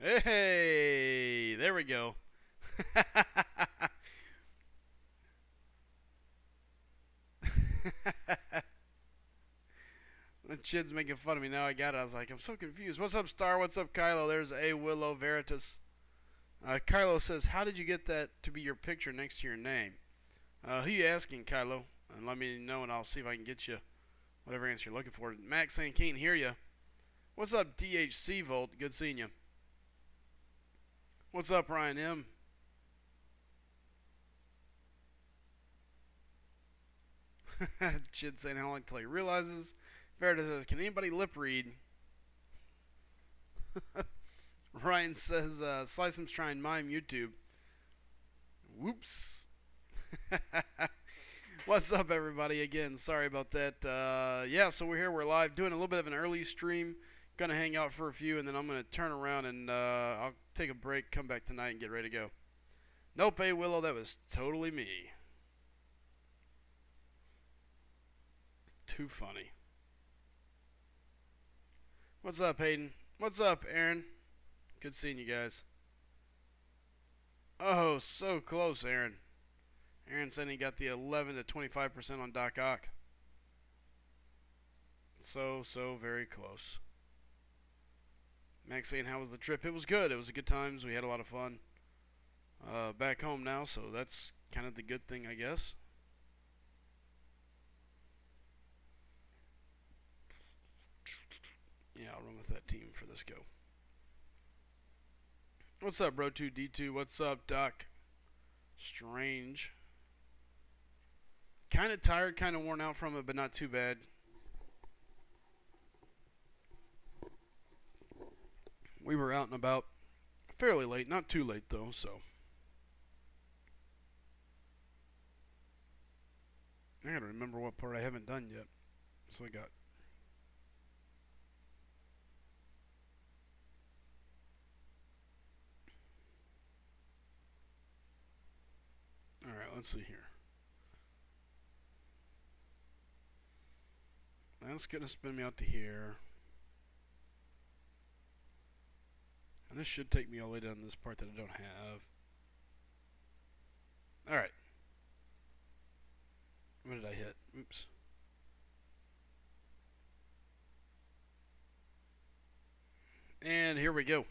Hey, there we go. The chid's making fun of me now. I got it. I was like, I'm so confused. What's up, Star? What's up, Kylo? There's A Willow Veritas. Kylo says, how did you get that to be your picture next to your name? Who you asking, Kylo? And let me know, and I'll see if I can get you whatever answer you're looking for. Max saying, can't hear you. What's up, DHC Volt? Good seeing you. What's up, Ryan M? Chid saying how long till he realizes. Veritas says, can anybody lip read? Ryan says, Slycem's trying mime YouTube. Whoops. What's up, everybody? Again, sorry about that. Yeah, so we're here. We're live, doing a little bit of an early stream. Gonna hang out for a few, and then I'm gonna turn around and I'll take a break, come back tonight, and get ready to go. Nope, hey Willow, that was totally me. Too funny. What's up, Hayden? What's up, Aaron? Good seeing you guys. Oh, so close, Aaron. Aaron said he got the 11 to 25% on Doc Ock. So very close. Max saying, how was the trip? It was good. It was a good times. We had a lot of fun. Back home now, so that's kind of the good thing, I guess. Yeah, I'll run with that team for this go. What's up, Bro2D2? What's up, Doc? Strange. Kind of tired, kind of worn out from it, but not too bad. We were out and about fairly late. Not too late, though, so. I gotta remember what part I haven't done yet. So I got. Alright, let's see here. That's gonna spin me out to here. And this should take me all the way down this part that I don't have. Alright. What did I hit? Oops. And here we go.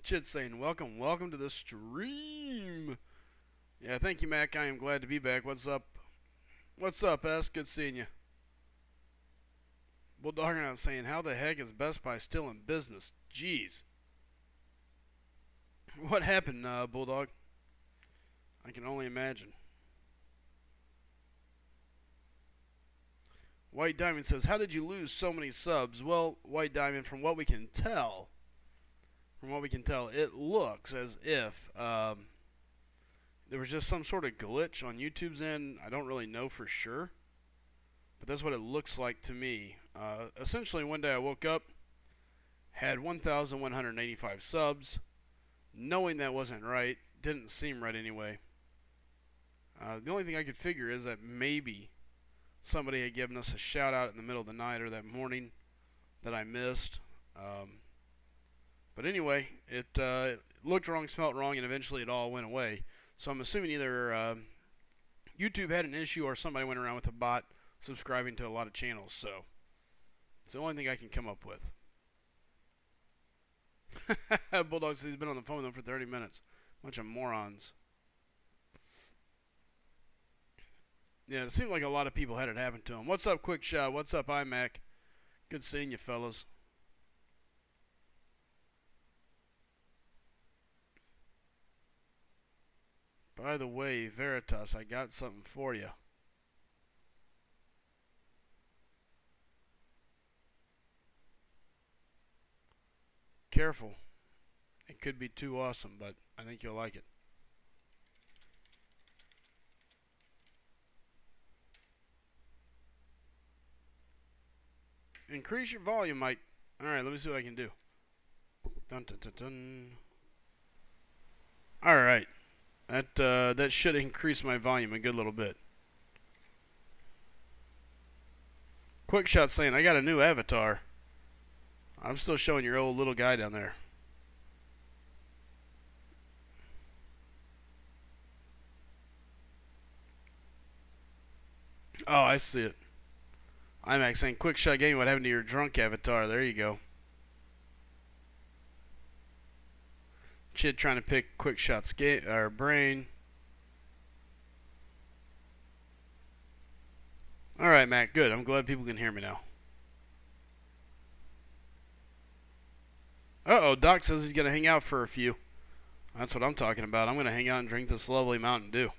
Chid's saying, welcome to the stream. Yeah, thank you, Mac. I am glad to be back. What's up? What's up, S? Good seeing you. Bulldog out saying, how the heck is Best Buy still in business? Jeez. What happened, Bulldog? I can only imagine. White Diamond says, how did you lose so many subs? Well, White Diamond, from what we can tell, it looks as if there was just some sort of glitch on YouTube's end. I don't really know for sure, but that's what it looks like to me. Essentially, one day I woke up, had 1,185 subs, knowing that wasn't right. Didn't seem right anyway. The only thing I could figure is that maybe somebody had given us a shout out in the middle of the night or that morning that I missed. But anyway, it looked wrong, smelt wrong, and eventually it all went away. So I'm assuming either YouTube had an issue or somebody went around with a bot subscribing to a lot of channels. So it's the only thing I can come up with. Bulldog says he's been on the phone with them for 30 minutes. Bunch of morons. Yeah, it seemed like a lot of people had it happen to them. What's up, Quick Shot? What's up, iMac? Good seeing you, fellas. By the way, Veritas, I got something for you. Careful. It could be too awesome, but I think you'll like it. Increase your volume, Mike. Alright, let me see what I can do. Dun, dun, dun, dun. Alright. That should increase my volume a good little bit. Quick Shot saying, I got a new avatar. I'm still showing your old little guy down there. Oh, I see it. IMAX saying, quick shot game, what happened to your drunk avatar? There you go. Chid trying to pick quick shots or brain. Alright, Matt, good. I'm glad people can hear me now. Uh-oh, Doc says he's going to hang out for a few. That's what I'm talking about. I'm going to hang out and drink this lovely Mountain Dew.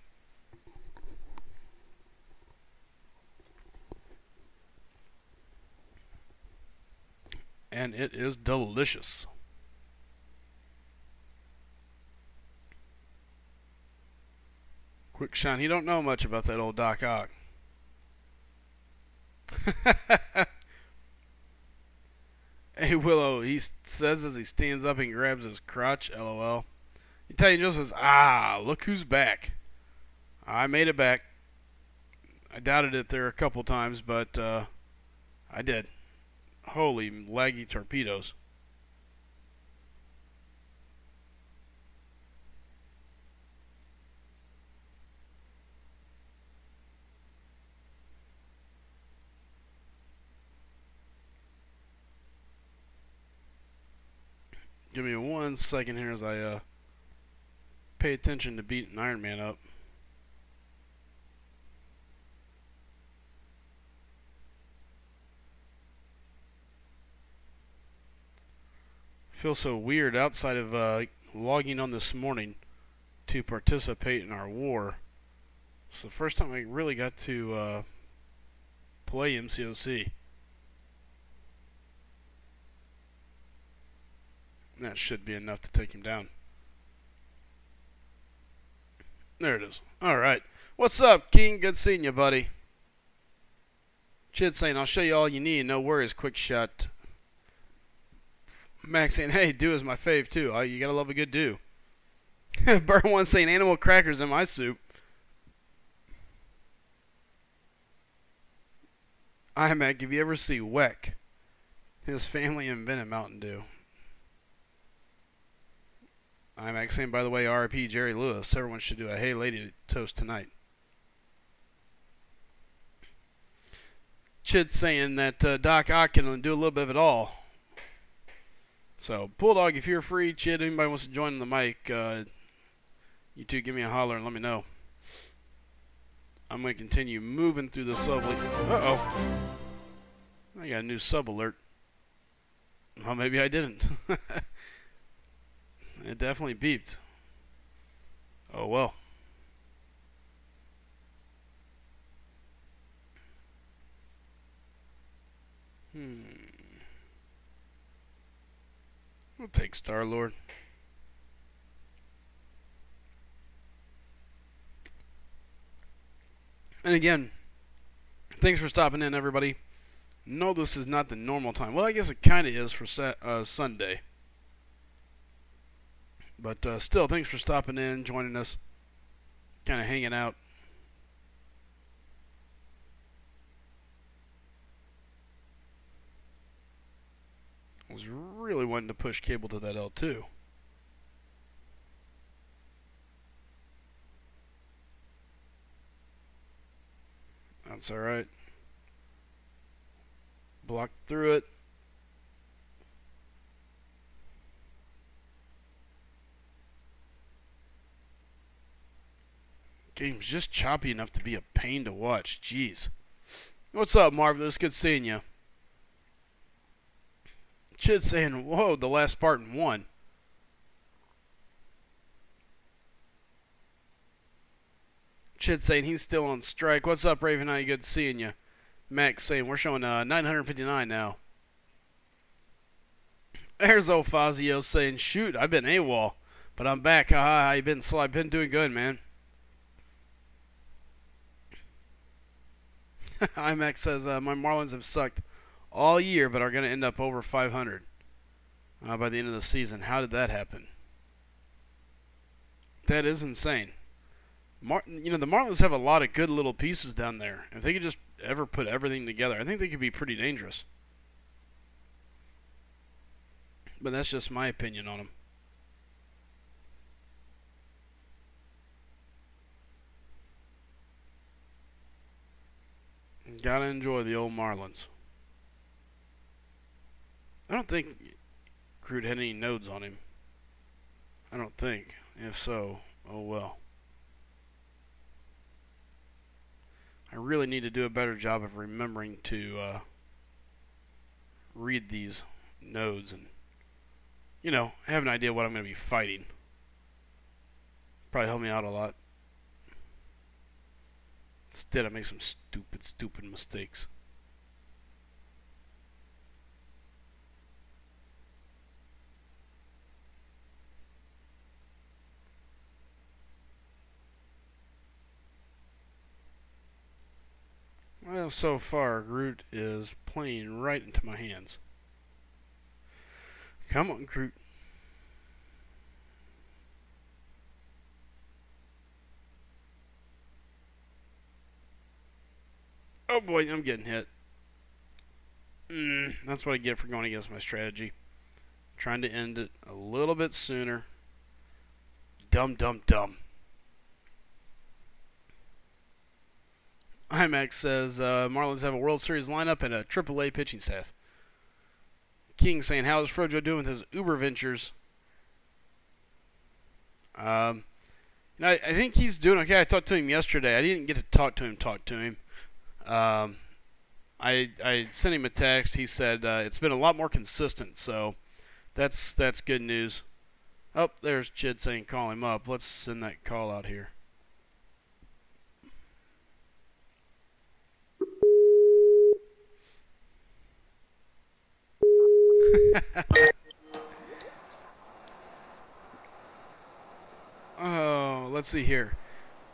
And it is delicious. Quick shot. He don't know much about that old Doc Ock. Hey, Willow, he says as he stands up and grabs his crotch, LOL. Italian Joe says, look who's back. I made it back. I doubted it there a couple times, but I did. Holy laggy torpedoes. Give me 1 second here as I pay attention to beating Iron Man up. Feel so weird outside of logging on this morning to participate in our war. It's the first time I really got to play MCOC. That should be enough to take him down. There it is. Alright. What's up, King? Good seeing you, buddy. Chid saying, I'll show you all you need. No worries, quick shot. Max saying, hey, Dew is my fave, too. You gotta love a good Dew. Burn one saying, animal crackers in my soup. Mac, if you ever see Weck, his family invented Mountain Dew. Mac saying, by the way, RIP Jerry Lewis. Everyone should do a Hey Lady toast tonight. Chid saying that Doc Ock can do a little bit of it all. So, Bulldog, if you're free, Chid, anybody wants to join the mic, you two give me a holler and let me know. I'm going to continue moving through the sub. Uh-oh. I got a new sub alert. Well, maybe I didn't. It definitely beeped. Oh, well. We'll take Star-Lord. And again, thanks for stopping in, everybody. No, this is not the normal time. Well, I guess it kind of is for Sunday. But still, thanks for stopping in, joining us, kind of hanging out. I was really wanting to push cable to that L2. That's alright. Blocked through it. Game's just choppy enough to be a pain to watch. Jeez. What's up, Marvelous? Good seeing you. Chid saying, whoa, the last Spartan won. Chid saying he's still on strike. What's up, Raven? How you? Good seeing you. Max saying we're showing 959 now. There's old Fazio saying, shoot, I've been AWOL, but I'm back. Haha, how you been, Sly? Been doing good, man. IMAX says, my Marlins have sucked all year, but are going to end up over 500 by the end of the season. How did that happen? That is insane. You know, the Marlins have a lot of good little pieces down there. If they could just ever put everything together, I think they could be pretty dangerous. but that's just my opinion on him. Gotta enjoy the old Marlins. I don't think Groot had any nodes on him. I don't think. If so, oh well. I really need to do a better job of remembering to read these nodes and, have an idea what I'm going to be fighting. Probably help me out a lot. Instead, I make some stupid mistakes. Well, so far, Groot is playing right into my hands. Come on, Groot. Oh boy, I'm getting hit. That's what I get for going against my strategy. Trying to end it a little bit sooner. Dumb. IMAX says Marlins have a World Series lineup and a AAA pitching staff. King saying, how is Frojo doing with his Uber ventures? I think he's doing okay. I talked to him yesterday. I didn't get to talk to him. I sent him a text. He said it's been a lot more consistent, so that's good news. Oh, there's Chid saying call him up. Let's send that call out here. Oh, let's see here.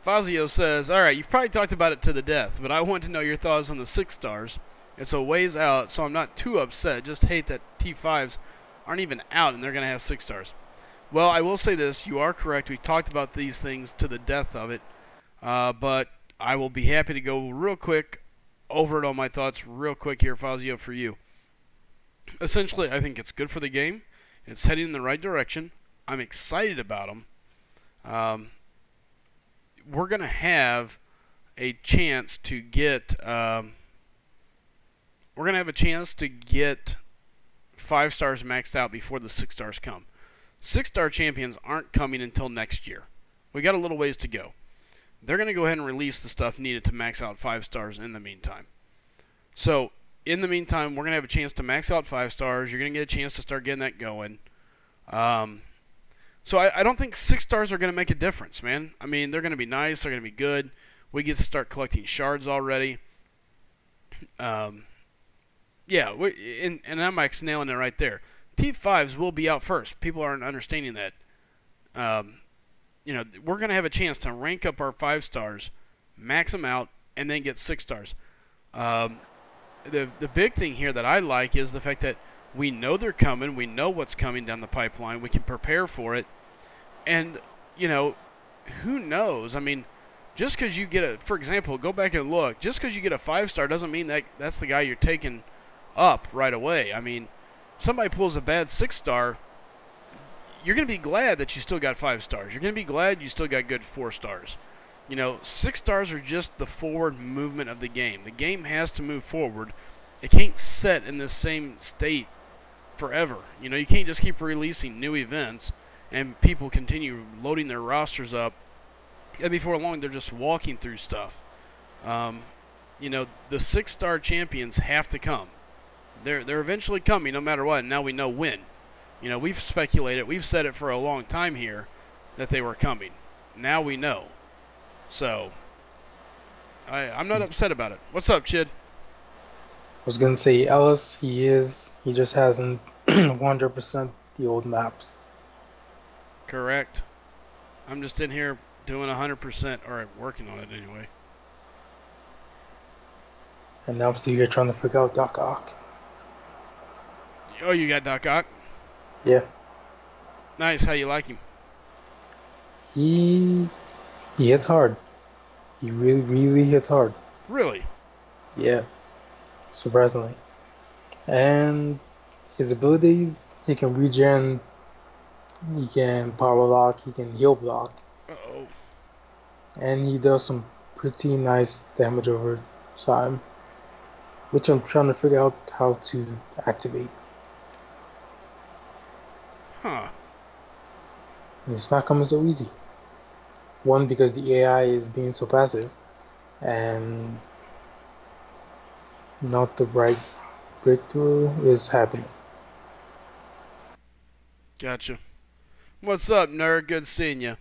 Fazio says, alright, you've probably talked about it to the death, but I want to know your thoughts on the 6 stars. It's a ways out, so I'm not too upset. Just hate that T5s aren't even out and they're going to have 6 stars. Well, I will say this. You are correct. We talked about these things to the death of it. But I will be happy to go real quick over it on my thoughts real quick here, Fazio, for you. Essentially, I think it's good for the game. It's heading in the right direction. I'm excited about them. We're going to have a chance to get 5 stars maxed out before the 6 stars come. 6-star champions aren't coming until next year. We got a little ways to go. They're going to go ahead and release the stuff needed to max out 5 stars in the meantime. So, in the meantime, we're going to have a chance to max out 5 stars. You're going to get a chance to start getting that going. So I don't think 6 stars are going to make a difference, man. I mean, they're going to be nice. They're going to be good. We get to start collecting shards already. Yeah, and I'm nailing it right there. T5s will be out first. People aren't understanding that. We're going to have a chance to rank up our 5 stars, max them out, and then get 6 stars. The big thing here that I like is the fact that we know they're coming. We know what's coming down the pipeline. We can prepare for it. And, who knows? I mean, just because you get for example, go back and look. Just because you get a 5-star doesn't mean that that's the guy you're taking up right away. I mean, somebody pulls a bad 6-star, you're going to be glad that you still got 5 stars. You're going to be glad you still got good 4 stars. 6 stars are just the forward movement of the game. The game has to move forward. It can't sit in the same state forever. You can't just keep releasing new events and people continue loading their rosters up, and before long they're just walking through stuff. The 6-star champions have to come. They're eventually coming no matter what, and now we know when. We've speculated, we've said it for a long time here that they were coming. Now we know. So, I'm not upset about it. What's up, Chid? I was going to say, Ellis, he just hasn't 100% the old maps. Correct. I'm just in here doing 100%, or working on it anyway. And now you're trying to figure out Doc Ock. Oh, you got Doc Ock? Yeah. Nice. How you like him? He hits hard. He really hits hard. Really? Yeah. Surprisingly. And his abilities, he can regen, he can power lock, he can heal block, Uh-oh. and he does some pretty nice damage over time, which I'm trying to figure out how to activate. Huh. And it's not coming so easy. One, because the AI is being so passive, and not the right breakthrough is happening. Gotcha. What's up, nerd? Good seeing you.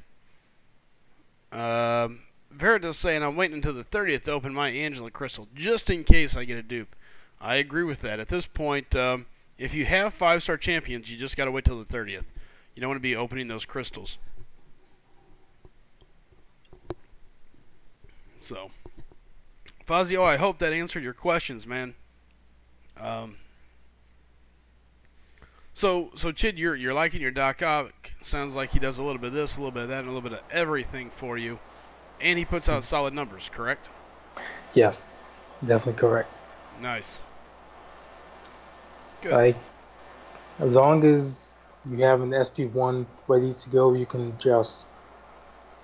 Veritas saying I'm waiting until the 30th to open my Angela Crystal, just in case I get a dupe. I agree with that. At this point, if you have 5-star champions, you just gotta wait till the 30th. You don't want to be opening those crystals. So, Fazio, I hope that answered your questions, man. So Chid, you're liking your Doc Ock. Sounds like he does a little bit of this, a little bit of that, and a little bit of everything for you. And he puts out solid numbers, correct? Yes, definitely correct. Nice. Good. Like, as long as you have an SP1 ready to go, you can just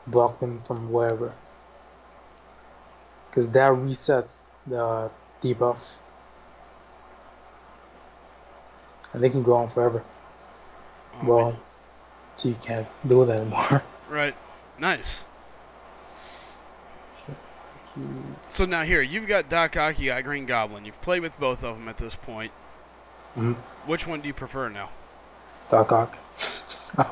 block them from wherever. Because that resets the debuff. And they can go on forever. Oh, Well, man. so you can't do it anymore. Right. Nice. So now here, you've got Doc Ock, you got Green Goblin. You've played with both of them at this point. Mm-hmm. Which one do you prefer now? Doc Ock.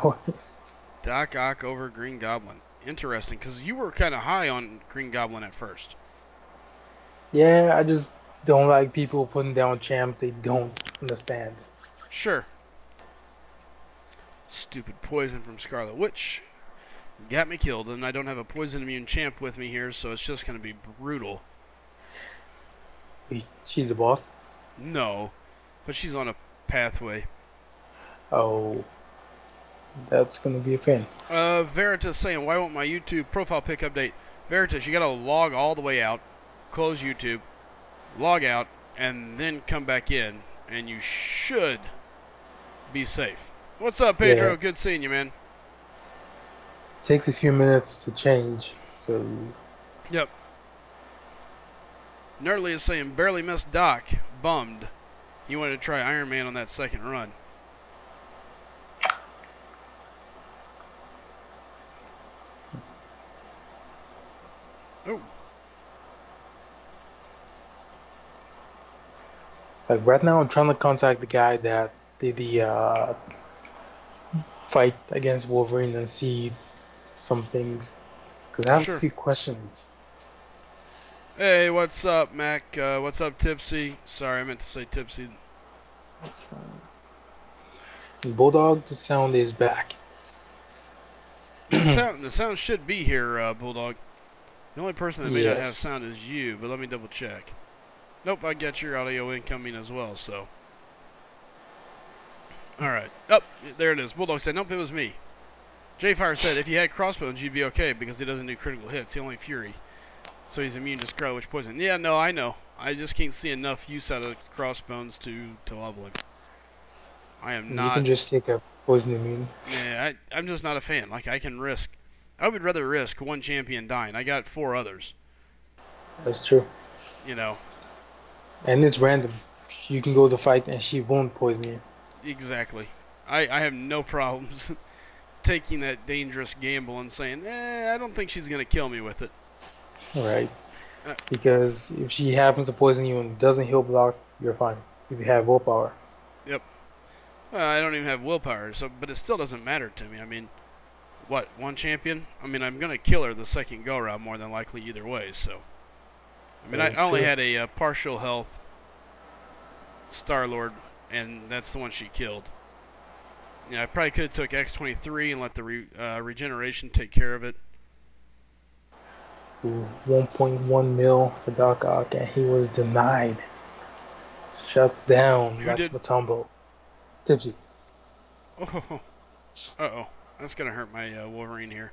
Always. Doc Ock over Green Goblin. Interesting, because you were kind of high on Green Goblin at first. Yeah, I just don't like people putting down champs they don't understand. Sure. Stupid poison from Scarlet Witch got me killed, and I don't have a poison immune champ with me here, so it's just going to be brutal. She's the boss? No, but she's on a pathway. Oh, that's going to be a pain. Veritas saying, why won't my YouTube profile pic update? Veritas, you got to log all the way out, close YouTube, log out, and then come back in, and you should be safe. What's up, Pedro? Yeah. Good seeing you, man. Takes a few minutes to change, so... Yep. Nerdly is saying, barely missed Doc. Bummed. He wanted to try Iron Man on that second run. Oh. Like, right now I'm trying to contact the guy that did the fight against Wolverine and see some things. Because I have Sure. a few questions. Hey, what's up, Mac? What's up, Tipsy? Sorry, I meant to say Tipsy. That's fine. And Bulldog, the sound is back. The sound should be here, Bulldog. The only person that may not have Yes. sound is you, but let me double check. Nope, I get your audio incoming as well, so. Alright. Oh, there it is. Bulldog said, nope, it was me. J-Fire said, if you had crossbones, you'd be okay because he doesn't do critical hits. He only Fury. So he's immune to Scarlet Witch poison. Yeah, no, I know. I just can't see enough use out of crossbones to level him. I am not. You can just take a poison immune. Yeah, I'm just not a fan. Like, I can risk. I would rather risk one champion dying. I got 4 others. That's true. You know. And it's random. You can go to fight and she won't poison you. Exactly. I have no problems taking that dangerous gamble and saying, I don't think she's going to kill me with it. Right. Because if she happens to poison you and doesn't heal block, you're fine. If you have willpower. Yep. I don't even have willpower, but it still doesn't matter to me. I mean, what, one champion? I mean, I'm going to kill her the second go-around more than likely either way, so. I mean, I only had a partial health Star-Lord, and that's the one she killed. Yeah, I probably could have took X-23 and let the regeneration take care of it. Ooh, 1.1 mil for Doc Ock, and he was denied. Shut down. Who like did? Matumbo. Tipsy. Oh, uh-oh. That's going to hurt my Wolverine here.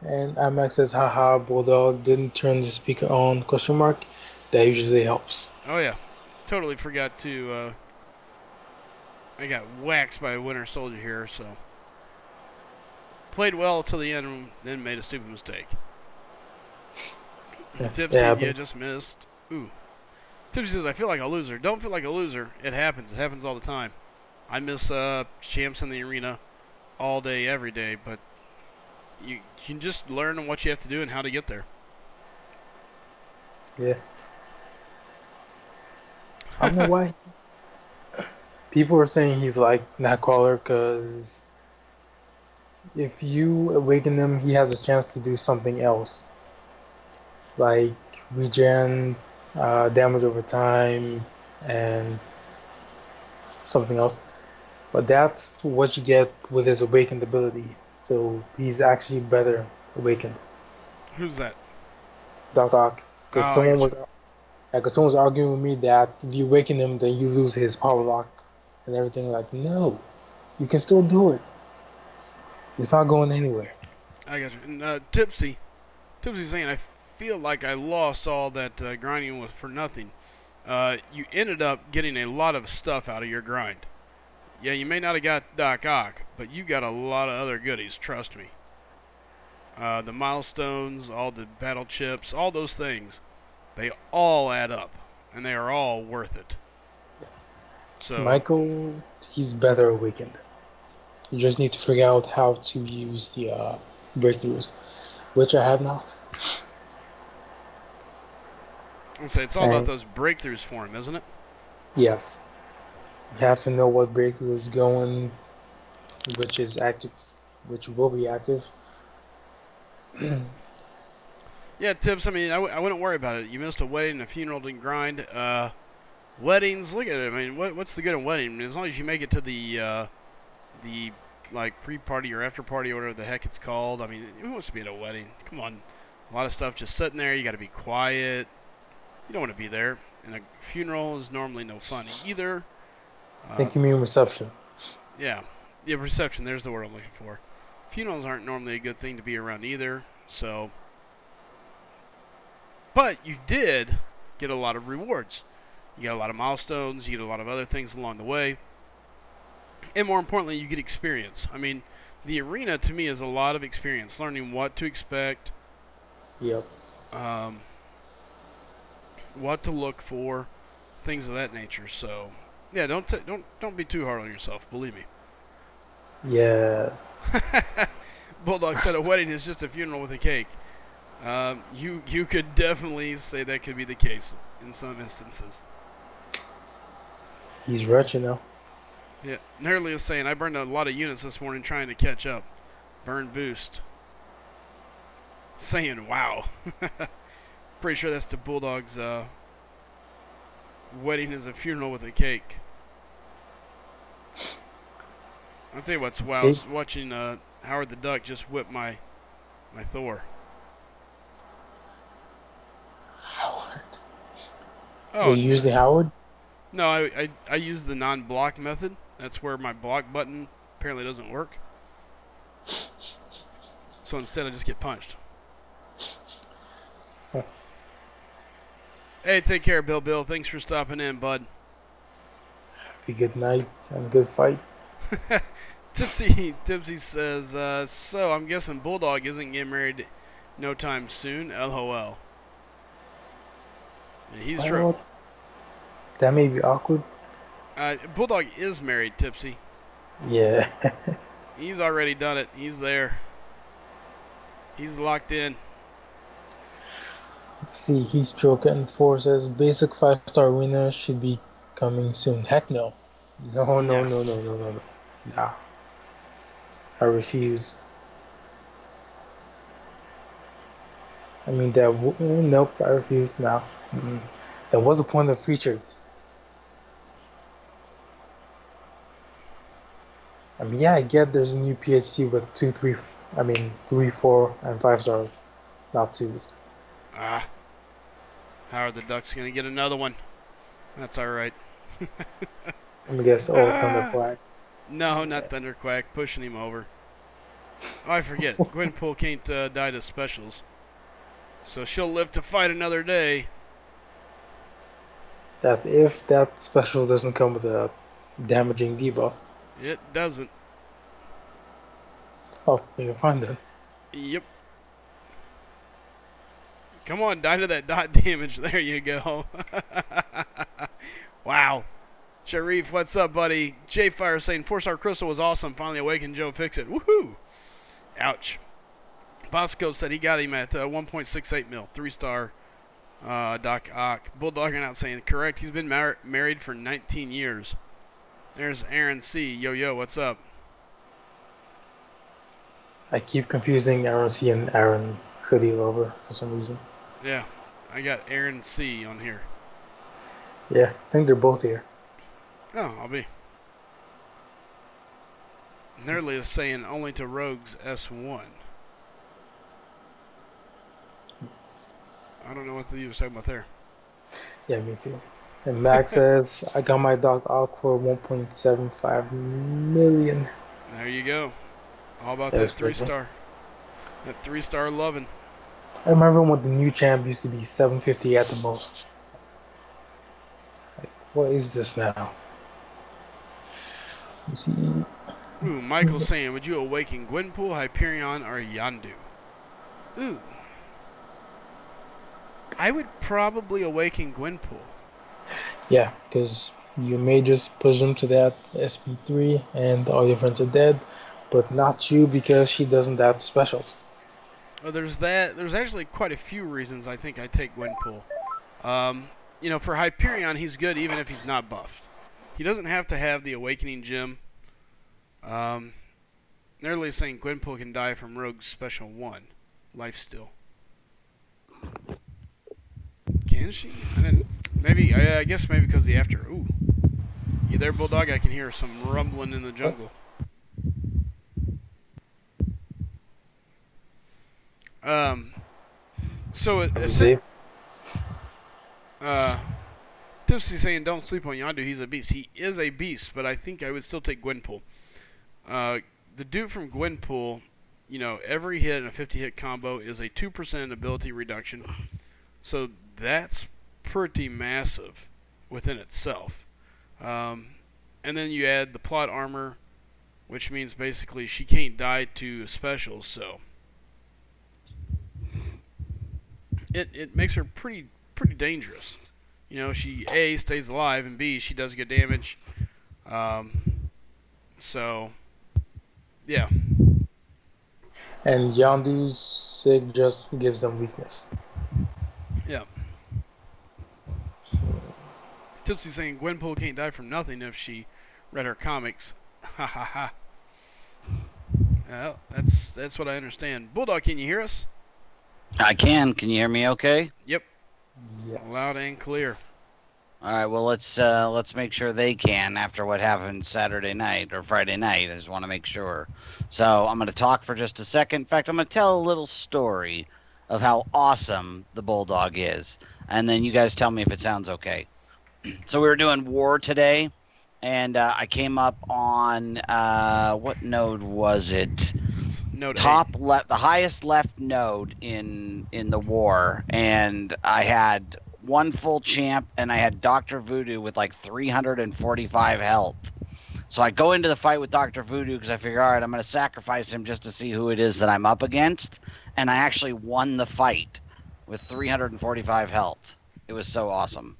And IMAX says, haha, Bulldog didn't turn the speaker on, question mark. That usually helps. Oh, yeah. totally forgot to. I got waxed by a Winter Soldier here, so played well till the end, then made a stupid mistake. Yeah, Tipsy, yeah, yeah, just missed. Ooh. Tipsy says, I feel like a loser. Don't feel like a loser. It happens. It happens all the time. I miss champs in the arena all day, every day, but you can just learn what you have to do and how to get there. yeah. I don't know why. People are saying he's like Nightcrawler because if you awaken him, he has a chance to do something else, like regen, damage over time, and something else. But that's what you get with his awakened ability. So he's actually better awakened. Who's that? Doc Ock. Oh, Because I got you. someone was arguing with me that if you awaken him, then you lose his power lock and everything. Like, no, you can still do it. It's, it's not going anywhere. I got you. And Tipsy's saying, I feel like I lost all that grinding was for nothing. You ended up getting a lot of stuff out of your grind. Yeah, you may not have got Doc Ock, but you got a lot of other goodies, trust me. The milestones, all the battle chips, all those things, they all add up, and they are all worth it. So Michael, he's better awakened. You just need to figure out how to use the breakthroughs, which I have not. I'll say it's all about And those breakthroughs for him, isn't it? yes, you have to know what breakthrough is going, which is active, which will be active. Yeah, Tips, I mean, I wouldn't worry about it. You missed a wedding, a funeral, didn't grind. Weddings, look at it. I mean, what's the good in wedding? I mean, as long as you make it to the like pre-party or after-party or whatever the heck it's called. I mean, who wants to be at a wedding? Come on. A lot of stuff just sitting there. You got to be quiet. You don't want to be there. And a funeral is normally no fun either. I think you mean reception. Yeah. Yeah, reception. There's the word I'm looking for. Funerals aren't normally a good thing to be around either. So, but you did get a lot of rewards. You get a lot of milestones. You get a lot of other things along the way. And more importantly, you get experience. I mean, the arena to me is a lot of experience. Learning what to expect. Yep. What to look for. Things of that nature. So, yeah, don't be too hard on yourself. Believe me. Yeah. Bulldog said a wedding is just a funeral with a cake. You could definitely say that could be the case in some instances. He's rich, you know. Yeah, Nerly is saying, I burned a lot of units this morning trying to catch up. Burn boost. Saying, wow. Pretty sure that's the Bulldog's wedding is a funeral with a cake. I'll tell you what's wow. I was watching Howard the Duck just whip my Thor. Howard. Oh, Wait, you use the Howard? no, I use the non-block method. That's where my block button apparently doesn't work. So instead I just get punched. Huh. Hey, take care, Bill. Thanks for stopping in, bud. Have a good night and a good fight. Tipsy says, so I'm guessing Bulldog isn't getting married no time soon. LOL. Yeah, he's true. Well, that may be awkward. Bulldog is married, Tipsy. Yeah. He's already done it. He's there. He's locked in. Let's see, He's Joker 4 says basic 5-star winner should be coming soon. Heck no. No. Nah. I refuse. I mean, nope, I refuse now. That was the point of features. I mean, yeah, I get there's a new PhD with 3, 4, and 5 stars, not 2s. Howard the Duck's going to get another one. That's all right. Let me guess, Thunderquack. No, not Thunderquack. Pushing him over. Oh, I forget. Gwenpool can't die to specials. So she'll live to fight another day. That's if that special doesn't come with a damaging debuff. It doesn't. Oh, you're fine then. Yep. Come on, die to that dot damage. There you go. Wow. Sharif, what's up, buddy? J Fire saying 4-star crystal was awesome. Finally awakened Joe. Fix it. Woohoo. Ouch. Bosco said he got him at 1.68 mil. 3-star Doc Ock. Bulldogging out saying correct. He's been married for 19 years. There's Aaron C. Yo, yo, what's up? I keep confusing Aaron C and Aaron Hoodie Lover for some reason. Yeah, I got Aaron C on here. Yeah, I think they're both here. Oh, I'll be. Nerdly is saying only to rogues S1. I don't know what he was talking about there. Yeah, me too. And Max says, I got my Doc Ock for 1.75 million. There you go. All about That's that 3-star. That 3-star loving. I remember when the new champ used to be 750 at the most. Like, what is this now? Let's see. Ooh, Michael's saying, would you awaken Gwenpool, Hyperion, or Yondu? Ooh. I would probably awaken Gwenpool. Yeah, because you may just push them to that SP3 and all your friends are dead, but not you because she doesn't that special. Well, there's that. There's actually quite a few reasons I think I take Gwenpool. You know, for Hyperion, he's good even if he's not buffed. He doesn't have to have the Awakening Gem. Nearly saying Gwenpool can die from Rogue's Special 1. Lifesteal. Can she? I didn't. Maybe. I guess maybe because the after. Ooh. You there, Bulldog? I can hear some rumbling in the jungle. So Tipsy saying don't sleep on Yondu. He's a beast. He is a beast, but I think I would still take Gwenpool. The dude from Gwenpool, you know, every hit in a 50-hit combo is a 2% ability reduction. So that's pretty massive within itself. And then you add the plot armor, which means basically she can't die to specials, so it makes her pretty dangerous. You know, she A, stays alive, and B, she does good damage. So yeah. And Yondu's Sig just gives them weakness. Yeah. So, Tipsy saying Gwenpool can't die from nothing if she read her comics. Ha ha ha. Well, that's what I understand. Bulldog, can you hear us? I can. Can you hear me okay? Yep. yes. Loud and clear. All right, well, let's make sure they can after what happened Saturday night or Friday night. I just want to make sure. So I'm going to talk for just a second. In fact, I'm going to tell a little story of how awesome the Bulldog is, and then you guys tell me if it sounds okay. So we were doing war today, and I came up on what node was it? Node Top 8. left, the highest left node in the war, and I had one full champ, and I had Dr. Voodoo with like 345 health. So I go into the fight with Dr. Voodoo because I figure, all right, I'm going to sacrifice him just to see who it is that I'm up against, and I actually won the fight with 345 health. It was so awesome.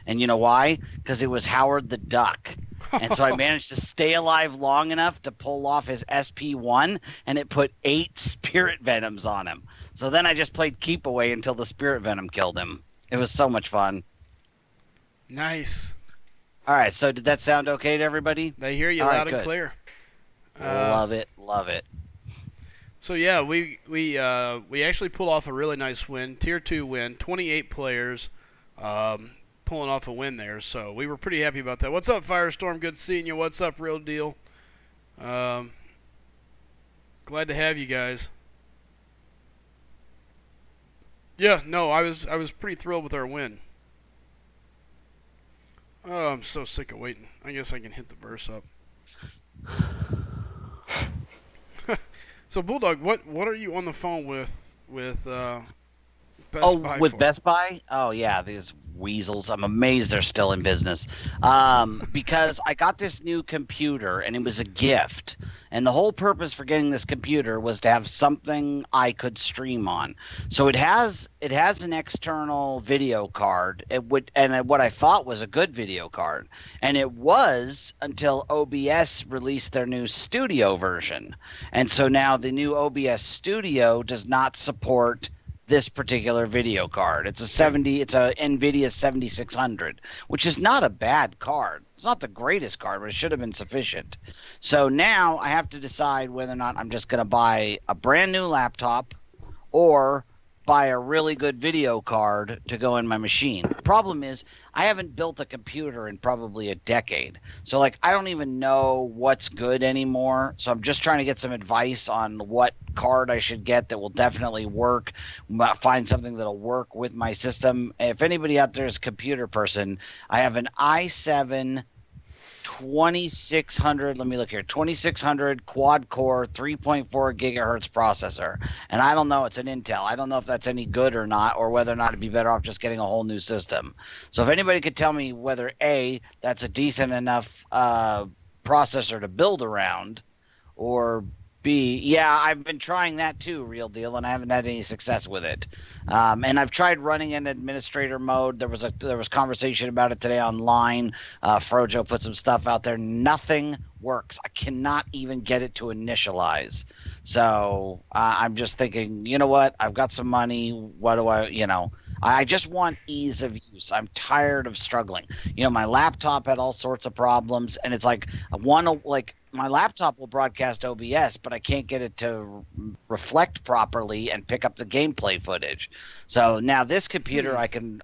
And you know why? Because it was Howard the Duck. And so I managed to stay alive long enough to pull off his SP1, and it put 8 Spirit Venoms on him. So then I just played Keep Away until the Spirit Venom killed him. It was so much fun. Nice. All right, so did that sound okay to everybody? They hear you All right, loud and good. clear. Love it, love it. So yeah, we actually pulled off a really nice win, tier 2 win, 28 players, pulling off a win there. So we were pretty happy about that. What's up, Firestorm? Good seeing you. What's up, Real Deal? Glad to have you guys. Yeah, no, I was pretty thrilled with our win. Oh, I'm so sick of waiting. I guess I can hit the verse up. So Bulldog, what are you on the phone with Best Buy with for? Best Buy? Oh yeah, these weasels. I'm amazed they're still in business. Because I got this new computer and it was a gift. And the whole purpose for getting this computer was to have something I could stream on. So it has an external video card. What I thought was a good video card. And it was until OBS released their new Studio version. And so now the new OBS Studio does not support this particular video card. It's a NVIDIA 7600, which is not a bad card. It's not the greatest card, but it should have been sufficient. So now I have to decide whether or not I'm just going to buy a brand new laptop or buy a really good video card to go in my machine. The problem is I haven't built a computer in probably a decade. So like I don't even know what's good anymore. So I'm just trying to get some advice on what card I should get that will definitely work. Find something that'll work with my system. If anybody out there is a computer person, I have an i7 2600, let me look here, 2600 quad core 3.4 gigahertz processor. And I don't know, it's an Intel. I don't know if that's any good or not, or whether or not it'd be better off just getting a whole new system. So if anybody could tell me whether A, that's a decent enough processor to build around, or B, yeah, I've been trying that too, real deal, and I haven't had any success with it. And I've tried running in administrator mode. There was conversation about it today online. Frojo put some stuff out there. Nothing works. I cannot even get it to initialize. So I'm just thinking, you know what? I've got some money. What do I just want ease of use. I'm tired of struggling. My laptop had all sorts of problems, and it's like my laptop will broadcast OBS, but I can't get it to reflect properly and pick up the gameplay footage. So now this computer, I can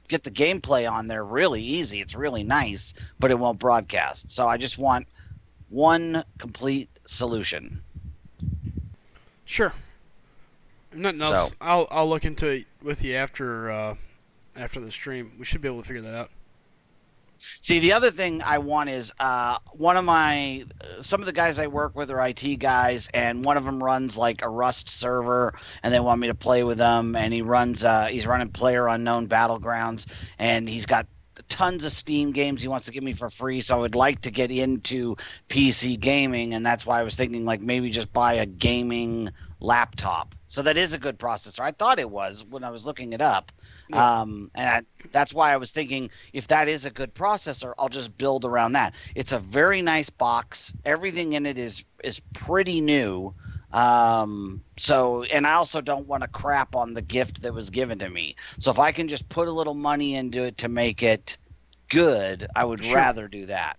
get the gameplay on there really easy. It's really nice, but it won't broadcast. So I just want one complete solution. Sure. Nothing else. So, I'll look into it with you after the stream. We should be able to figure that out. See, the other thing I want is some of the guys I work with are IT guys, and one of them runs like a Rust server, and they want me to play with them. And he's running PlayerUnknown Battlegrounds, and he's got tons of Steam games he wants to give me for free. So I would like to get into PC gaming, and that's why I was thinking like maybe just buy a gaming laptop. So that is a good processor. I thought it was when I was looking it up. Yeah. That's why I was thinking if that is a good processor, I'll just build around that. It's a very nice box. Everything in it is pretty new. And I also don't want to crap on the gift that was given to me. So if I can just put a little money into it to make it good, I would rather do that.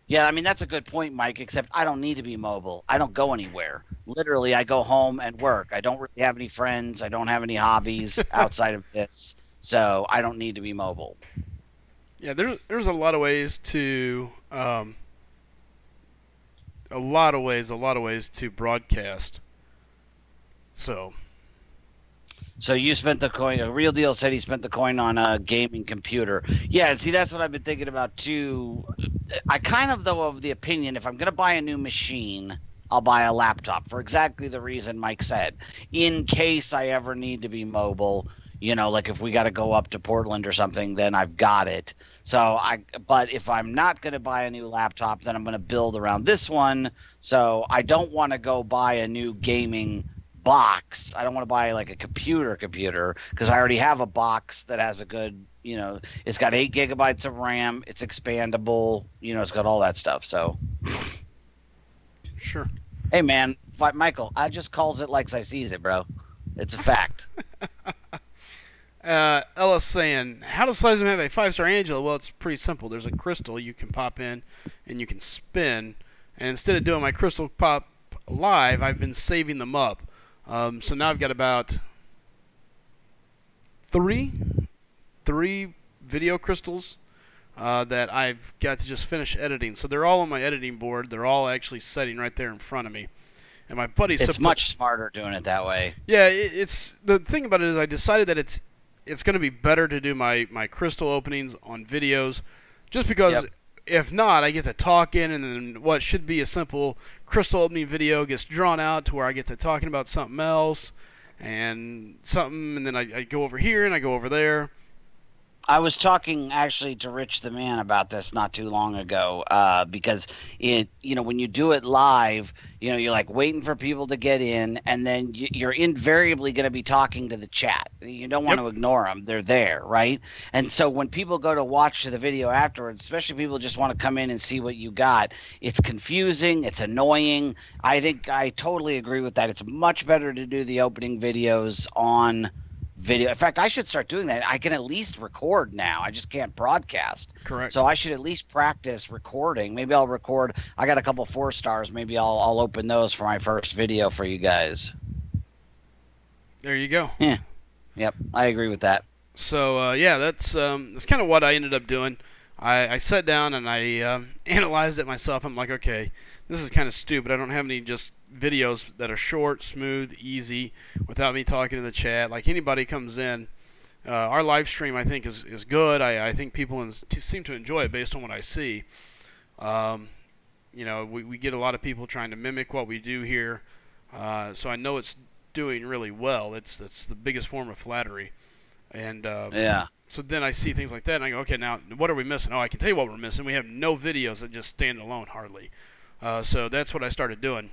Yeah, I mean, that's a good point, Mike, except I don't need to be mobile. I don't go anywhere. Literally, I go home and work. I don't really have any friends. I don't have any hobbies outside of this. So I don't need to be mobile. Yeah, there's a lot of ways to a lot of ways to broadcast. So you spent the coin. A Real Deal said he spent the coin on a gaming computer. Yeah, see, that's what I've been thinking about too. I kind of, though, of the opinion, if I'm going to buy a new machine, I'll buy a laptop for exactly the reason Mike said. In case I ever need to be mobile, like if we got to go up to Portland or something, then I've got it. But if I'm not going to buy a new laptop, then I'm going to build around this one. So I don't want to go buy a new gaming box. I don't want to buy like a computer because I already have a box that has a good, it's got 8 gigabytes of RAM. It's expandable. It's got all that stuff. So sure. Hey man, Michael, I just calls it like I sees it, bro. It's a fact. Ella's saying, how does Slycem have a 5-star Angela? Well, it's pretty simple. There's a crystal you can pop in and you can spin. And instead of doing my crystal pop live, I've been saving them up. So now I've got about three video crystals that I've got to just finish editing. So they're all on my editing board. They're all actually setting right there in front of me. And my buddy's... It's much smarter doing it that way. Yeah, it's the thing about it is I decided that it's going to be better to do my crystal openings on videos just because if not, I get to talk in, and then what should be a simple crystal opening video gets drawn out to where I get to talking about something else. and something, and then I go over here and I go over there. I was talking actually to Rich the Man about this not too long ago, because when you do it live, you're like waiting for people to get in, and then you're invariably going to be talking to the chat. You don't want to ignore them; they're there, right? And so when people go to watch the video afterwards, especially people just want to come in and see what you got, it's confusing, it's annoying. I think I totally agree with that. It's much better to do the opening videos on video. In fact, I should start doing that. I can at least record now. I just can't broadcast. Correct. So I should at least practice recording. Maybe I'll record. I got a couple 4-stars. Maybe I'll open those for my first video for you guys. There you go. Yeah. Yep. I agree with that. So yeah, that's kind of what I ended up doing. I sat down and I analyzed it myself. I'm like, okay, this is kind of stupid. I don't have any just videos that are short, smooth, easy, without me talking to the chat. Like anybody comes in, our live stream I think is good. I think people seem to enjoy it based on what I see. We get a lot of people trying to mimic what we do here, so I know it's doing really well. That's the biggest form of flattery, and yeah. So then I see things like that, and I go, okay, now what are we missing? Oh, I can tell you what we're missing. We have no videos that just stand alone, hardly. So that's what I started doing.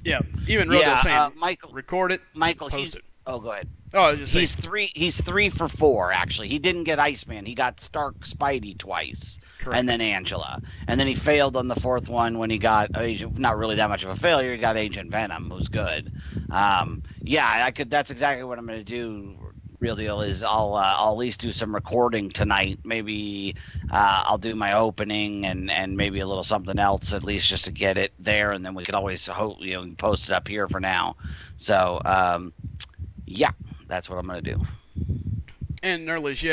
Yeah, even Rodo saying, Michael, record it, Michael, post it. Oh, go ahead. Oh, I was just saying. He's 3 for 4, actually. He didn't get Iceman. He got Stark Spidey twice. Correct. And then Angela. And then he failed on the 4th one when he got, not really that much of a failure, he got Agent Venom, who's good. That's exactly what I'm going to do. Real deal is I'll at least do some recording tonight. Maybe I'll do my opening and maybe a little something else at least just to get it there, and then we could always post it up here for now. So that's what I'm gonna do. And Nerlish,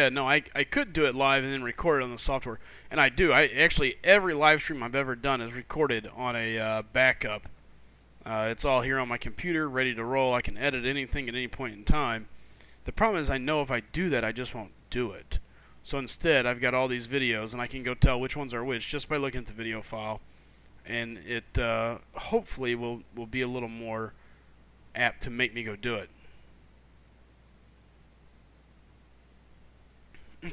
I could do it live and then record it on the software, and I do. Every live stream I've ever done is recorded on a backup. It's all here on my computer, ready to roll. I can edit anything at any point in time. The problem is I know if I do that, I just won't do it. So instead, I've got all these videos, and I can go tell which ones are which just by looking at the video file. And it hopefully will be a little more apt to make me go do it.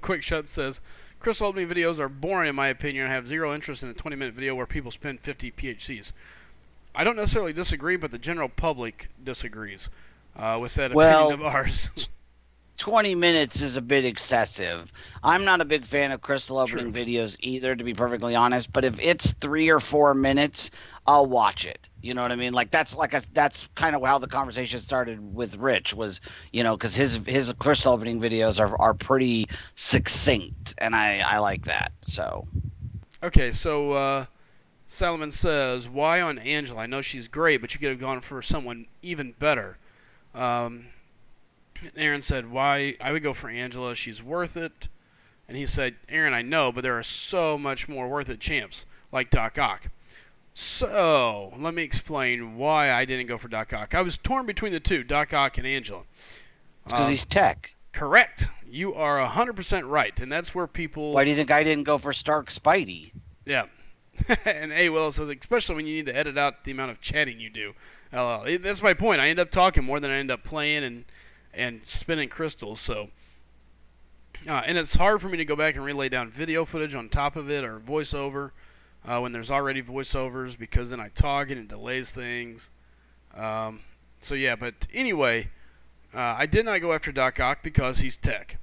Quick Shut says, Crystal opening videos are boring in my opinion. I have zero interest in a 20-minute video where people spend 50 PHCs. I don't necessarily disagree, but the general public disagrees with that opinion of ours. 20 minutes is a bit excessive. I'm not a big fan of Crystal opening videos either, to be perfectly honest. But if it's 3 or 4 minutes, I'll watch it. You know what I mean? That's kind of how the conversation started with Rich. Was because his Crystal opening videos are pretty succinct, and I like that. So. Okay, so Salomon says, why on Angela? I know she's great, but you could have gone for someone even better. Aaron said, why I would go for Angela, she's worth it. And he said, Aaron, I know, but there are so much more worth it champs, like Doc Ock. So, let me explain why I didn't go for Doc Ock. I was torn between the two, Doc Ock and Angela. It's because he's tech. Correct. You are 100% right, and that's where people... Why do you think I didn't go for Stark Spidey? Yeah. And A. Will says, especially when you need to edit out the amount of chatting you do. That's my point. I end up talking more than I end up playing and spinning crystals. So, and it's hard for me to go back and relay down video footage on top of it or voiceover when there's already voiceovers, because then I talk and it delays things. So yeah, but anyway, I did not go after Doc Ock because he's tech.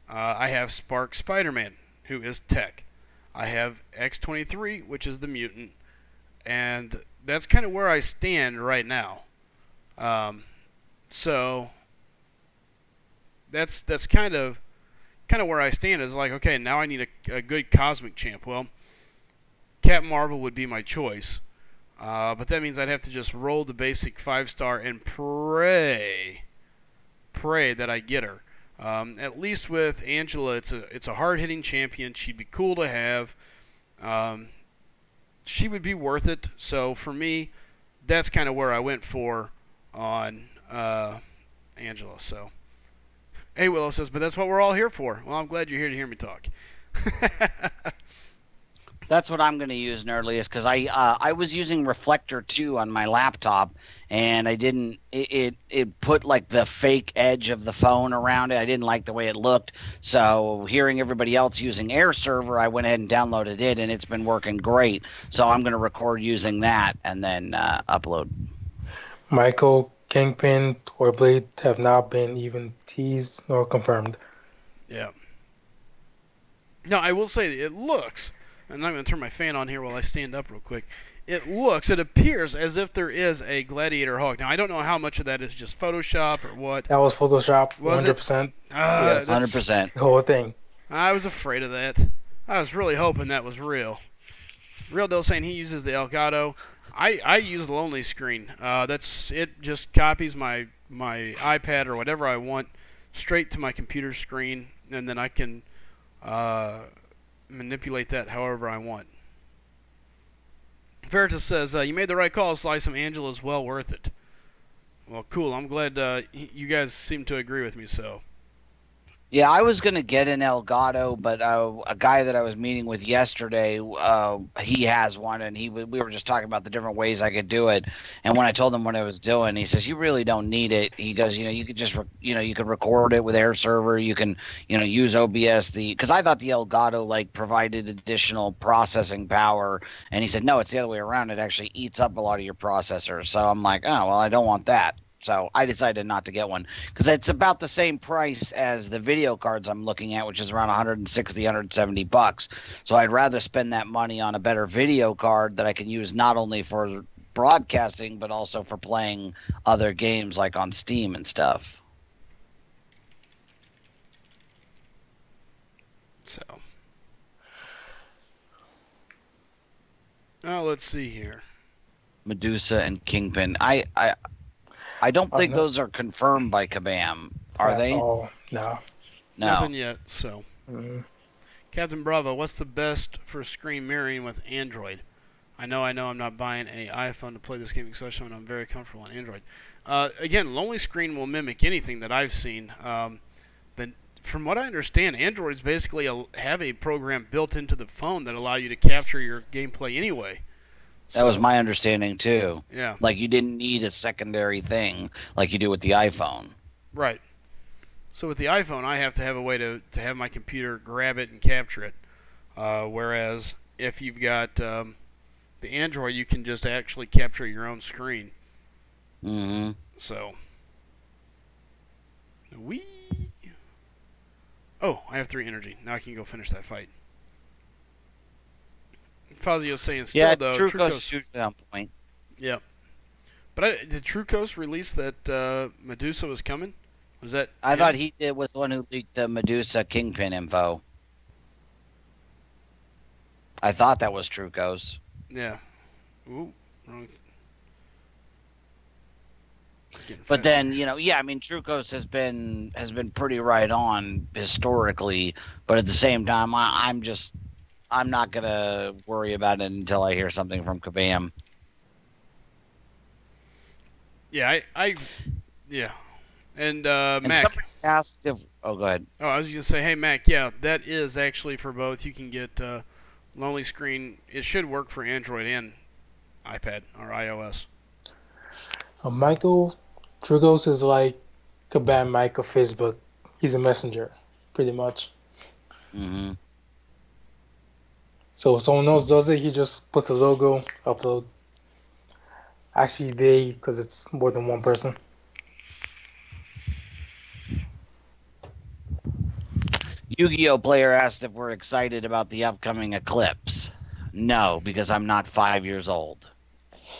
I have Spark Spider-Man, who is tech. I have X-23, which is the mutant, and that's kind of where I stand right now. So that's kind of where I stand. Is like, okay, now I need a good cosmic champ. Well, Captain Marvel would be my choice, but that means I'd have to just roll the basic 5-star and pray that I get her. At least with Angela, it's a hard-hitting champion. She'd be cool to have. She would be worth it. So for me, that's kind of where I went for on Angela. So, hey, Willow says, but that's what we're all here for. Well, I'm glad you're here to hear me talk. That's what I'm going to use, Nerdliest, because I was using Reflector 2 on my laptop, and I didn't it put like the fake edge of the phone around it. I didn't like the way it looked. So hearing everybody else using Air Server, I went ahead and downloaded it, and it's been working great. So I'm going to record using that and then upload. Michael, Kingpin, or Blade have not been even teased nor confirmed. Yeah. No, I will say it looks, and I'm going to turn my fan on here while I stand up real quick. It appears as if there is a Gladiator Hawk. Now, I don't know how much of that is just Photoshop or what. That was Photoshop, Was 100%. Yes. 100%. The whole thing. I was afraid of that. I was really hoping that was real. Real Deal saying he uses the Elgato. I use Lonely Screen. That's it. Just copies my iPad or whatever I want straight to my computer screen, and then I can manipulate that however I want. Veritas says, you made the right call, Slicem. Angela's well worth it. Well, cool. I'm glad you guys seem to agree with me, so. Yeah, I was going to get an Elgato, but a guy that I was meeting with yesterday, he has one, and we were just talking about the different ways I could do it. And when I told him what I was doing, he says, you really don't need it. He goes, you could just, you could record it with Air Server. You can, use OBS. Because I thought the Elgato, provided additional processing power. And he said, no, it's the other way around. It actually eats up a lot of your processor. So I'm like, oh, well, I don't want that. So I decided not to get one because it's about the same price as the video cards I'm looking at, which is around 160, 170 bucks. So I'd rather spend that money on a better video card that I can use not only for broadcasting, but also for playing other games like on Steam and stuff. So. Oh, let's see here. Medusa and Kingpin. I don't think those are confirmed by Kabam. Are they? Oh, no. No. Nothing yet, so. Mm-hmm. Captain Bravo, what's the best for screen mirroring with Android? I know I'm not buying an iPhone to play this game, especially when I'm very comfortable on Android. Again, Lonely Screen will mimic anything that I've seen. From what I understand, Androids basically have a program built into the phone that allow you to capture your gameplay anyway. That was my understanding, too. Yeah. Like, you didn't need a secondary thing like you do with the iPhone. Right. So with the iPhone, I have to have a way to have my computer grab it and capture it. Whereas if you've got the Android, you can just actually capture your own screen. Mm-hmm. So. Oh, I have 3 energy. Now I can go finish that fight. Fazio's saying still, though, Truco's is usually on point. Yeah. But did Trucos release that Medusa was coming? Was that I thought he was the one who leaked the Medusa Kingpin info. I thought that was Trucos. Yeah. Ooh, wrong. But then, Trucos has been pretty right on historically, but at the same time, I'm not going to worry about it until I hear something from Kabam. Yeah, yeah. And and Mac. Somebody asked if... Oh, go ahead. Oh, I was going to say, hey, Mac, yeah, that is actually for both. You can get Lonely Screen. It should work for Android and iPad or iOS. Michael Trugos is like Kabam Mike of Facebook. He's a messenger, pretty much. Mm-hmm. So if someone else does it, he just puts the logo, upload. Actually, because it's more than one person. Yu-Gi-Oh! Player asked if we're excited about the upcoming eclipse. No, because I'm not 5 years old.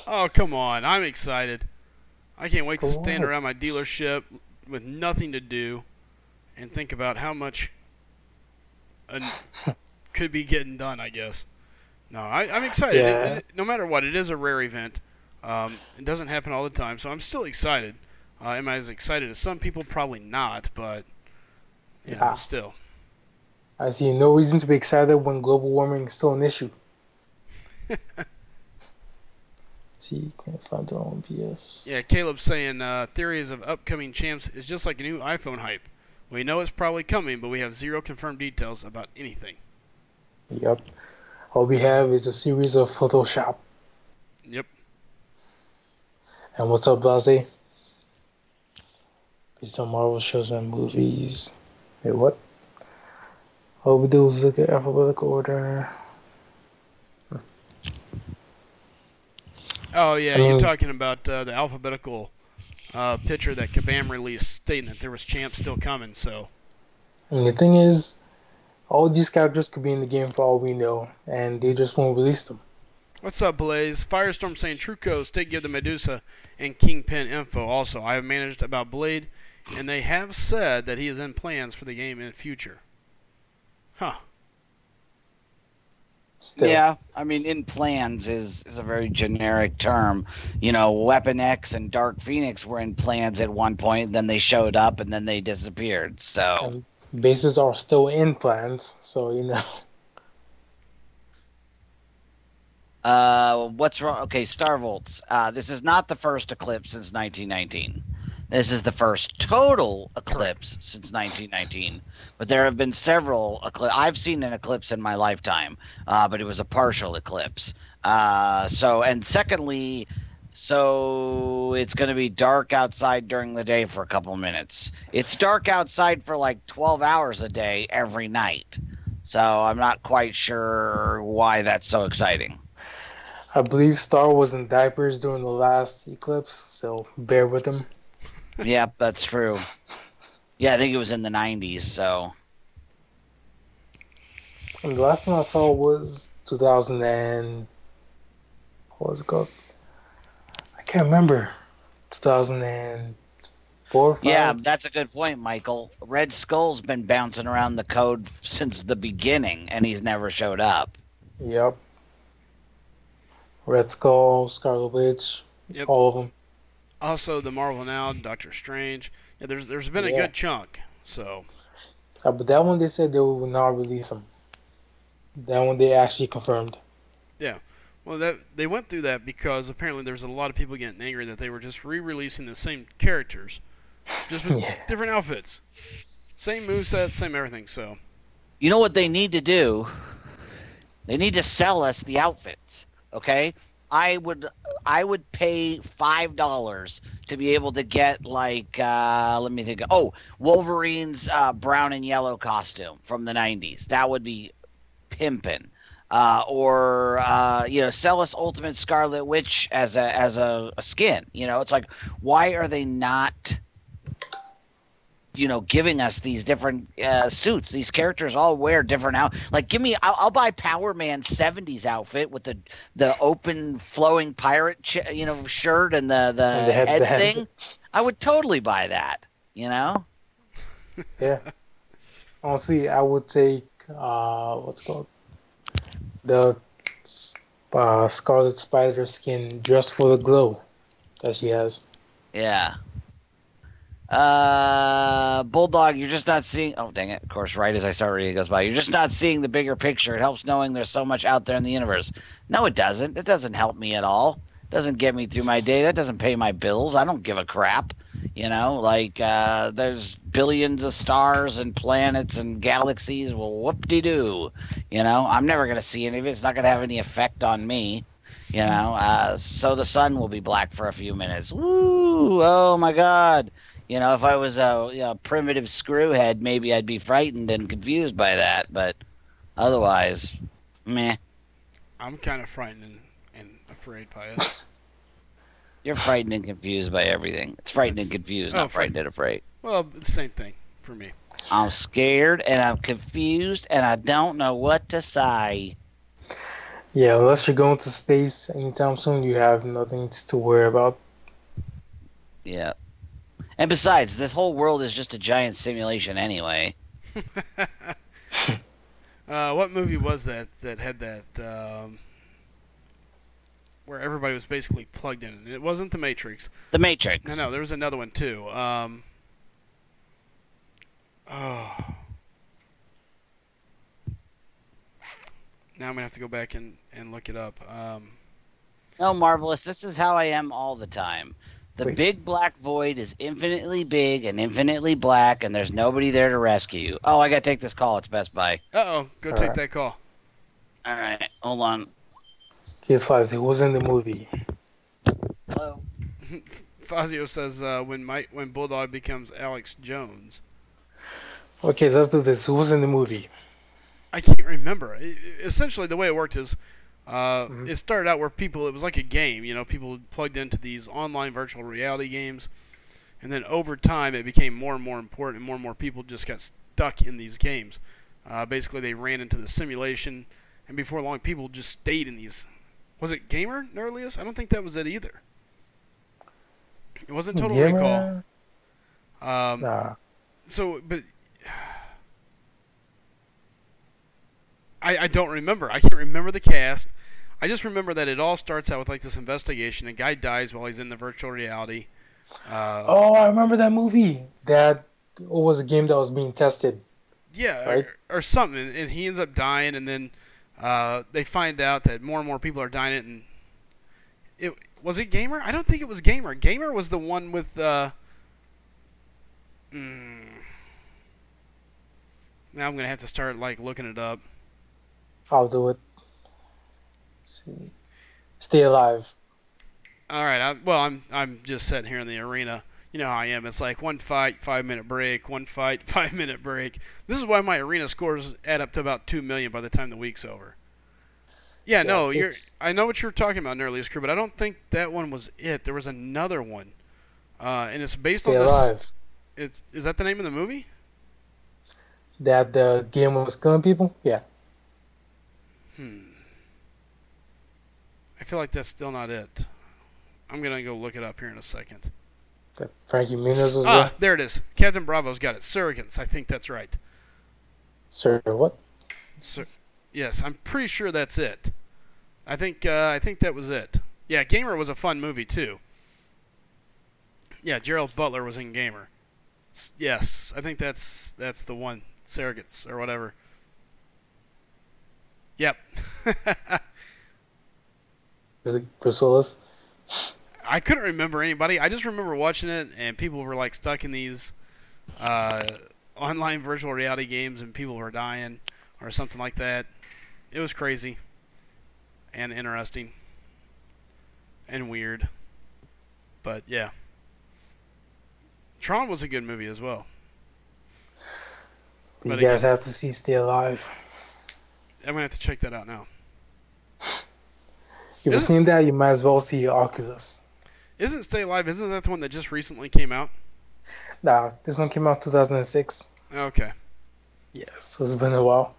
Oh, come on. I'm excited. I can't wait to stand around my dealership with nothing to do and think about how much could be getting done, I guess. No, I'm excited. Yeah. No matter what, it is a rare event. It doesn't happen all the time, so I'm still excited. Am I as excited as some people? Probably not, but you know, still. I see no reason to be excited when global warming is still an issue. See, can't find their own BS. Yeah, Caleb's saying theories of upcoming champs is just like a new iPhone hype. We know it's probably coming, but we have zero confirmed details about anything. Yep. All we have is a series of Photoshop. Yep. And what's up, Blase? Based on Marvel shows and movies. Wait, what? All we do is look at alphabetical order. Oh yeah, I mean, you're talking about the alphabetical picture that Kabam released, stating that there was champs still coming. So. And the thing is, all these characters could be in the game for all we know, and they just won't release them. What's up, Blaze? Firestorm saying Truco, State give the Medusa and Kingpin info. Also, I have managed about Blade, and they have said that he is in plans for the game in the future. Huh. Still. Yeah, I mean, in plans is a very generic term. You know, Weapon X and Dark Phoenix were in plans at one point, then they showed up, and then they disappeared. So bases are still in plans, so you know. What's wrong? Okay, Starvolts. This is not the first eclipse since 1919. This is the first total eclipse since 1919. But there have been several eclipses. I've seen an eclipse in my lifetime, but it was a partial eclipse. And secondly, so it's going to be dark outside during the day for a couple minutes. It's dark outside for like 12 hours a day every night. So I'm not quite sure why that's so exciting. I believe Star was in diapers during the last eclipse, so bear with him. Yep, that's true. Yeah, I think it was in the 90s, so. And the last one I saw was 2000 and... What was it called? I can't remember. 2004 or 5? Yeah, that's a good point, Michael. Red Skull's been bouncing around the code since the beginning, and he's never showed up. Yep. Red Skull, Scarlet Witch, Yep. all of them. Also, the Marvel Now, Doctor Strange. Yeah, there's been a good chunk. So. But that one they said they will not release them. That one they actually confirmed. Yeah. Well, they went through that because apparently there was a lot of people getting angry that they were just re-releasing the same characters, just with different outfits, same moveset, same everything. So. You know what they need to do? They need to sell us the outfits. Okay, I would pay $5 to be able to get like let me think. Oh, Wolverine's brown and yellow costume from the 90s. That would be pimpin'. Or sell us Ultimate Scarlet Witch as a skin. You know, it's like, why are they not, giving us these different suits? These characters all wear different Like, give me, I'll buy Power Man's 70s outfit with the open flowing pirate, shirt and the head thing. I would totally buy that. Yeah. Honestly, I would take what's it called, the Scarlet Spider skin just for the glow that she has. Yeah. Bulldog, you're just not seeing. Oh, dang it. Of course, right as I start reading, it goes by. You're just not seeing the bigger picture. It helps knowing there's so much out there in the universe. No, it doesn't. It doesn't help me at all. It doesn't get me through my day. That doesn't pay my bills. I don't give a crap. There's billions of stars and planets and galaxies. Well, whoop-de-doo. I'm never going to see any of it. It's not going to have any effect on me. So the sun will be black for a few minutes. Woo! Oh, my God. If I was a primitive screwhead, maybe I'd be frightened and confused by that. But otherwise, meh. I'm kind of frightened and afraid by it. You're frightened and confused by everything. It's frightened and confused, not frightened and afraid. Well, the same thing for me. I'm scared and I'm confused and I don't know what to say. Yeah, unless you're going to space anytime soon, you have nothing to worry about. Yeah. And besides, this whole world is just a giant simulation anyway. What movie was that had that where everybody was basically plugged in? It wasn't The Matrix. The Matrix. No, there was another one too. Now I'm gonna have to go back and look it up. Oh, Marvelous, this is how I am all the time. The big black void is infinitely big and infinitely black, and there's nobody there to rescue you. Oh, I gotta take this call. It's Best Buy. Go take that call. All right, hold on. Here's Fuzzy. Who was in the movie? Hello. Fazio says when Bulldog becomes Alex Jones. Okay, let's do this. Who was in the movie? I can't remember. Essentially, the way it worked is, Mhm. it started out where it was like a game. You know, people plugged into these online virtual reality games, and then over time, it became more and more important, and more people just got stuck in these games. Basically, they ran into the simulation, and before long, people just stayed in these. Was it Gamer Nerlius? I don't think that was it either. It wasn't Total Recall. Gamer? Um, Nah. but I don't remember. I can't remember the cast. I just remember that it all starts out with like this investigation. A guy dies while he's in the virtual reality. Oh, I remember that movie. That was a game that was being tested, Yeah, right? or something, and he ends up dying, and then they find out that more and more people are dying. And it was it Gamer? I don't think it was Gamer. Gamer was the one with. Now I'm gonna have to start like looking it up. I'll do it. Let's see. Stay Alive. All right. I'm just sitting here in the arena. You know how I am. It's like one fight, 5 minute break. One fight, 5 minute break. This is why my arena scores add up to about 2 million by the time the week's over. Yeah, Yeah, no, it's I know what you're talking about, Nerliest Crew, but I don't think that one was it. There was another one, and it's based Stay on this. Alive. Is that the name of the movie? That the game was killing people? Yeah. I feel like that's still not it. I'm gonna go look it up here in a second. That Frankie Muniz was there. There it is. Captain Bravo's got it. Surrogates. I think that's right. Sir, what? Yes, I'm pretty sure that's it. I think that was it. Yeah, Gamer was a fun movie too. Yeah, Gerald Butler was in Gamer. Yes, I think that's the one. Surrogates or whatever. Yep. Really? Bruce Willis? I couldn't remember anybody. I just remember watching it, and people were like stuck in these online virtual reality games, and people were dying or something like that. It was crazy and interesting and weird, but yeah. Tron was a good movie as well. You But guys again, have to see Stay Alive. I'm gonna have to check that out now. If you've Isn't seen that, you might as well see Oculus. isn't Stay Alive? Isn't that the one that just recently came out? Nah, this one came out 2006. Okay. Yeah, so it's been a while.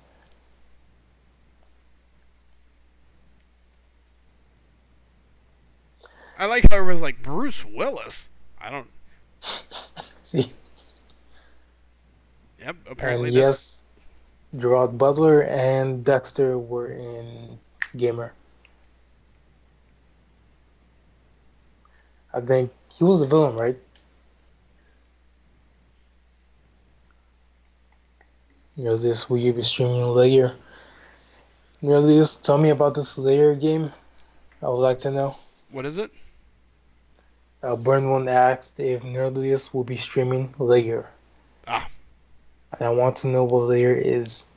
I like how it was like Bruce Willis. I don't. See? Yep. And Apparently yes, Gerard Butler and Dexter were in Gamer. I think he was the villain, right? You know, this will you be streaming later? You know, this tell me about this layer game. I would like to know. What is it? Burn One asked if Nerlius will be streaming later. Ah. And I want to know what layer is.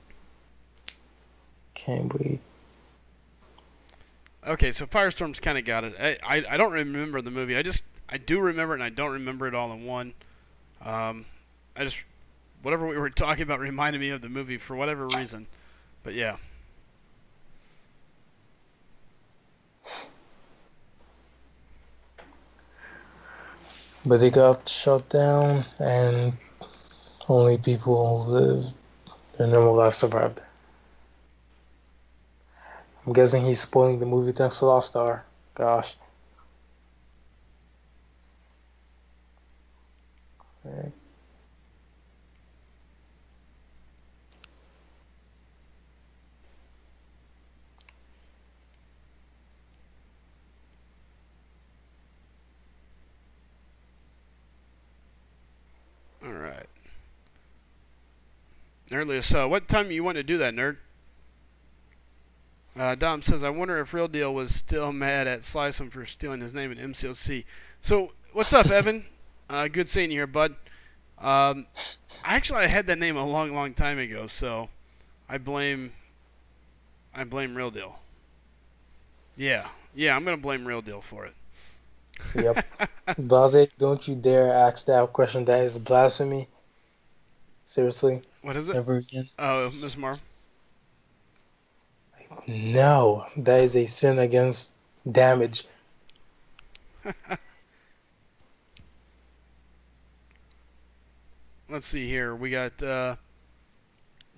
Can't wait. Okay, so Firestorm's kind of got it. I don't remember the movie. I do remember it, and I don't remember it all in one. I just whatever we were talking about reminded me of the movie for whatever reason. But yeah. But they got shut down, and only people who lived their normal life survived. I'm guessing he's spoiling the movie thanks to Lost Star. Gosh. Okay. All right. Nerdliest, what time you want to do that, nerd? Dom says, I wonder if Real Deal was still mad at Slycem for stealing his name in MCOC. So, what's up, Evan? Good seeing you here, bud. Actually, I had that name a long, long time ago, so I blame I blame Real Deal. Yeah, I'm gonna blame Real Deal for it. Yep. Blase, don't you dare ask that question. That is blasphemy. Seriously, What is it? never again. Oh, Miss Marv. No, that is a sin against damage. Let's see here. We got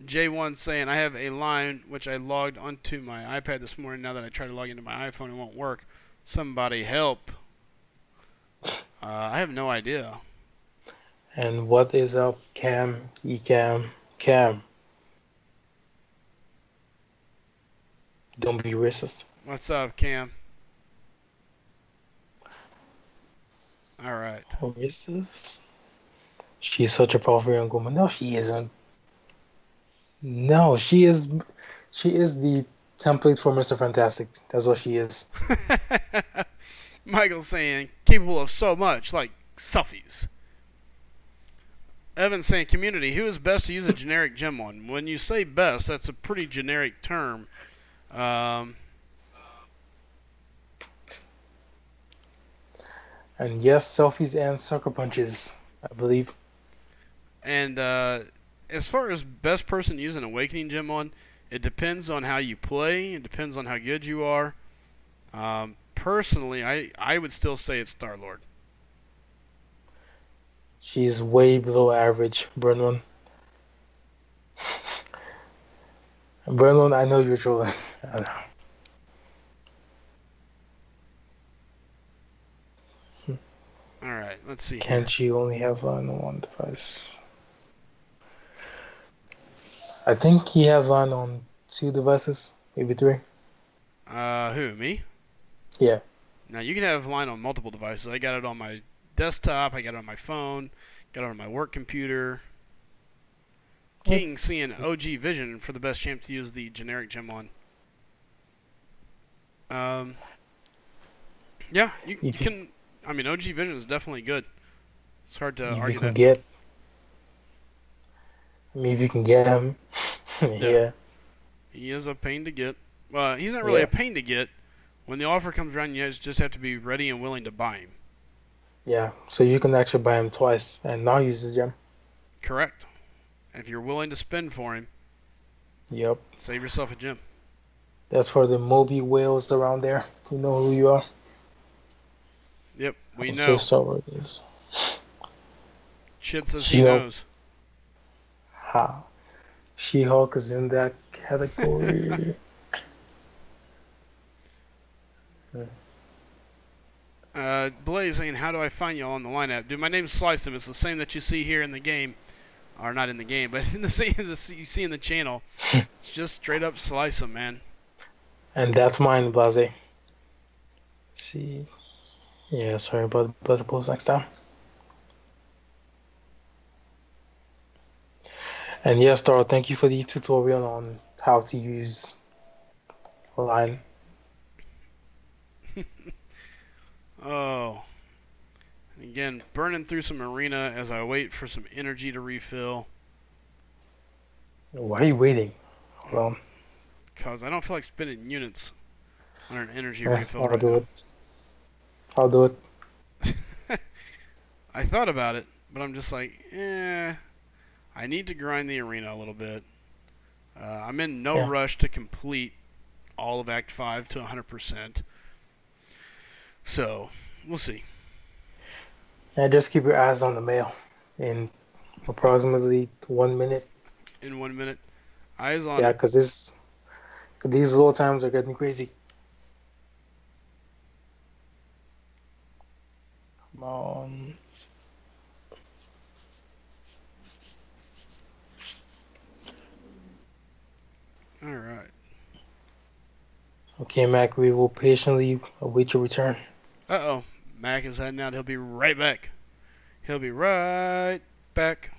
J1 saying, I have a line which I logged onto my iPad this morning. Now that I try to log into my iPhone, it won't work. Somebody help. I have no idea. And what is up, Cam? Ecam? Cam. Don't be racist. What's up, Cam? Alright. Racist? She's such a powerful young woman. No, she isn't. No, she is. She is the template for Mr. Fantastic. That's what she is. Michael's saying, capable of so much, like selfies. Evan's saying, community, who is best to use a generic gem on? When you say best, that's a pretty generic term. And yes, selfies and sucker punches, I believe. And as far as best person to use an Awakening gem on, it depends on how you play. It depends on how good you are. Personally, I would still say it's Star-Lord. She's way below average, Burnlon. Burnlon, I know you're trolling. I know. Alright, let's see. Can't you only have line on one device? I think he has line on 2 devices, maybe 3. Who, me? Yeah. Now, you can have line on multiple devices. I got it on my desktop, I got it on my phone, got it on my work computer. King seeing OG Vision for the best champ to use the generic gem on. Yeah, you can. I mean, OG Vision is definitely good. It's hard to argue that. I mean, if you can get him, yeah. He is a pain to get. He's not really a pain to get. When the offer comes around, you guys just have to be ready and willing to buy him. Yeah, so you can actually buy him twice and not use the gem. Correct. If you're willing to spend for him, yep. Save yourself a gem. That's for the Moby whales around there. You know who you are. Yep, we know. Star Wars is. Chit says he knows. Ha. She-Hulk is in that category. Blaze saying, how do I find y'all on the line app? Dude, my name's SlycemGaming. It's the same that you see here in the game. Or not in the game, but in the same you see in the channel. It's just straight up SlycemGaming, man. And that's mine, Blase. See. Yeah, sorry about the post next time. And yes, Taro, thank you for the tutorial on how to use line. Oh. And again, burning through some arena as I wait for some energy to refill. Why are you waiting? Hold on. Because I don't feel like spending units on an energy refill I'll right do now. it. I'll do it. I thought about it, but I'm just like, I need to grind the arena a little bit. I'm in no rush to complete all of Act 5 to 100%. So, we'll see. Yeah, just keep your eyes on the mail in approximately 1 minute. In 1 minute? Eyes on Yeah, because these low times are getting crazy. Come on. Alright. Okay, Mac, we will patiently await your return. Uh-oh. Mac is heading out. He'll be right back. He'll be right back.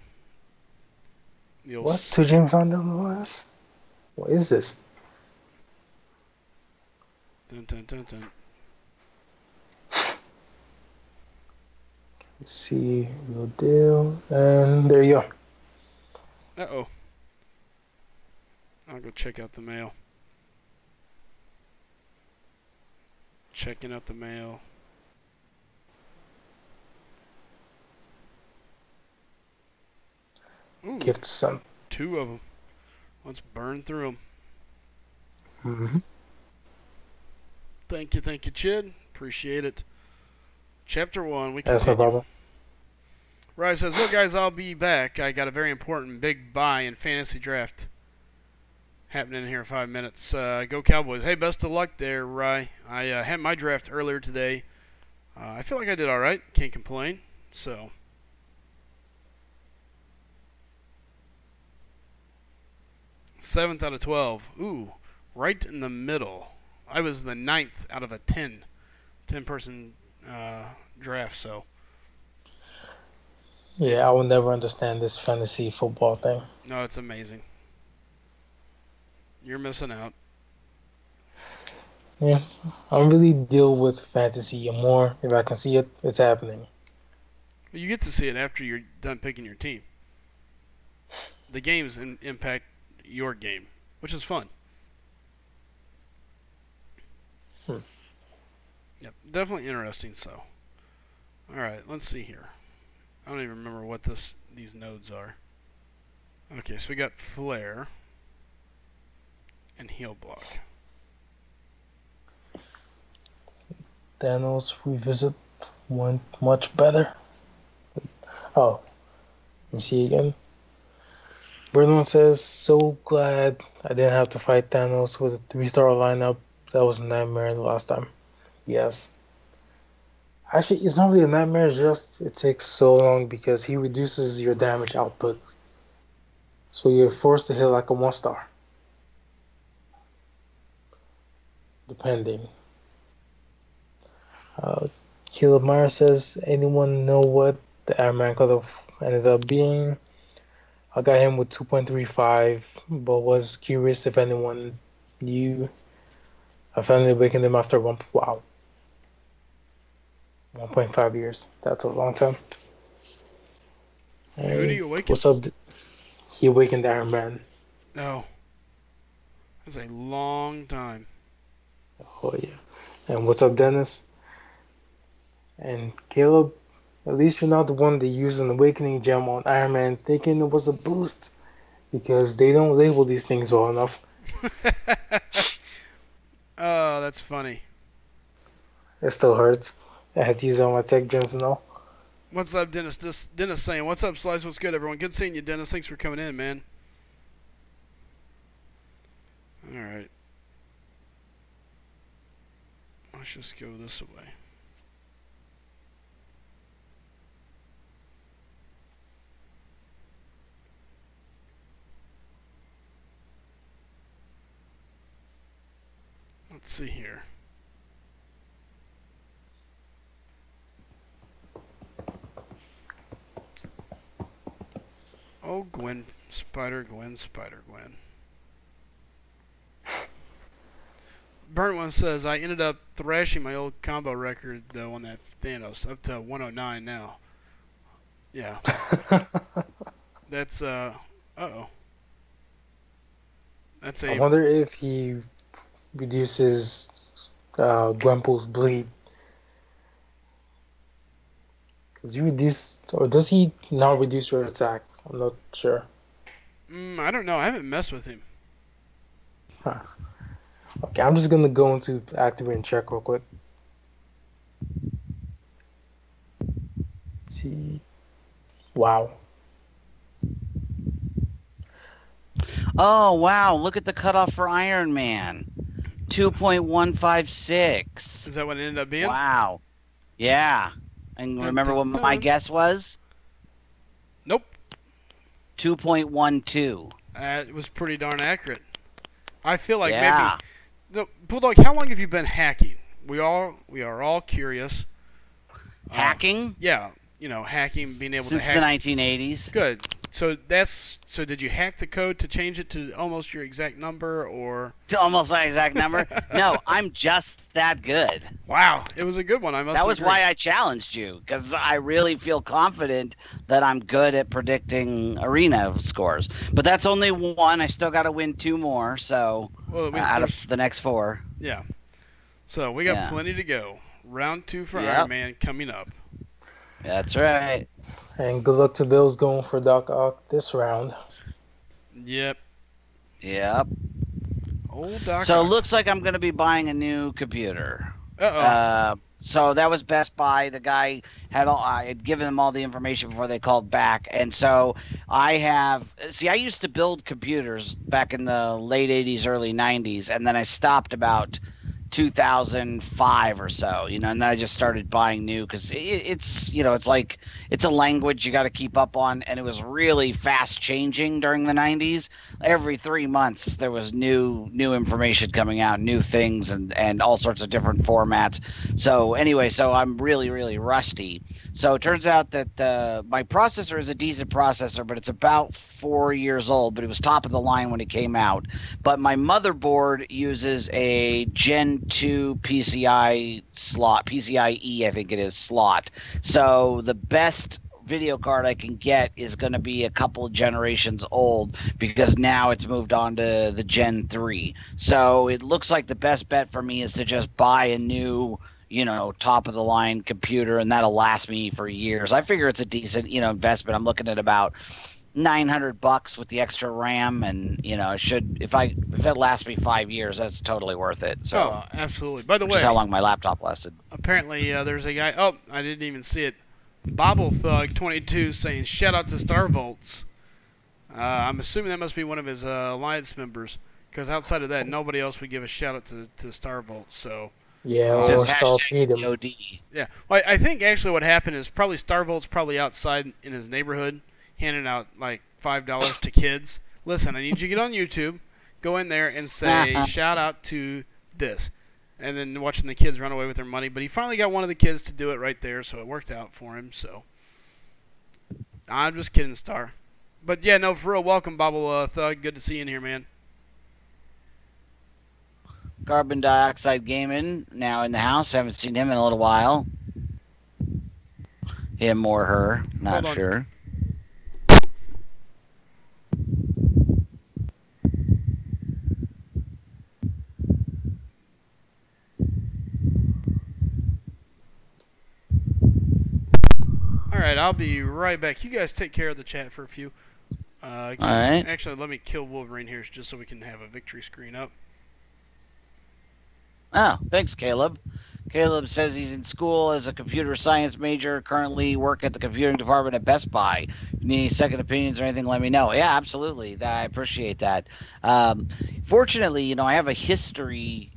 What? 2 James on the list? What is this? Dun, dun, dun, dun. Let's see. Real deal. And there you go. Uh-oh. I'll go check out the mail. checking out the mail. Ooh, Gift sent. 2 of them. Let's burn through them. Mm-hmm. Thank you, Chid. Appreciate it. Chapter 1, we That's no continue. problem. Rise says, well, guys, I'll be back. I got a very important big buy in fantasy draft happening here in 5 minutes. Go Cowboys. Hey, best of luck there, Rye. I had my draft earlier today. I feel like I did all right. Can't complain. So, seventh out of 12. Ooh, right in the middle. I was the 9th out of a 10-person draft, so. Yeah, I will never understand this fantasy football thing. No, it's amazing. You're missing out. Yeah, I don't really deal with fantasy more. If I can see it, it's happening. You get to see it after you're done picking your team. The games impact your game, which is fun. Yep, definitely interesting. So, all right, let's see here. I don't even remember what these nodes are. Okay, so we got flare and heal block. Thanos revisit went much better. Oh, let me see again. Borderlands says, so glad I didn't have to fight Thanos with a 3-star lineup. That was a nightmare the last time. Yes. Actually, it's not really a nightmare, it's just it takes so long because he reduces your damage output. So you're forced to hit like a 1-star. Depending. Caleb Meyer says, anyone know what the Iron Man could have ended up being? I got him with 2.35, but was curious if anyone knew. I finally awakened him after 1.5 years. That's a long time. Who do you awaken? What's up? He awakened Iron Man. Oh. That's a long time. Oh, yeah. And what's up, Dennis? And Caleb, at least you're not the one that used an awakening gem on Iron Man thinking it was a boost, because they don't label these things well enough. Oh, that's funny. It still hurts. I had to use all my tech gems and all. What's up, Dennis? Dennis saying, what's up, Slice? What's good, everyone? Good seeing you, Dennis. Thanks for coming in, man. All right. Let's just go this way. Let's see here. Oh, Gwen, Spider, Gwen. Burnt One says, I ended up thrashing my old combo record, though, on that Thanos, up to 109 now. Yeah. That's, uh-oh. That's I wonder if he reduces Gwenpool's bleed. Because he reduced, or does he now reduce your attack? I'm not sure. I don't know. I haven't messed with him. Huh. Okay, I'm just gonna go into Activate and check real quick. See. Wow. Oh, wow. Look at the cutoff for Iron Man. 2.156. Is that what it ended up being? Wow. Yeah. And remember what my guess was? Nope. 2.12. It was pretty darn accurate. I feel like Yeah. maybe... No, Bulldog, how long have you been hacking? We are all curious. Hacking? Yeah, hacking, being able Since to hack. the 1980s. Good. So did you hack the code to change it to almost your exact number, or? To almost my exact number? No, I'm just that good. Wow, it was a good one. I must. That was agree. why I challenged you, because I really feel confident that I'm good at predicting arena scores. But that's only one. I still got to win 2 more, so out of the next 4. Yeah. So we got Yeah. plenty to go. Round 2 for Yep. Iron Man coming up. That's right. And good luck to those going for Doc Ock this round. Yep. Yep. Old Doc So it Ock. looks like I'm going to be buying a new computer. Uh-oh. So that was Best Buy. The guy I had given them all the information before they called back, and so I used to build computers back in the late '80s, early '90s, and then I stopped about 2005 or so, and then I just started buying new because it's a language you got to keep up on, and it was really fast changing during the 90s. Every 3 months there was new information coming out, new things, and all sorts of different formats. So anyway, so I'm really, really rusty. So it turns out that my processor is a decent processor, but it's about 4 years old, but it was top of the line when it came out. But my motherboard uses a Gen 2 PCIe, I think it is, slot. So the best video card I can get is going to be a couple of generations old because now it's moved on to the Gen 3. So it looks like the best bet for me is to just buy a new, top of the line computer, and that'll last me for years. I figure it's a decent, investment. I'm looking at about $900 with the extra RAM, and it should, if it lasts me 5 years, that's totally worth it. So absolutely. By the way, which is how long my laptop lasted. Apparently there's a guy, I didn't even see it, Bobble Thug 22 saying shout out to Starvolts. I'm assuming that must be one of his alliance members, because outside of that nobody else would give a shout out to Starvolts. So Yeah, or Just Stampede him. DOD. yeah, well, I think actually what happened is probably Starvolt's probably outside in his neighborhood handing out like $5 to kids. Listen, I need you to get on YouTube, go in there and say shout out to this, and then watching the kids run away with their money. But he finally got one of the kids to do it right there, so it worked out for him. So I'm just kidding, Star. But yeah, no, for real, welcome, Bobble Thug. Good to see you in here, man. Carbon Dioxide Gaming now in the house. Haven't seen him in a little while. Him or her, not sure. Alright, I'll be right back. You guys take care of the chat for a few. Alright. Actually, let me kill Wolverine here just so we can have a victory screen up. Oh, thanks, Caleb. Caleb says he's in school as a computer science major, currently work at the computing department at Best Buy. If you need any second opinions or anything, let me know. Yeah, absolutely. I appreciate that. Fortunately, I have a history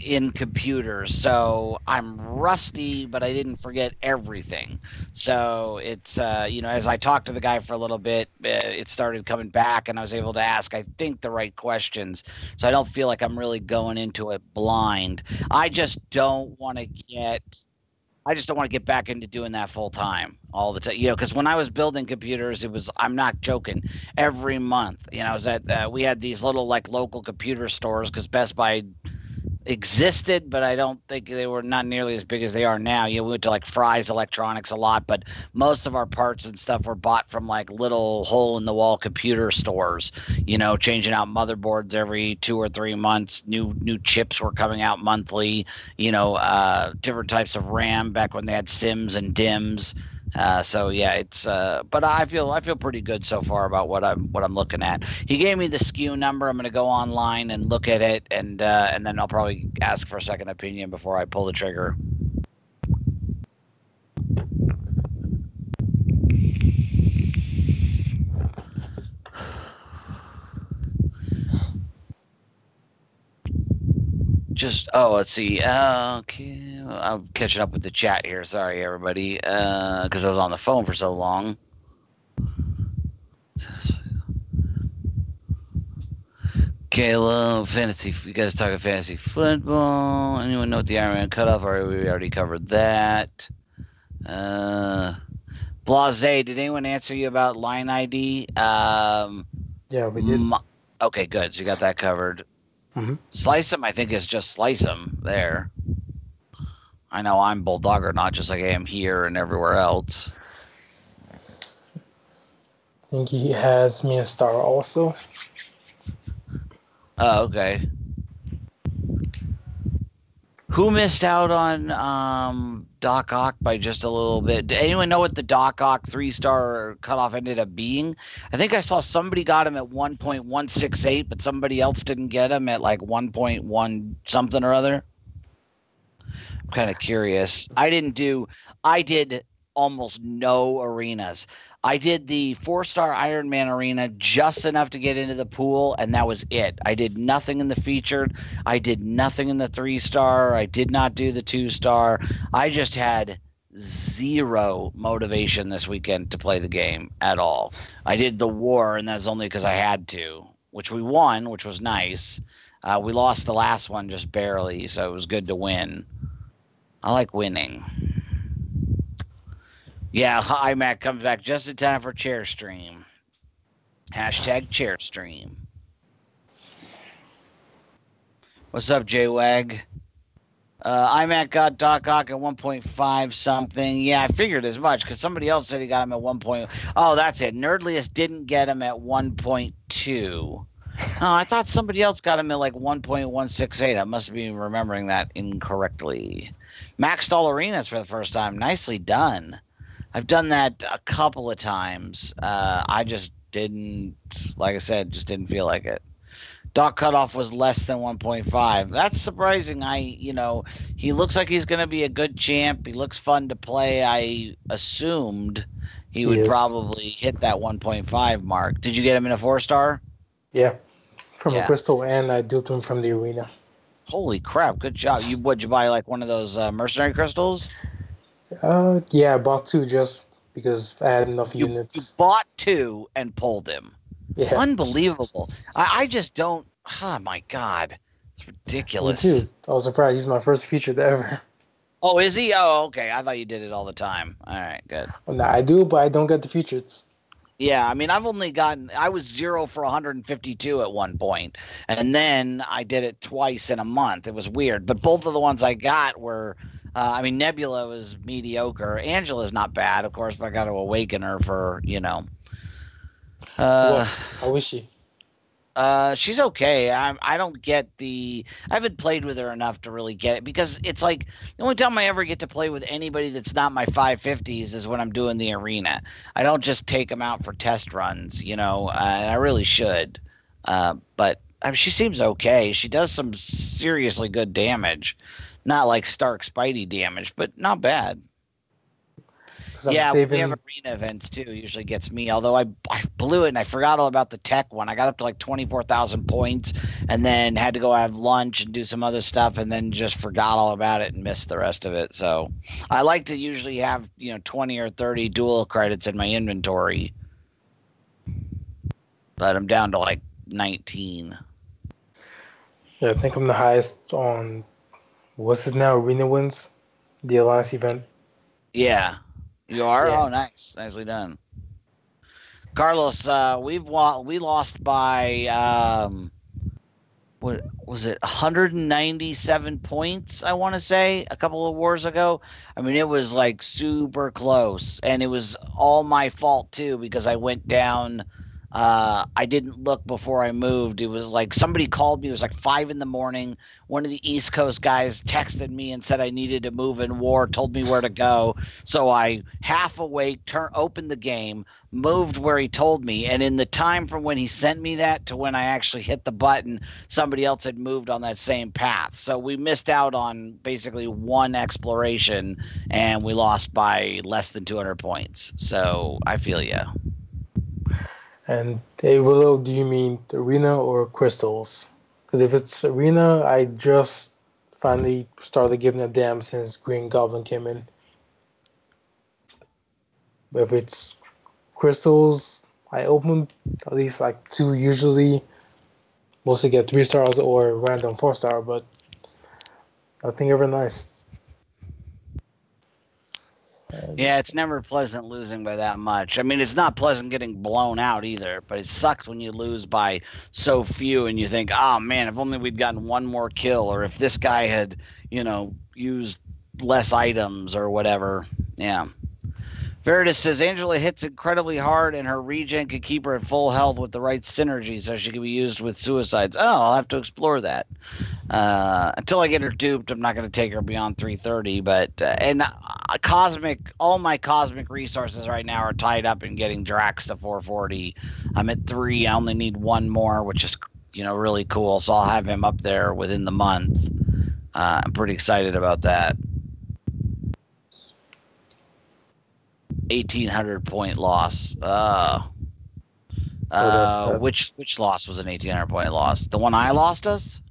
in computers, so I'm rusty, but I didn't forget everything. So it's, as I talked to the guy for a little bit, it started coming back, and I was able to ask, I think, the right questions. So I don't feel like I'm really going into it blind. I just don't want to get back into doing that full time all the time, because when I was building computers, I'm not joking, every month, I was at, we had these little local computer stores because Best Buy existed, but I don't think they were not nearly as big as they are now. We went to Fry's Electronics a lot, but most of our parts and stuff were bought from little hole in the wall computer stores, changing out motherboards every 2 or 3 months. New chips were coming out monthly, different types of RAM back when they had SIMs and DIMMs. So yeah, it's but I feel pretty good so far about what I'm looking at. He gave me the SKU number. I'm going to go online and look at it, and then I'll probably ask for a second opinion before I pull the trigger. Let's see. Okay, I'm catching up with the chat here. Sorry, everybody, because I was on the phone for so long. Kayla, fantasy. You guys talking fantasy football? Anyone know what the Iron Man cutoff? Or we already covered that. Blase, did anyone answer you about line ID? Yeah, we did. Okay, good. So you got that covered. Mm-hmm. SlycemGaming, I think, is just SlycemGaming there. I know I'm Bulldogger, not just like I am here and everywhere else. I think he has me a star also. Oh, okay. Who missed out on Doc Ock by just a little bit? Did anyone know what the Doc Ock 3-star cutoff ended up being? I think I saw somebody got him at 1.168, but somebody else didn't get him at like 1.1 something or other. I'm kind of curious. I did almost no arenas. I did the 4-star Iron Man arena just enough to get into the pool, and that was it. I did nothing in the featured. I did nothing in the 3-star. I did not do the 2-star. I just had zero motivation this weekend to play the game at all. I did the war, and that's only because I had to, which we won, which was nice. We lost the last one just barely, so it was good to win. I like winning. Yeah, iMac comes back just in time for chair stream. Hashtag chair stream. What's up, J-Wag? iMac got Doc Ock at 1.5 something. Yeah, I figured as much because somebody else said he got him at 1. Oh, that's it. Nerdliest didn't get him at 1.2. Oh, I thought somebody else got him at like 1.168. I must be remembering that incorrectly. Maxed all arenas for the first time. Nicely done. I've done that a couple of times. I just didn't, like I said, just didn't feel like it. Doc cutoff was less than 1.5. That's surprising. He looks like he's going to be a good champ. He looks fun to play. I assumed he would probably hit that 1.5 mark. Did you get him in a 4-star? Yeah, from a crystal, and I duped him from the arena. Holy crap, good job. Would you buy like one of those mercenary crystals? Yeah, I bought 2 just because I had enough units. You bought 2 and pulled him. Yeah. Unbelievable. I just don't. Oh my god, it's ridiculous. Me too. I was surprised. He's my first featured ever. Oh, is he? Oh, okay. I thought you did it all the time. All right, good. Well, nah, I do, but I don't get the features. Yeah, I mean, I was 0 for 152 at one point, and then I did it twice in a month. It was weird, but both of the ones I got were. Nebula was mediocre. Angela's not bad, of course, but I got to awaken her for, How is she? She's okay. I don't get I haven't played with her enough to really get it because it's like the only time I ever get to play with anybody that's not my 550s is when I'm doing the arena. I don't just take them out for test runs, I really should. But she seems okay. She does some seriously good damage. Not like Stark Spidey damage, but not bad. Yeah, we have arena events too. Usually gets me. Although I blew it and I forgot all about the tech one. I got up to like 24,000 points and then had to go have lunch and do some other stuff and then just forgot all about it and missed the rest of it. So I like to usually have 20 or 30 dual credits in my inventory, but I'm down to like 19. Yeah, I think I'm the highest on. What's it now? Arena wins? The Alliance event? Yeah. You are? Yeah. Oh, nice. Nicely done. Carlos, we lost by, what was it, 197 points, I want to say, a couple of wars ago. I mean, it was like super close. And it was all my fault, too, because I went down. I didn't look before I moved. It was like somebody called me. It was like 5 a.m. One of the East Coast guys texted me and said I needed to move in war, told me where to go. So I, half awake, opened the game, moved where he told me. And in the time from when he sent me that to when I actually hit the button, somebody else had moved on that same path. So we missed out on basically one exploration and we lost by less than 200 points. So I feel you. And hey, Willow, do you mean arena or crystals? Because if it's arena, I just finally started giving a damn since Green Goblin came in. But if it's crystals, I open at least like 2 usually. Mostly get 3 stars or random 4-star, but nothing ever nice. Yeah, it's never pleasant losing by that much. I mean, it's not pleasant getting blown out either, but it sucks when you lose by so few and you think, oh, man, if only we'd gotten one more kill or if this guy had, used less items or whatever. Yeah. Veritas says Angela hits incredibly hard, and her regen can keep her at full health with the right synergy, so she can be used with suicides. Oh, I'll have to explore that. Until I get her duped, I'm not going to take her beyond 330. But all my cosmic resources right now are tied up in getting Drax to 440. I'm at 3. I only need 1 more, which is really cool. So I'll have him up there within the month. I'm pretty excited about that. 1,800 point loss. Which loss was an 1,800 point loss? The one I lost us?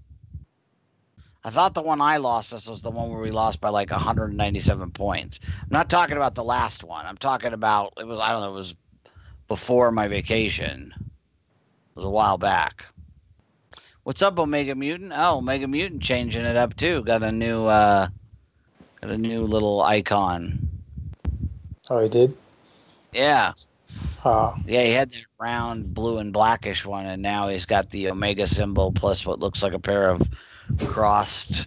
I thought the one I lost us was the one where we lost by like 197 points. I'm not talking about the last one. I'm talking about it was before my vacation. It was a while back. What's up, Omega Mutant? Oh, Omega Mutant changing it up too. Got a new little icon. Oh, he did? Yeah. Yeah, he had that round blue and blackish one, and now he's got the Omega symbol plus what looks like a pair of crossed,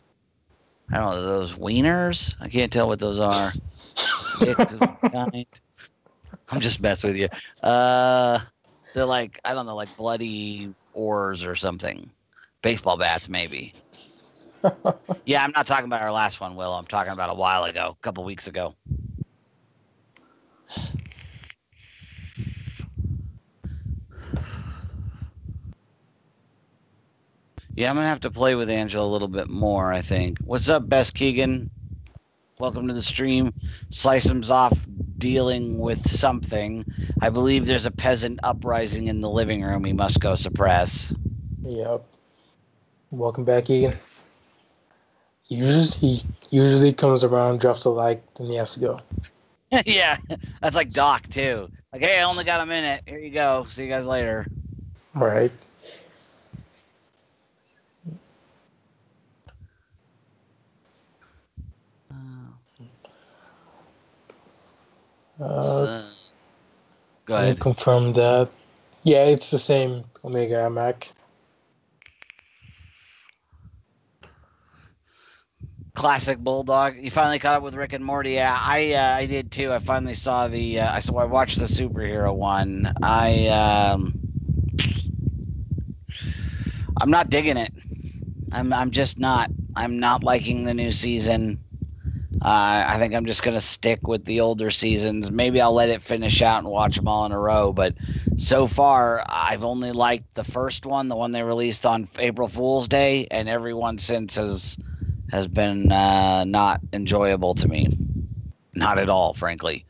I don't know, those wieners? I can't tell what those are. Sticks is kind. I'm just messing with you. They're like, I don't know, like bloody oars or something. Baseball bats, maybe. Yeah, I'm not talking about our last one, Will. I'm talking about a while ago, a couple weeks ago. Yeah, I'm going to have to play with Angela a little bit more, I think. What's up, Best Keegan? Welcome to the stream. Slice'em's off dealing with something. I believe there's a peasant uprising in the living room he must go suppress. Yep. Welcome back, Egan. He usually comes around, drops a like, then he has to go. Yeah, that's like Doc, too. Like, hey, I only got a minute. Here you go. See you guys later. All right. Go ahead. Confirm that. Yeah, it's the same Omega Mac. Classic Bulldog. You finally caught up with Rick and Morty. Yeah, I did too. I finally saw I watched the superhero one. I'm not digging it. I'm just not. I'm not liking the new season. I think I'm just going to stick with the older seasons. Maybe I'll let it finish out and watch them all in a row. But so far, I've only liked the first one, the one they released on April Fool's Day, and everyone since has been not enjoyable to me. Not at all, frankly.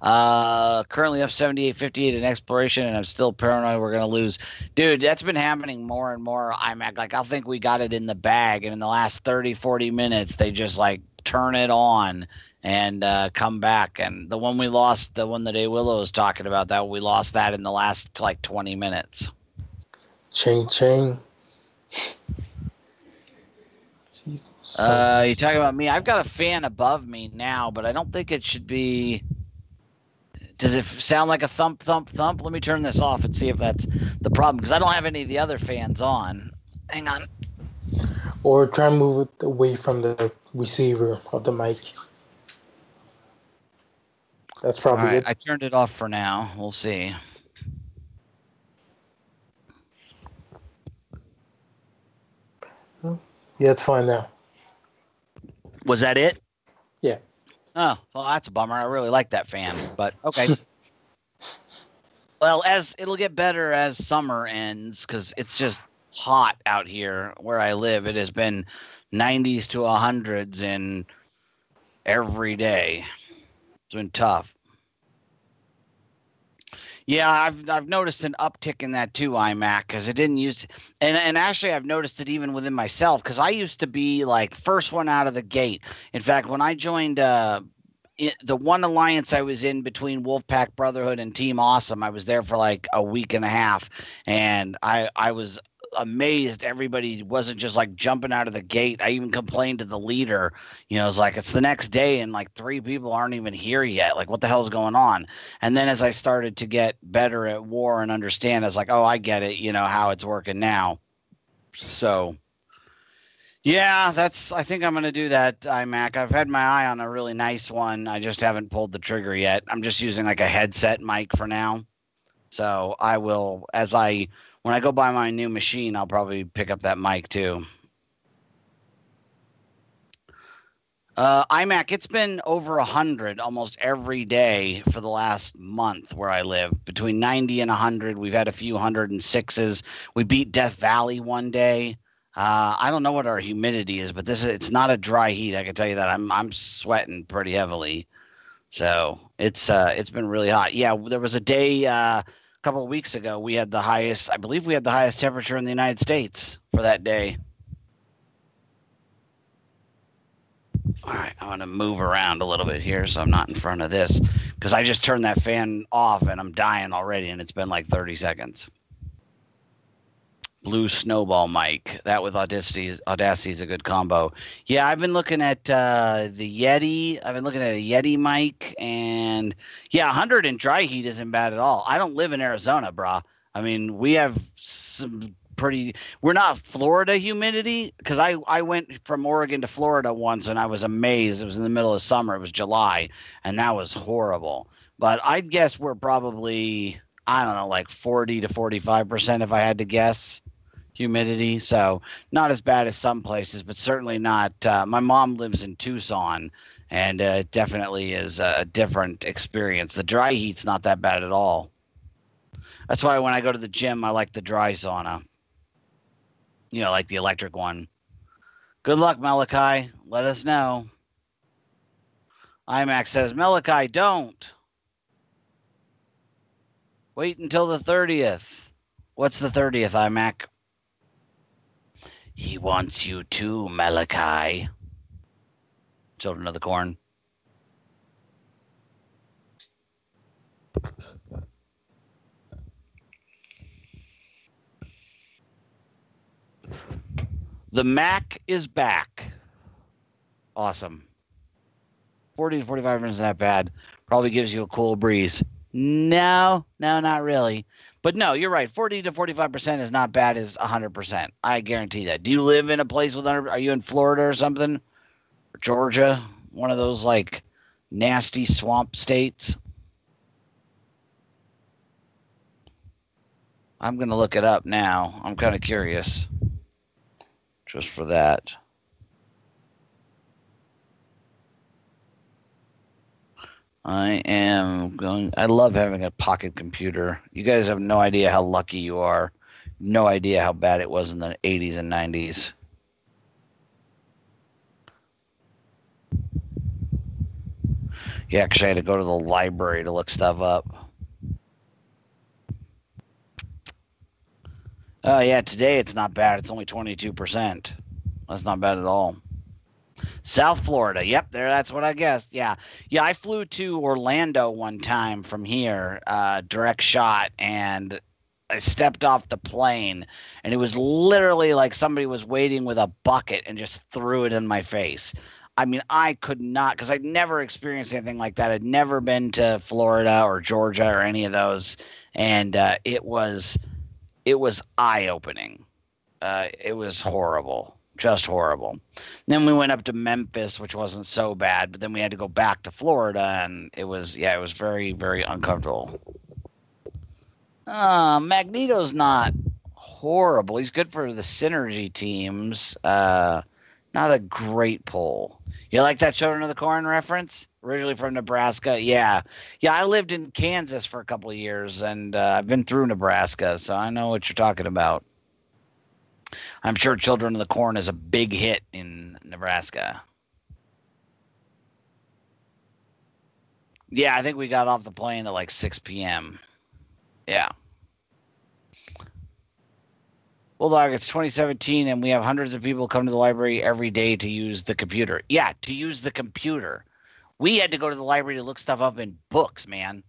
Currently up 78-58 in exploration, and I'm still paranoid we're going to lose. Dude, that's been happening more and more. I'll think we got it in the bag, and in the last 30, 40 minutes, they just like turn it on and come back. And the one we lost, the one that A Willow was talking about, that we lost that in the last like 20 minutes. Ching ching. You talking about me? I've got a fan above me now, but I don't think it should be. Does it sound like a thump, thump, thump? Let me turn this off and see if that's the problem, because I don't have any of the other fans on. Hang on. Or try and move it away from the receiver of the mic. That's probably good. it. I turned it off for now. We'll see. Yeah, it's fine now. Was that it? Yeah. Oh, well, that's a bummer. I really like that fan, but okay. Well, as it'll get better as summer ends, because it's just hot out here where I live. It has been 90s to 100s in every day. It's been tough. Yeah, I've noticed an uptick in that too, iMac, because it didn't use, and actually I've noticed it even within myself, because I used to be like first one out of the gate. In fact, when I joined the one alliance I was in between Wolfpack Brotherhood and Team Awesome, I was there for like a week and a half, and I was amazed everybody wasn't just like jumping out of the gate. I even complained to the leader, it's like it's the next day and like 3 people aren't even here yet. Like, what the hell's going on? And then as I started to get better at war and understand, I was like, oh, I get it, how it's working now. So Yeah, I think I'm going to do that iMac. I've had my eye on a really nice one. I just haven't pulled the trigger yet. I'm just using like a headset mic for now. So I will, when I go buy my new machine, I'll probably pick up that mic too. iMac, it's been over 100 almost every day for the last month where I live. Between 90 and 100. We've had a few 106s. We beat Death Valley one day. I don't know what our humidity is, but it's not a dry heat. I can tell you that. I'm sweating pretty heavily. So it's been really hot. Yeah, there was a day a couple of weeks ago we had the highest, I believe we had the highest temperature in the United States for that day. All right, I'm going to move around a little bit here so I'm not in front of this because I just turned that fan off and I'm dying already and it's been like 30 seconds. Blue Snowball mic. That with Audacity is a good combo. Yeah, I've been looking at the Yeti. I've been looking at a Yeti mic, and yeah, 100 in dry heat isn't bad at all. I don't live in Arizona, brah. I mean, we have some pretty. We're not Florida humidity because I went from Oregon to Florida once, and I was amazed. It was in the middle of summer. It was July, and that was horrible. But I'd guess we're probably, I don't know, like 40 to 45% if I had to guess. Humidity, so not as bad as some places, but certainly not. My mom lives in Tucson, and it definitely is a different experience. The dry heat's not that bad at all. That's why when I go to the gym, I like the dry sauna. You know, like the electric one. Good luck, Malachi. Let us know. iMac says, Malachi, don't. Wait until the 30th. What's the 30th, iMac? He wants you too, Malachi. Children of the Corn. The Mac is back. Awesome. 40 to 45 minutes is not bad. Probably gives you a cool breeze. No, not really. But no, you're right. 40 to 45% is not bad as 100%. I guarantee that. Do you live in a place with 100? Are you in Florida or something? Or Georgia? One of those like nasty swamp states? I'm going to look it up now. I'm kind of curious. Just for that. I love having a pocket computer. You guys have no idea how lucky you are. No idea how bad it was in the 80s and 90s. Yeah, actually I had to go to the library to look stuff up. Oh, yeah, today it's not bad. It's only 22%. That's not bad at all. South Florida. Yep, that's what I guessed. Yeah, I flew to Orlando one time from here, direct shot, and I stepped off the plane, and it was literally like somebody was waiting with a bucket and just threw it in my face. I mean, I could not, because I'd never experienced anything like that. I'd never been to Florida or Georgia or any of those, and it was eye-opening. It was horrible. Just horrible. Then we went up to Memphis, which wasn't so bad, but then we had to go back to Florida, and it was very, very uncomfortable. Magneto's not horrible. He's good for the synergy teams. Not a great pull. You like that Children of the Corn reference? Originally from Nebraska? Yeah. I lived in Kansas for a couple of years, and I've been through Nebraska, so I know what you're talking about. I'm sure Children of the Corn is a big hit in Nebraska. Yeah, I think we got off the plane at like 6 p.m. Yeah. Bulldog, it's 2017, and we have hundreds of people come to the library every day to use the computer. Yeah, to use the computer. We had to go to the library to look stuff up in books, man.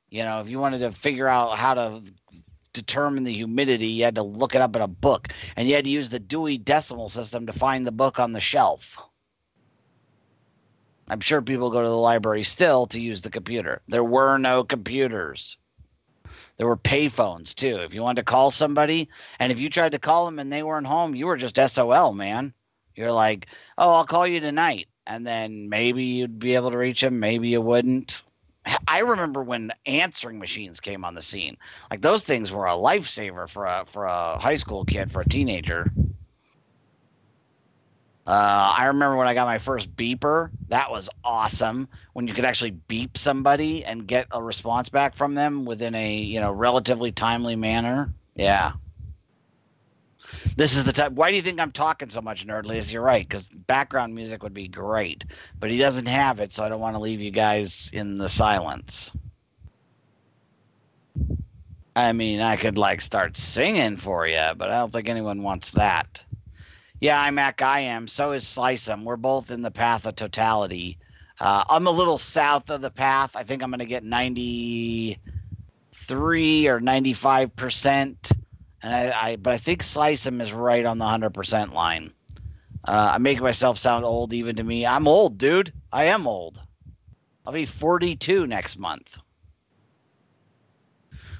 You know, if you wanted to figure out how to determine the humidity, you had to look it up in a book, and you had to use the Dewey Decimal System to find the book on the shelf. I'm sure people go to the library still to use the computer. There were no computers. There were payphones too. If you wanted to call somebody, and if you tried to call them and they weren't home, you were just SOL, man. You're like, oh, I'll call you tonight. And then maybe you'd be able to reach him, maybe you wouldn't. I remember when answering machines came on the scene. Like those things were a lifesaver for a high school kid, for a teenager. I remember when I got my first beeper. That was awesome. When you could actually beep somebody and get a response back from them within a relatively timely manner. Yeah. This is the type. Why do you think I'm talking so much, Nerdly? You're right, because background music would be great, but he doesn't have it, so I don't want to leave you guys in the silence. I mean, I could start singing for you, but I don't think anyone wants that. Yeah, iMac, I am. So is Slicem. We're both in the path of totality. I'm a little south of the path. I think I'm going to get 93 or 95%. But I think Slicem is right on the 100% line. I make myself sound old even to me. I'm old, dude. I am old. I'll be 42 next month.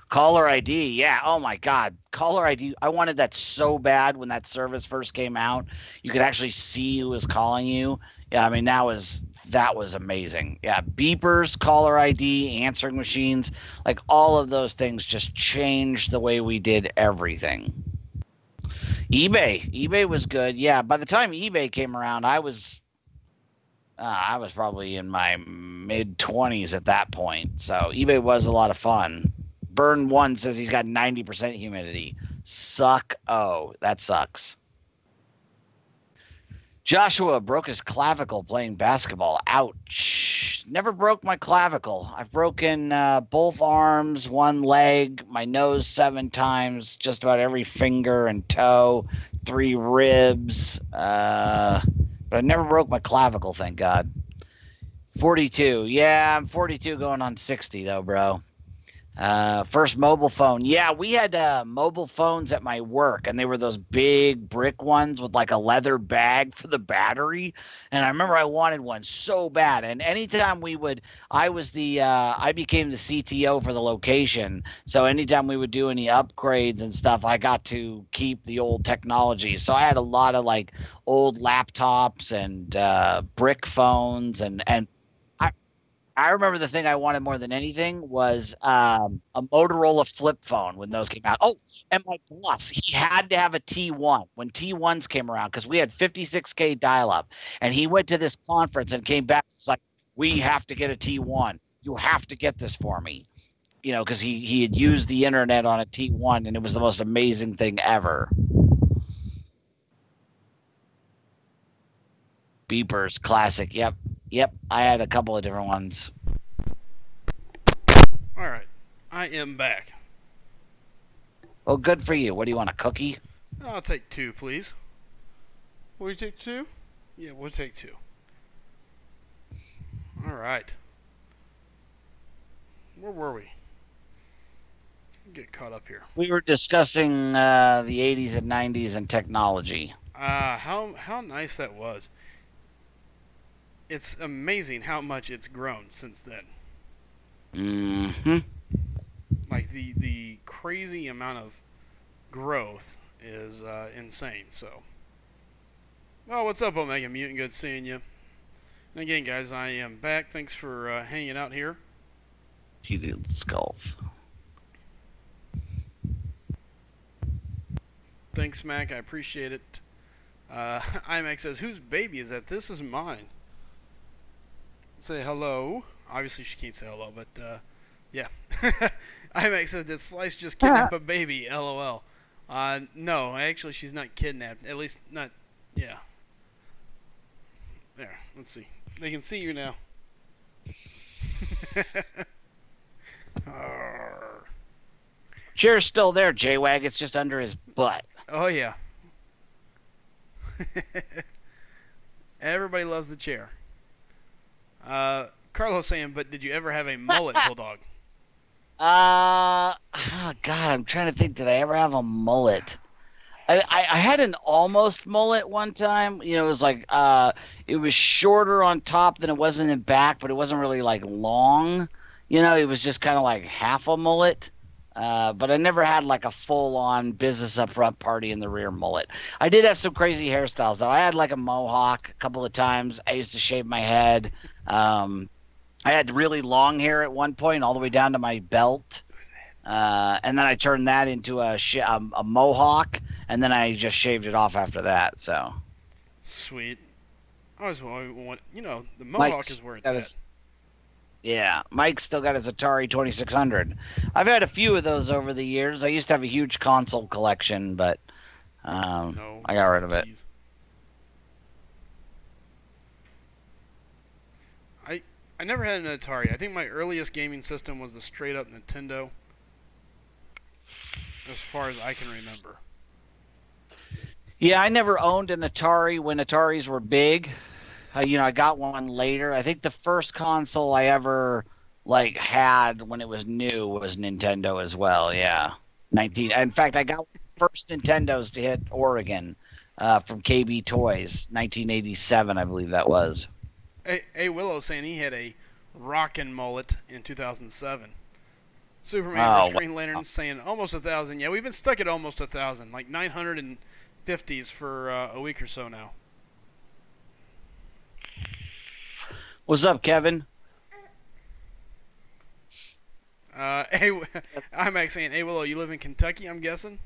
Caller ID, yeah. Oh my God, caller ID. I wanted that so bad when that service first came out. You could actually see who was calling you. Yeah, I mean that was amazing. Yeah, beepers, caller ID, answering machines, all of those things just changed the way we did everything. eBay was good. Yeah, by the time eBay came around, I was probably in my mid-20s at that point. So eBay was a lot of fun. Burn1 says he's got 90% humidity. Oh, that sucks. Joshua broke his clavicle playing basketball. Ouch. Never broke my clavicle. I've broken both arms, one leg, my nose 7 times, just about every finger and toe, 3 ribs. But I never broke my clavicle, thank God. 42. Yeah, I'm 42 going on 60, though, bro. First mobile phone. Yeah, we had mobile phones at my work, and they were those big brick ones with a leather bag for the battery. And I remember I wanted one so bad. And anytime I became the CTO for the location. So anytime we would do any upgrades and stuff, I got to keep the old technology. So I had a lot of old laptops and brick phones and I remember the thing I wanted more than anything was a Motorola flip phone when those came out. Oh, and my boss, he had to have a T1 when T1s came around because we had 56K dial-up. And he went to this conference and came back. It's like, we have to get a T1. You have to get this for me. Because he had used the internet on a T1, and it was the most amazing thing ever. Beepers, classic. Yep, I had a couple of different ones. All right, I am back. Well, good for you. What do you want, a cookie? I'll take 2, please. Will you take 2? Yeah, we'll take 2. All right. Where were we? Get caught up here. We were discussing the 80s and 90s and technology. How nice that was. It's amazing how much it's grown since then. Mm-hmm. The crazy amount of growth is insane. So, well, what's up, Omega Mutant? Good seeing you. And again, guys, I am back. Thanks for hanging out here. Heated Golf. Thanks, Mac. I appreciate it. IMAX says, "Whose baby is that? This is mine." Say hello. Obviously, she can't say hello, but yeah. IMAX says, "Did Slice just kidnap a baby?" LOL. No, actually, she's not kidnapped. At least not. Yeah. There. Let's see. They can see you now. Chair's still there, J-Wag. It's just under his butt. Oh yeah. Everybody loves the chair. Carlos saying, but did you ever have a mullet, Bulldog? Oh God, I'm trying to think. Did I ever have a mullet? I had an almost mullet one time. It was it was shorter on top than it was in back, but it wasn't really long. It was just kind of like half a mullet. But I never had like a full-on business up front, party in the rear mullet. I did have some crazy hairstyles though. I had like a mohawk a couple of times. I used to shave my head. I had really long hair at one point, all the way down to my belt. And then I turned that into a mohawk, and then I just shaved it off after that. So Sweet. I always want, the mohawk is where it's at. Yeah, Mike's still got his Atari 2600. I've had a few of those over the years. I used to have a huge console collection, but I got rid of it. I never had an Atari. I think my earliest gaming system was the straight up Nintendo, as far as I can remember. Yeah, I never owned an Atari when Ataris were big. I got one later. I think the first console I ever had when it was new was Nintendo as well. Yeah, In fact, I got the first Nintendos to hit Oregon from KB Toys, 1987, I believe that was. A Willow saying he had a rockin' mullet in 2007. Superman vs. Green Lantern saying almost 1,000. Yeah, we've been stuck at almost 1,000, like 950s for a week or so now. What's up, Kevin? I'm actually saying, hey, Willow, you live in Kentucky, I'm guessing?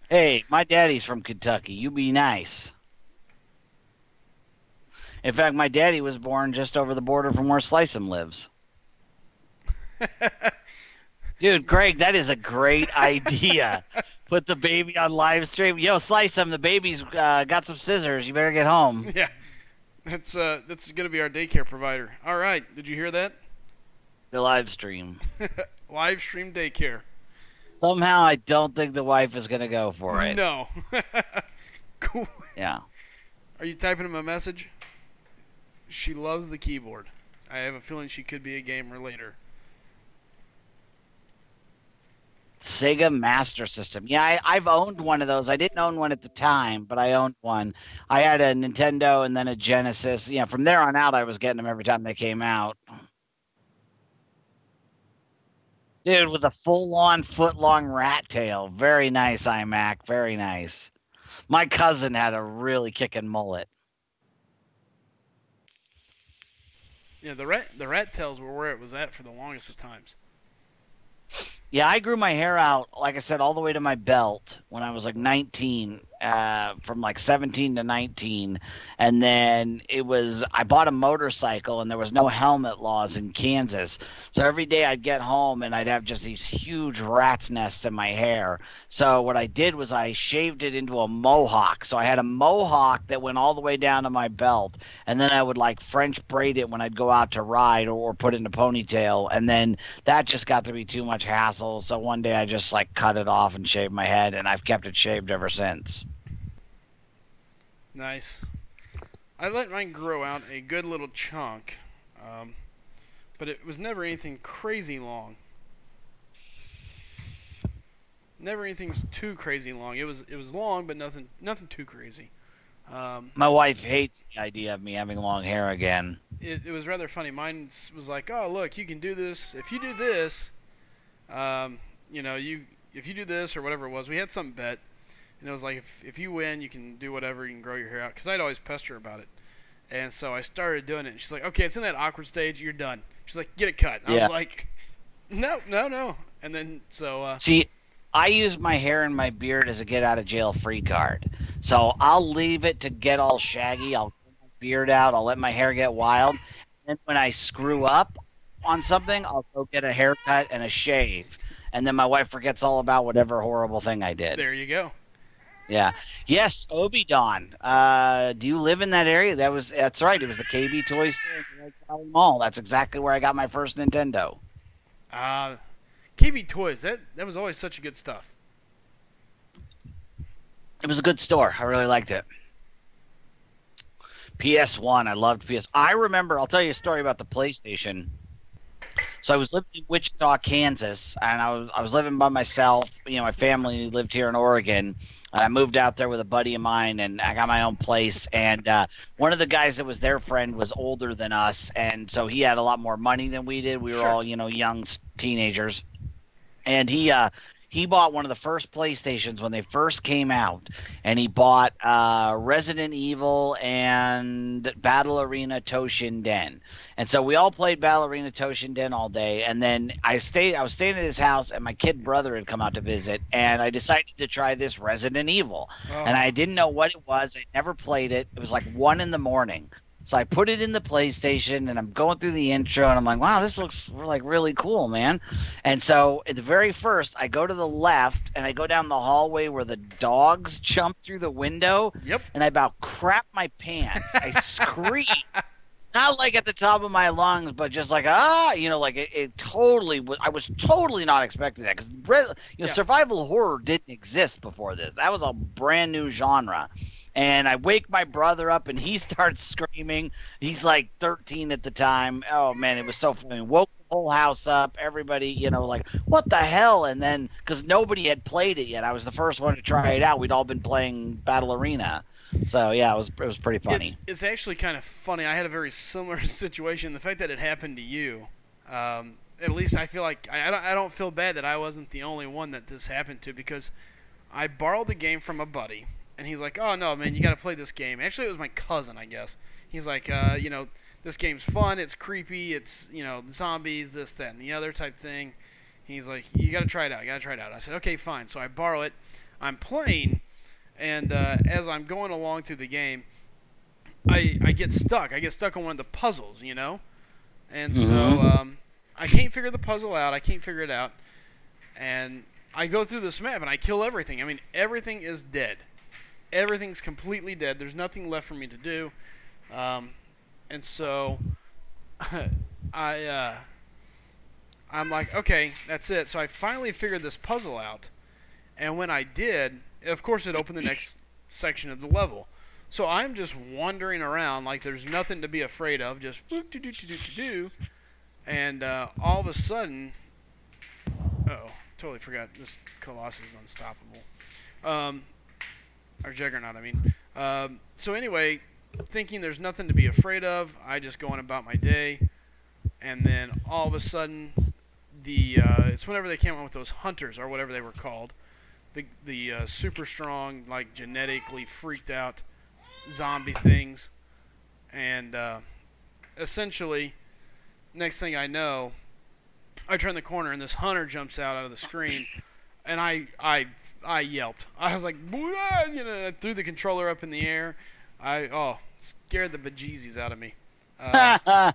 Hey, my daddy's from Kentucky. You be nice. In fact, my daddy was born just over the border from where SlycemGaming lives. Dude, Greg, that is a great idea. Put the baby on live stream. Yo, SlycemGaming, the baby's got some scissors. You better get home. Yeah. That's going to be our daycare provider. All right. Did you hear that? The live stream. Live stream daycare. Somehow I don't think the wife is going to go for it. No. Cool. Yeah. Are you typing him a message? She loves the keyboard. I have a feeling she could be a gamer later. Sega Master System. Yeah, I've owned one of those. I didn't own one at the time, but I owned one. I had a Nintendo and then a Genesis. Yeah, from there on out, I was getting them every time they came out. Dude, with a full-on foot-long rat tail. Very nice, iMac. Very nice. My cousin had a really kicking mullet. Yeah, the rat tails were where it was at for the longest of times. Yeah, I grew my hair out, like I said, all the way to my belt when I was like 19, from like 17 to 19. And then I bought a motorcycle and there was no helmet laws in Kansas. So every day I'd get home and I'd have just these huge rat's nests in my hair. So what I did was I shaved it into a mohawk. So I had a mohawk that went all the way down to my belt. And then I would like French braid it when I'd go out to ride or put it in a ponytail. And then that just got to be too much hassle. So one day I just cut it off and shaved my head, and I've kept it shaved ever since. Nice. I let mine grow out a good little chunk, but it was never anything crazy long. Never anything too crazy long. It was long, but nothing too crazy. My wife hates the idea of me having long hair again. It was rather funny. Mine was like, oh look, you can do this if you do this. If you do this or whatever it was, we had some bet, and it was like if you win, you can do whatever, you can grow your hair out. Because I'd always pester her about it, and so I started doing it. And she's like, "Okay, it's in that awkward stage. You're done." She's like, "Get it cut." And I was like, "No." And then see, I use my hair and my beard as a get out of jail free card. So I'll leave it to get all shaggy. I'll pull my beard out. I'll let my hair get wild. And then when I screw up on something, I'll go get a haircut and a shave. And then my wife forgets all about whatever horrible thing I did. There you go. Yeah. Yes, Obidon. Do you live in that area? That's right. It was the KB Toys store in the Mall. That's exactly where I got my first Nintendo. KB Toys. That was always such a good stuff. It was a good store. I really liked it. PS1. I loved PS. I remember. I'll tell you a story about the PlayStation. So I was living in Wichita, Kansas, and I was living by myself. My family lived here in Oregon. I moved out there with a buddy of mine, and I got my own place. And one of the guys that was their friend was older than us, and so he had a lot more money than we did. We were all, young teenagers. and he bought one of the first PlayStations when they first came out, and he bought Resident Evil and Battle Arena Toshinden. And so we all played Battle Arena Toshinden all day, and then I was staying at his house, and my kid brother had come out to visit, and I decided to try this Resident Evil. And I didn't know what it was. I never played it. It was like 1 a.m. So I put it in the PlayStation, and I'm going through the intro, and I'm like, wow, this looks like really cool, man. And so at the very first, I go to the left, and I go down the hallway where the dogs jump through the window. Yep. And I about crap my pants. I scream. Not like at the top of my lungs, but just like, like it totally was. I was totally not expecting that because, survival horror didn't exist before this. That was a brand new genre. And I wake my brother up, and he starts screaming. He's like 13 at the time. Oh, man, it was so funny. Woke the whole house up. Everybody, like, what the hell? And then, because nobody had played it yet, I was the first one to try it out. We'd all been playing Battle Arena. So, yeah, it was pretty funny. It's actually kind of funny. I had a very similar situation. The fact that it happened to you, at least I feel like I don't feel bad that I wasn't the only one that this happened to, because I borrowed the game from a buddy. And he's like, oh, no, man, you got to play this game. Actually, it was my cousin, I guess. He's like, this game's fun. It's creepy. It's, zombies, this, that, and the other type thing. He's like, you got to try it out. I said, okay, fine. So I borrow it. I'm playing, and as I'm going along through the game, I get stuck. I get stuck on one of the puzzles, And so I can't figure the puzzle out. I can't figure it out. And I go through this map, and I kill everything. I mean, everything is dead. Everything's completely dead. There's nothing left for me to do. And so I'm like, okay, that's it. So I finally figured this puzzle out. And when I did, of course, it opened the next section of the level. So I'm just wandering around like there's nothing to be afraid of, just do. And all of a sudden, totally forgot. This Colossus is unstoppable. Or Juggernaut, I mean. So anyway, thinking there's nothing to be afraid of, I just go on about my day. And then all of a sudden, it's whenever they came out with those hunters, or whatever they were called. The super strong, like genetically freaked out zombie things. And essentially, next thing I know, I turn the corner and this hunter jumps out of the screen. And I yelped. I was like, I threw the controller up in the air. Scared the bejesus out of me.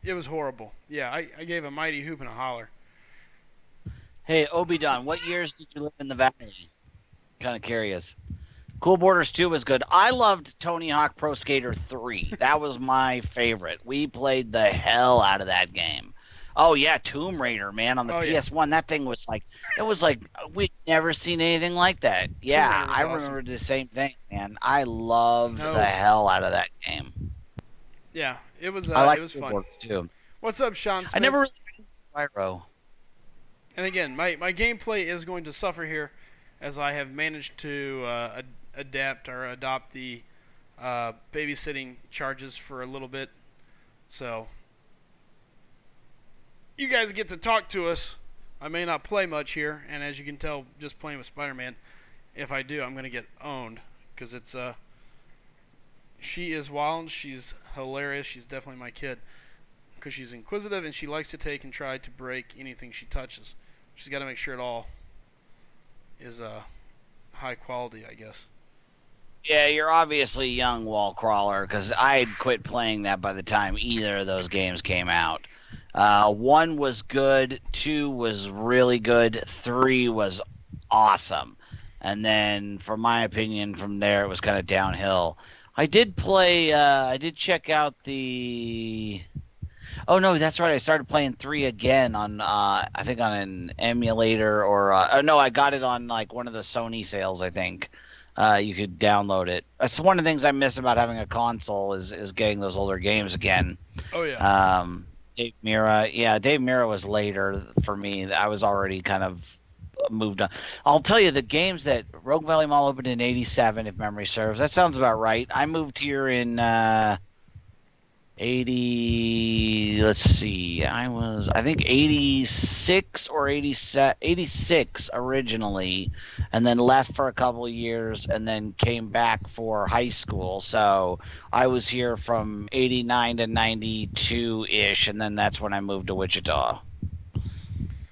It was horrible. Yeah, I gave a mighty hoop and a holler. Hey, Obi-Don, what years did you live in the Valley? Kind of curious. Cool Borders 2 was good. I loved Tony Hawk Pro Skater 3. That was my favorite. We played the hell out of that game. Oh, yeah, Tomb Raider, man, on the PS1. Yeah. That thing was like, we'd never seen anything like that. Yeah, I remember the same thing, man. I loved the hell out of that game. Yeah, it was it was fun. Too. What's up, Sean Smith? I never really played Spyro. And again, my gameplay is going to suffer here, as I have managed to adopt the babysitting charges for a little bit. So you guys get to talk to us. I may not play much here, and as you can tell, just playing with Spider-Man, if I do, I'm going to get owned, because it's she is wild, she's hilarious, she's definitely my kid, because she's inquisitive, and she likes to take and try to break anything she touches. She's got to make sure it all is high quality, I guess. Yeah, you're obviously a young wall crawler, because I had quit playing that by the time either of those games came out. 1 was good, 2 was really good, 3 was awesome. And then, from my opinion, from there, it was kind of downhill. I did play, I did check out the... Oh, no, that's right. I started playing 3 again on, I think on an emulator or... no, I got it on, like, one of the Sony sales, I think. You could download it. That's one of the things I miss about having a console is getting those older games again. Oh, yeah. Dave Mirra. Yeah, Dave Mirra was later for me. I was already kind of moved on. I'll tell you, the games that Rogue Valley Mall opened in 87, if memory serves. That sounds about right. I moved here in 80, let's see, I think 86 or 86 originally, and then left for a couple of years and then came back for high school. So I was here from 89 to 92-ish, and then that's when I moved to Wichita.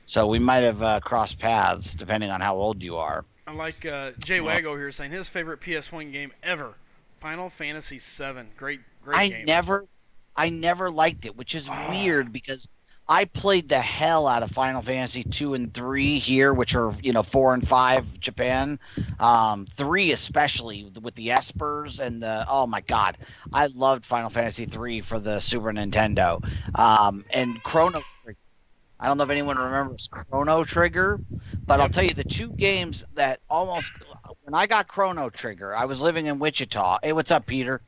So we might have crossed paths depending on how old you are. I like Jay Wago here saying his favorite PS1 game ever, Final Fantasy VII. Great game. I never liked it, which is weird because I played the hell out of Final Fantasy 2 and 3 here, which are, 4 and 5 Japan. 3 especially with the Espers and oh my god. I loved Final Fantasy 3 for the Super Nintendo. And Chrono Trigger. I don't know if anyone remembers Chrono Trigger, but I'll tell you the two games that almost when I got Chrono Trigger, I was living in Wichita. Hey, what's up, Peter?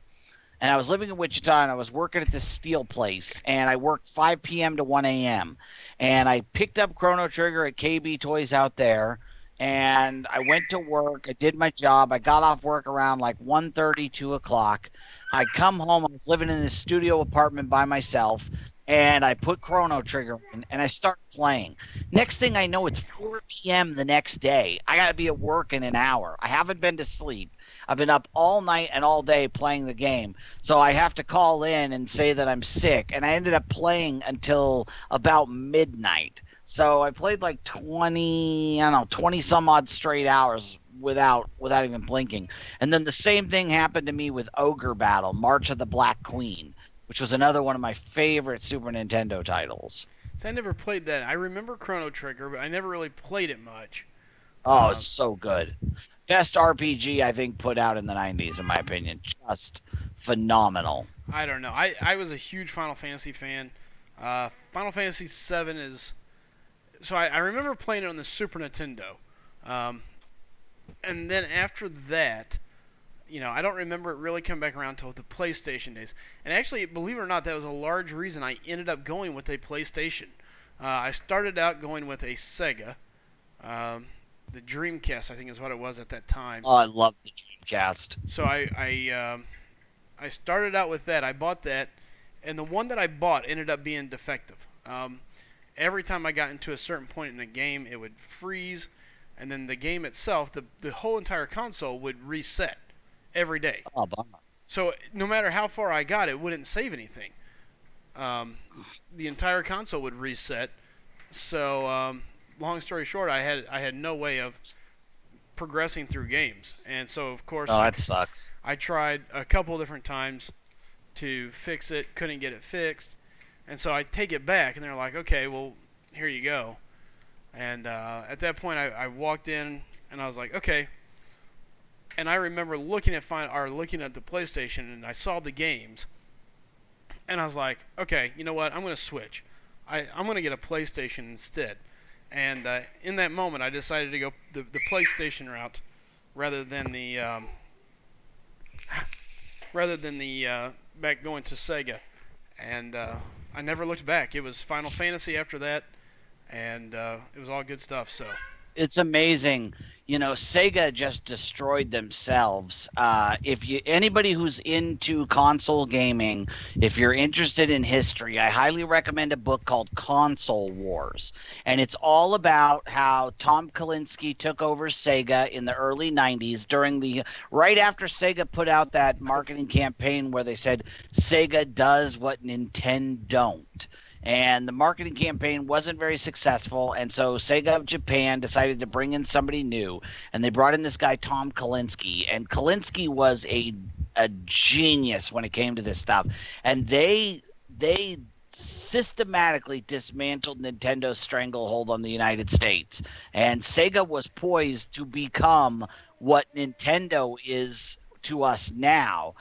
And I was living in Wichita, and I was working at this steel place, and I worked 5 p.m. to 1 a.m. And I picked up Chrono Trigger at KB Toys out there, and I went to work. I did my job. I got off work around like 1:30, 2 o'clock. I come home. I was living in a studio apartment by myself, and I put Chrono Trigger in, and I start playing. Next thing I know, it's 4 p.m. the next day. I got to be at work in an hour. I haven't been to sleep. I've been up all night and all day playing the game. So I have to call in and say that I'm sick. And I ended up playing until about midnight. So I played like 20 some odd straight hours without even blinking. And then the same thing happened to me with Ogre Battle, March of the Black Queen, which was another one of my favorite Super Nintendo titles. So I never played that. I remember Chrono Trigger, but I never really played it much. Oh, it's so good. Best RPG, I think, put out in the 90s, in my opinion. Just phenomenal. I don't know. I was a huge Final Fantasy fan. Final Fantasy VII is... So I remember playing it on the Super Nintendo. And then after that, I don't remember it really coming back around until the PlayStation days. And actually, believe it or not, that was a large reason I ended up going with a PlayStation. I started out going with a Sega. The Dreamcast, I think, is what it was at that time. Oh, I love the Dreamcast. So I started out with that. I bought that, and the one that I bought ended up being defective. Every time I got into a certain point in the game, it would freeze, and then the game itself, the whole entire console would reset every day. Oh, bummer. So no matter how far I got, it wouldn't save anything. The entire console would reset. So long story short, I had no way of progressing through games, and so of course, that sucks. I tried a couple different times to fix it, couldn't get it fixed, and so I take it back, and they're like, "Okay, well, here you go." And at that point, I walked in, and I was like, "Okay." And I remember looking at the PlayStation, and I saw the games, and I was like, "Okay, you know what? I'm going to switch. I'm going to get a PlayStation instead." And in that moment, I decided to go the PlayStation route rather than the back going to Sega. And I never looked back. It was Final Fantasy after that, and it was all good stuff. So it's amazing. Sega just destroyed themselves. Anybody who's into console gaming, if you're interested in history, I highly recommend a book called Console Wars. And it's all about how Tom Kalinske took over Sega in the early 90s right after Sega put out that marketing campaign where they said Sega does what Nintendo don't. And the marketing campaign wasn't very successful, and so Sega of Japan decided to bring in somebody new, and they brought in this guy Tom Kalinske, and Kalinske was a genius when it came to this stuff, and they systematically dismantled Nintendo's stranglehold on the United States, and Sega was poised to become what Nintendo is to us now,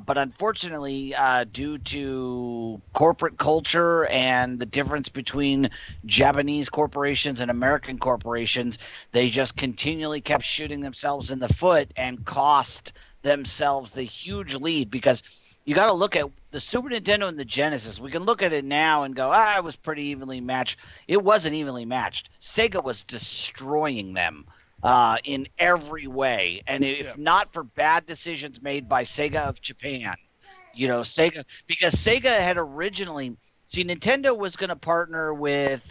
but unfortunately, due to corporate culture and the difference between Japanese corporations and American corporations, they just continually kept shooting themselves in the foot and cost themselves the huge lead. Because you got to look at the Super Nintendo and the Genesis. We can look at it now and go, it was pretty evenly matched. It wasn't evenly matched. Sega was destroying them in every way, and if not for bad decisions made by Sega of Japan, Sega, because Sega had originally, Nintendo was going to partner with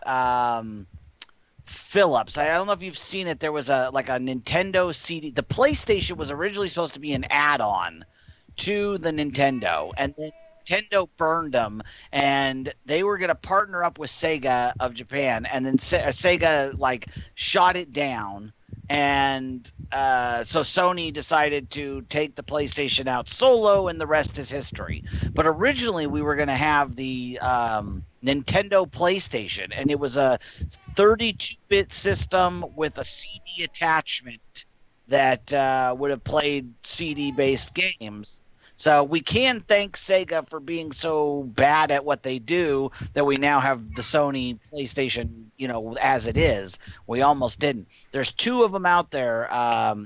Philips. I don't know if you've seen it. There was a Nintendo CD. The PlayStation was originally supposed to be an add-on to the Nintendo, and then Nintendo burned them, and they were going to partner up with Sega of Japan, and then Sega shot it down. And so Sony decided to take the PlayStation out solo, and the rest is history. But originally, we were going to have the Nintendo PlayStation, and it was a 32-bit system with a CD attachment that would have played CD-based games. So we can thank Sega for being so bad at what they do that we now have the Sony PlayStation, as it is. We almost didn't. There's two of them out there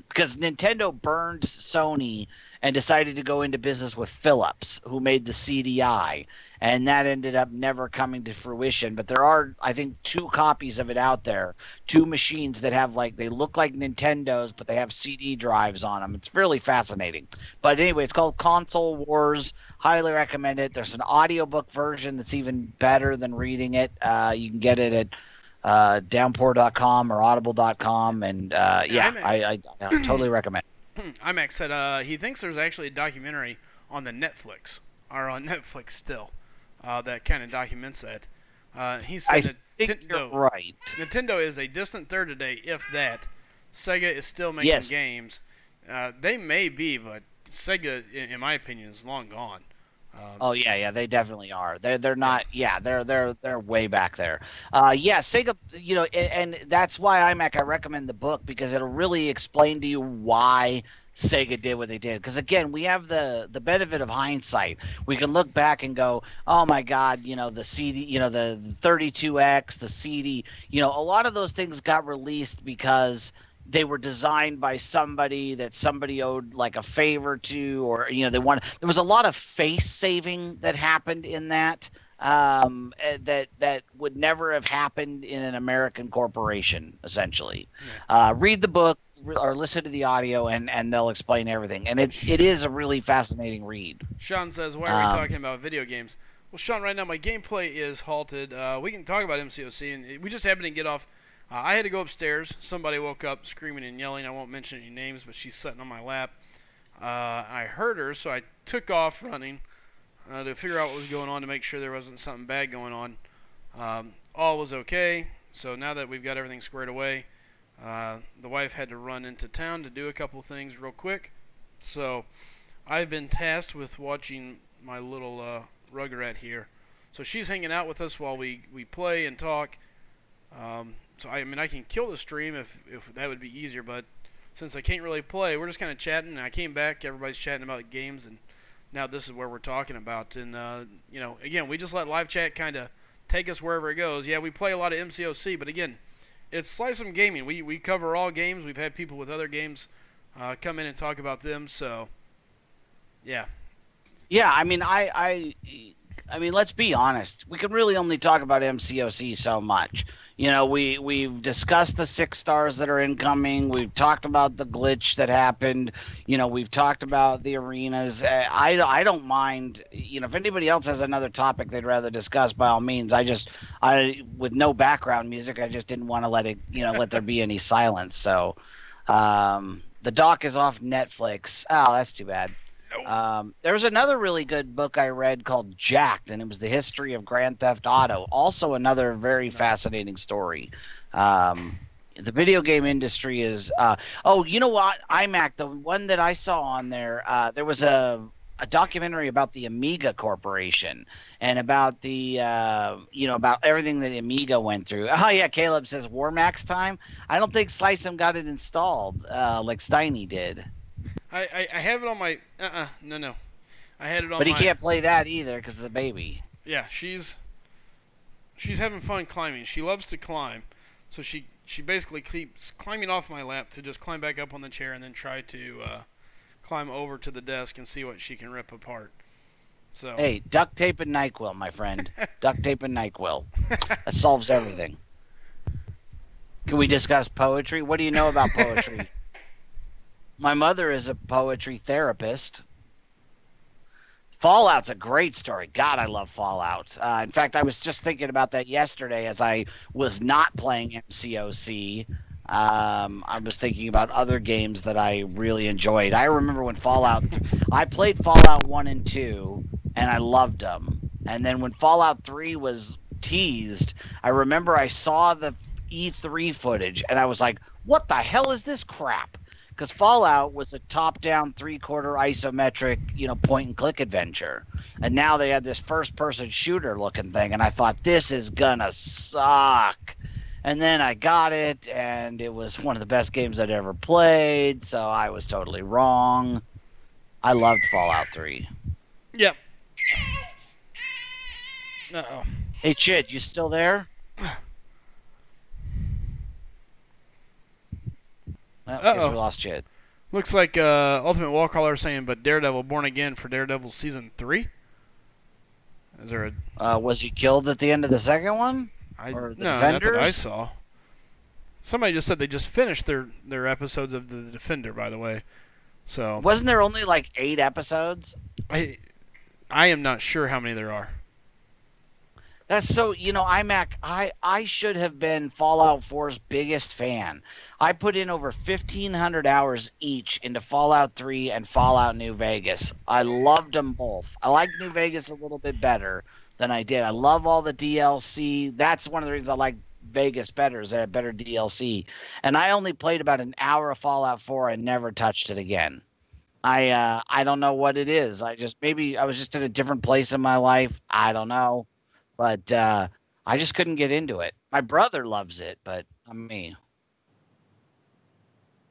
because Nintendo burned Sony and decided to go into business with Philips, who made the CDI. And that ended up never coming to fruition. But there are, I think, 2 copies of it out there. 2 machines that have, they look like Nintendos, but they have CD drives on them. It's really fascinating. But anyway, it's called Console Wars. Highly recommend it. There's an audiobook version that's even better than reading it. You can get it at downpour.com or audible.com. And, I totally recommend it. IMAX said he thinks there's actually a documentary on the Netflix, or on Netflix still, that kind of documents that. He said I think you're right. Nintendo is a distant third today, if that. Sega is still making games. They may be, but Sega, in my opinion, is long gone. They definitely are. They're not. Yeah, they're way back there. Sega. And that's why I recommend the book, because it'll really explain to you why Sega did what they did. Because again, we have the benefit of hindsight. We can look back and go, oh my God, the CD, the 32X, the CD. A lot of those things got released because they were designed by somebody that somebody owed a favor to, or there was a lot of face saving that happened in that that would never have happened in an American corporation, essentially. Read the book or listen to the audio, and they'll explain everything, and it is a really fascinating read. Sean says, why are we talking about video games? Well, Sean, right now my gameplay is halted. We can talk about MCOC, and we just happened to get off. I had to go upstairs. Somebody woke up screaming and yelling. I won't mention any names, but she's sitting on my lap. I heard her, so I took off running to figure out what was going on, to make sure there wasn't something bad going on. All was okay. So now that we've got everything squared away, the wife had to run into town to do a couple things real quick. So I've been tasked with watching my little Rugrat here. So she's hanging out with us while we play and talk. So I can kill the stream if that would be easier, but since I can't really play, we're just kind of chatting. And I came back, everybody's chatting about games, and now this is where we're talking about. And again, we just let live chat kind of take us wherever it goes. Yeah, we play a lot of MCOC, but again, it's SlycemGaming. We cover all games. We've had people with other games come in and talk about them. So yeah. Yeah, let's be honest. We can really only talk about MCOC so much. We've discussed the 6 stars that are incoming. We've talked about the glitch that happened. We've talked about the arenas. I don't mind. If anybody else has another topic they'd rather discuss, by all means. With no background music, I just didn't want to let there be any silence. So, the doc is off Netflix. Oh, that's too bad. There was another really good book I read called Jacked, and it was the history of Grand Theft Auto. Also another very fascinating story. The video game industry is you know what, iMac, the one that I saw on there, there was a documentary about the Amiga Corporation and about the about everything that Amiga went through. Oh yeah, Caleb says Warmax time. I don't think Slycem got it installed like Steiny did. I have it on my no. I had it on. But he can't play that either because of the baby. Yeah, she's having fun climbing. She loves to climb, so she basically keeps climbing off my lap to just climb back up on the chair and then try to climb over to the desk and see what she can rip apart. So hey, duct tape and NyQuil, my friend. Duct tape and NyQuil. That solves everything. Can we discuss poetry? What do you know about poetry? My mother is a poetry therapist. Fallout's a great story. God, I love Fallout. In fact, I was just thinking about that yesterday as I was not playing MCOC. I was thinking about other games that I really enjoyed. I remember when I played Fallout 1 and 2, and I loved them. And then when Fallout 3 was teased, I remember I saw the E3 footage, and I was like, what the hell is this crap? Because Fallout was a top-down, three-quarter isometric, point-and-click adventure. And now they had this first-person shooter-looking thing, and I thought, this is gonna suck. And then I got it, and it was one of the best games I'd ever played, so I was totally wrong. I loved Fallout 3. Yep. Uh-oh. Hey, Chid, you still there? Well, I guess we lost Chid. Looks like Ultimate Wallcaller saying, but Daredevil Born Again for Daredevil Season 3? Is there a... was he killed at the end of the second one? No, not that I saw. Somebody just said they just finished their episodes of The Defender, by the way. So wasn't there only like 8 episodes? I am not sure how many there are. That's so, iMac, I should have been Fallout 4's biggest fan. I put in over 1,500 hours each into Fallout 3 and Fallout New Vegas. I loved them both. I like New Vegas a little bit better than I did. I love all the DLC. That's one of the reasons I like Vegas better, is that it had better DLC. And I only played about an hour of Fallout 4 and never touched it again. I don't know what it is. Maybe I was just in a different place in my life. I don't know. But I just couldn't get into it. My brother loves it, but not me.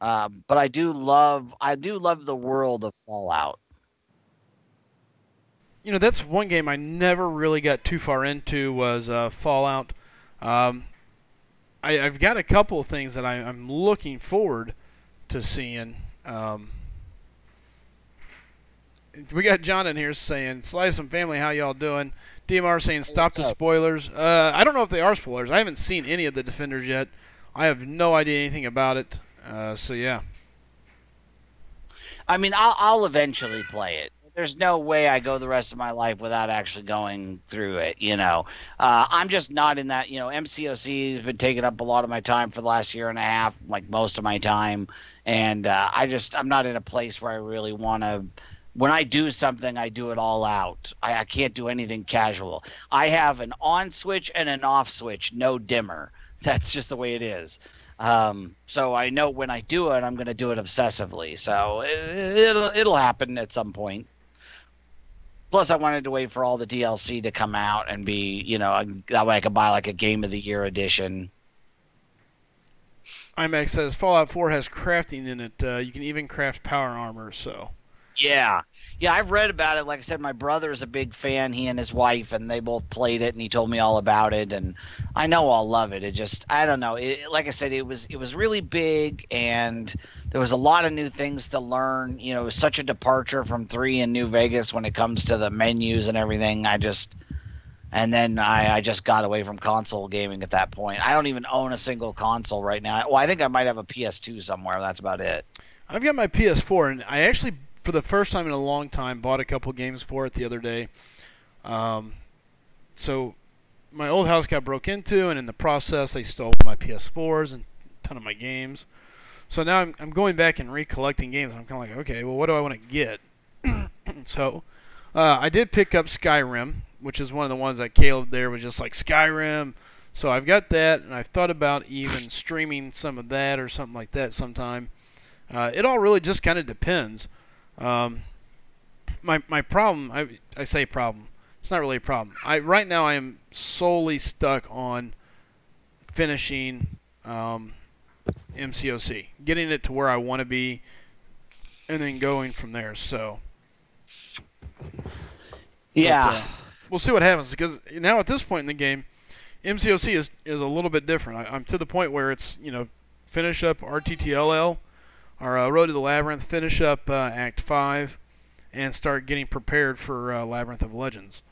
But I do love the world of Fallout. That's one game I never really got too far into was Fallout. I've got a couple of things that I'm looking forward to seeing. We got John in here saying, Slice and family, how y'all doing? DMR saying, stop the spoilers. I don't know if they are spoilers. I haven't seen any of the Defenders yet. I have no idea anything about it. So, yeah. I mean, I'll eventually play it. There's no way I go the rest of my life without actually going through it, I'm just not in that, MCOC has been taking up a lot of my time for the last year and a half, like most of my time. And I'm not in a place where I really want to... When I do something, I do it all out. I can't do anything casual. I have an on switch and an off switch, no dimmer. That's just the way it is. So I know when I do it, I'm going to do it obsessively. So it'll happen at some point. Plus, I wanted to wait for all the DLC to come out and be, that way I could buy like a Game of the Year edition. IMAX says Fallout 4 has crafting in it. You can even craft power armor, so... Yeah, I've read about it. Like I said, my brother is a big fan, he and his wife, and they both played it, and he told me all about it, and I know I'll love it. It just, I don't know. Like I said, it was really big, and there was a lot of new things to learn. It was such a departure from 3 in New Vegas when it comes to the menus and everything. And then I just got away from console gaming at that point. I don't even own a single console right now. Well, I think I might have a PS2 somewhere. That's about it. I've got my PS4, and I actually... for the first time in a long time, bought a couple games for it the other day. So my old house got broke into, and in the process, they stole my PS4s and a ton of my games. So now I'm going back and recollecting games. I'm kind of like, okay, well, what do I want to get? So I did pick up Skyrim, which is one of the ones that Caleb there was just like, Skyrim. So I've got that, and I've thought about even streaming some of that or something like that sometime. It all really just kind of depends. My problem, I say problem, it's not really a problem. Right now I am solely stuck on finishing MCOC, getting it to where I want to be, and then going from there. So yeah, but, we'll see what happens, because now at this point in the game, MCOC is a little bit different. I'm to the point where it's, finish up RTTLL, our Road to the Labyrinth, finish up Act 5, and start getting prepared for Labyrinth of Legends,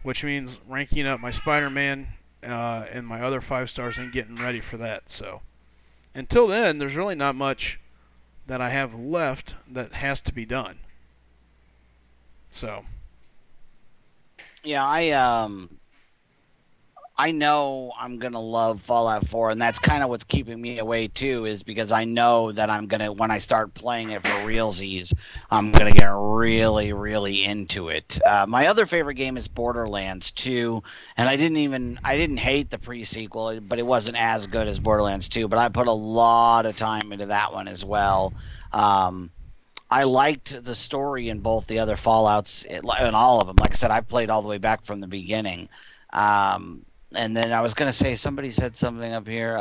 which means ranking up my Spider-Man and my other 5 stars and getting ready for that. So until then, there's really not much that I have left that has to be done. So Yeah, I know I'm gonna love Fallout 4, and that's kind of what's keeping me away too, is because I know that I'm gonna, when I start playing it for realsies, I'm gonna get really, really into it. My other favorite game is Borderlands 2, and I didn't hate the pre-sequel, but it wasn't as good as Borderlands 2. But I put a lot of time into that one as well. Um, I liked the story in both the other Fallouts, in all of them. Like I said, I played all the way back from the beginning. Um, and then I was going to say, somebody said something up here.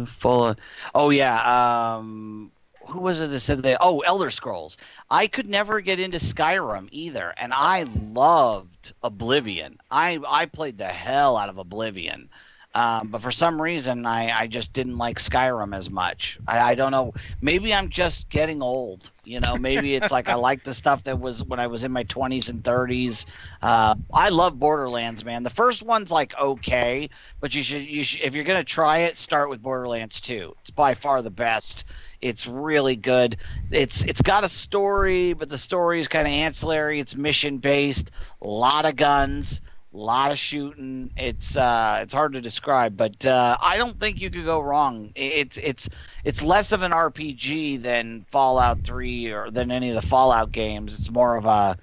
Fallout. Oh, yeah. Who was it that said that? Oh, Elder Scrolls. I could never get into Skyrim either, and I loved Oblivion. I played the hell out of Oblivion. But for some reason, I just didn't like Skyrim as much. I don't know. Maybe I'm just getting old. You know, maybe it's like I like the stuff that was when I was in my 20s and 30s. I love Borderlands, man. The first one's like okay, but you should if you're gonna try it, start with Borderlands 2. It's by far the best. It's really good. It's got a story, but the story is kind of ancillary. It's mission based. A lot of guns. A lot of shooting. It's hard to describe, but I don't think you could go wrong. It's less of an RPG than Fallout 3 or than any of the Fallout games. It's more of a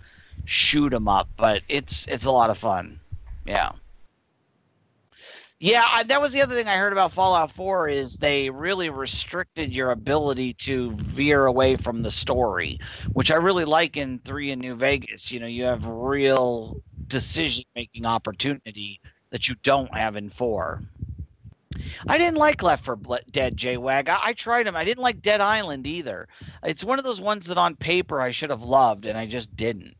shoot 'em up, but it's a lot of fun. Yeah. Yeah, that was the other thing I heard about Fallout 4 is they really restricted your ability to veer away from the story, which I really like in 3 in New Vegas. You know, you have real decision-making opportunity that you don't have in 4. I didn't like Left 4 Dead, J-Wag. I tried them. I didn't like Dead Island either. It's one of those ones that on paper I should have loved, and I just didn't.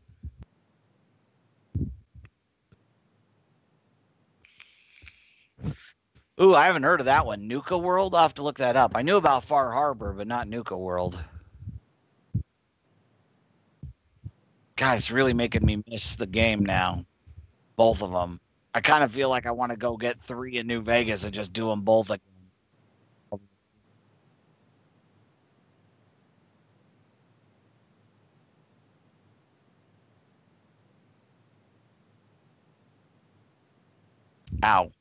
Ooh, I haven't heard of that one. Nuka World? I'll have to look that up. I knew about Far Harbor, but not Nuka World. God, it's really making me miss the game now. Both of them. I kind of feel like I want to go get 3 in New Vegas and just do them both again. Ow.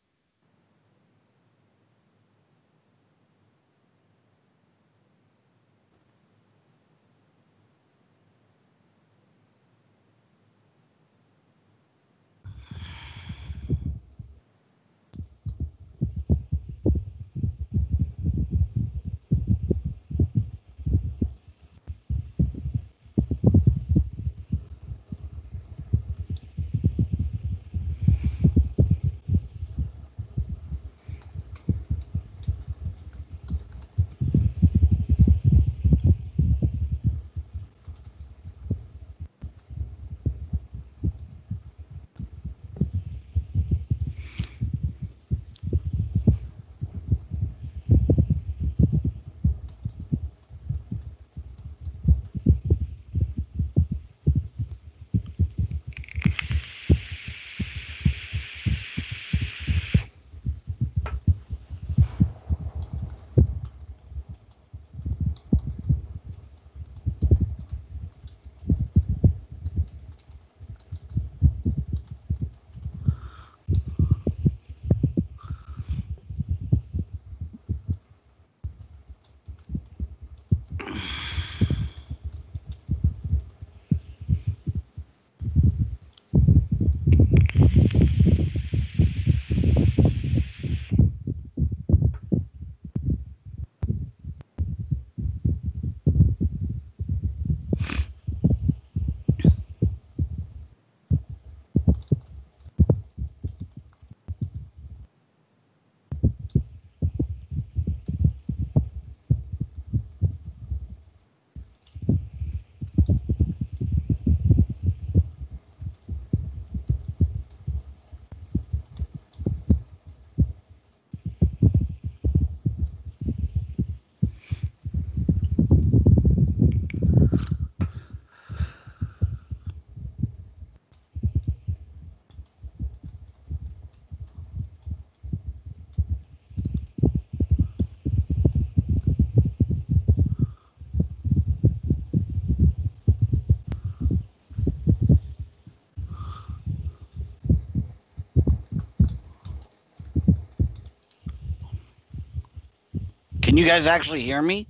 Can you guys actually hear me?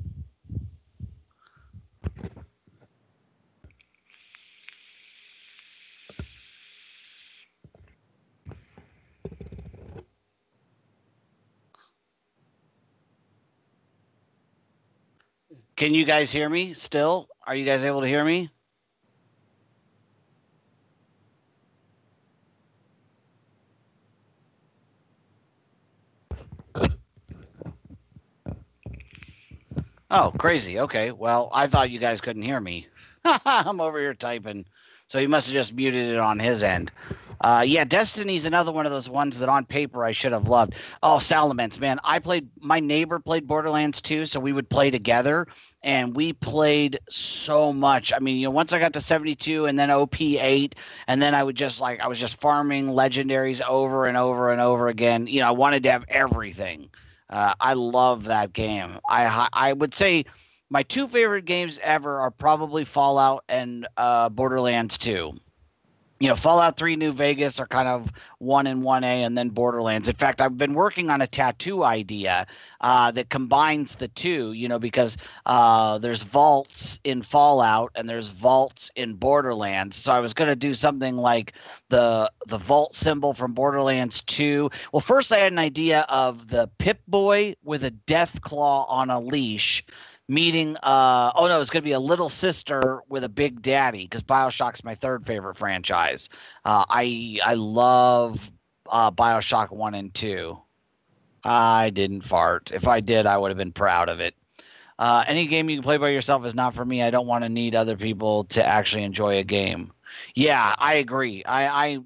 Can you guys hear me still? Are you guys able to hear me? Oh, crazy. Okay. Well, I thought you guys couldn't hear me. I'm over here typing. So he must have just muted it on his end. Yeah, Destiny's another one of those ones that on paper I should have loved. Oh, Salamence, man. My neighbor played Borderlands 2, so we would play together, and we played so much. I mean, once I got to 72 and then OP8, and then I was just farming legendaries over and over and over again. I wanted to have everything. I love that game. I would say my two favorite games ever are probably Fallout and Borderlands 2. Fallout 3 New Vegas are kind of 1 and 1A, and then Borderlands. In fact, I've been working on a tattoo idea that combines the two, because there's vaults in Fallout and there's vaults in Borderlands. So I was going to do something like the vault symbol from Borderlands 2. Well, first I had an idea of the Pip-Boy with a death claw on a leash meeting it's going to be a little sister with a big daddy, because BioShock's my third favorite franchise. I love BioShock 1 and 2. I didn't fart. If I did, I would have been proud of it. Any game you can play by yourself is not for me. I don't want to need other people to actually enjoy a game. Yeah, I agree.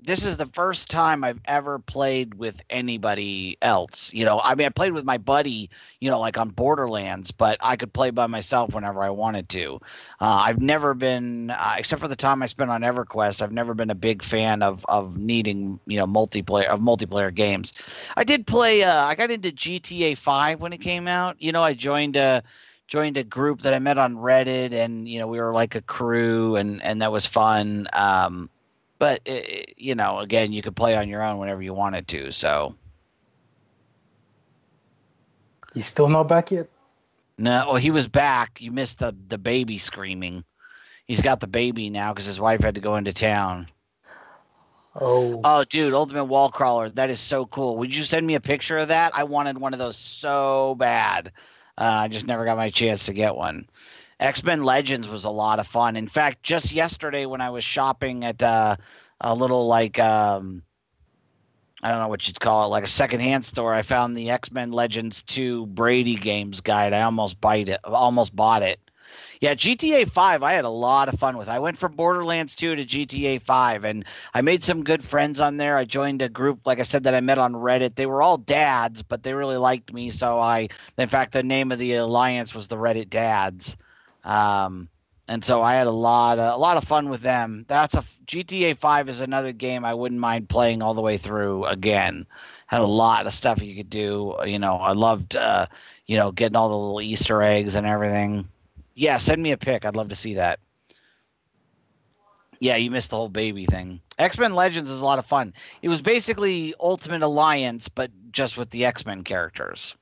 This is the first time I've ever played with anybody else. I played with my buddy, like on Borderlands, but I could play by myself whenever I wanted to. I've never been, except for the time I spent on EverQuest, I've never been a big fan of needing, multiplayer games. I did play. I got into GTA 5 when it came out. I joined a group that I met on Reddit, and we were like a crew, and that was fun. But again, you could play on your own whenever you wanted to. So he's still not back yet? No, well, he was back. You missed the baby screaming. He's got the baby now because his wife had to go into town. Oh, dude, Ultimate Wall Crawler. That is so cool. Would you send me a picture of that? I wanted one of those so bad. I just never got my chance to get one. X-Men Legends was a lot of fun. In fact, just yesterday when I was shopping at a little I don't know what you'd call it, like a secondhand store, I found the X-Men Legends 2 Brady Games guide. I almost bought it. Yeah, GTA 5 I had a lot of fun with. I went from Borderlands 2 to GTA 5, and I made some good friends on there. I joined a group, like I said, that I met on Reddit. They were all dads, but they really liked me, so in fact, the name of the alliance was the Reddit Dads. And so I had a lot of fun with them. GTA 5 is another game I wouldn't mind playing all the way through again. Had a lot of stuff you could do. I loved getting all the little Easter eggs and everything. Yeah, send me a pic. I'd love to see that. Yeah, you missed the whole baby thing. X-Men Legends is a lot of fun. It was basically Ultimate Alliance, but just with the X-Men characters.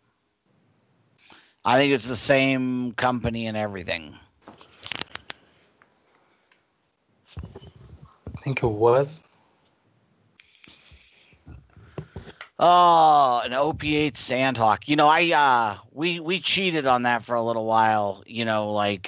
I think it's the same company and everything. I think it was. Oh, an OP8 Sandhawk. We cheated on that for a little while. I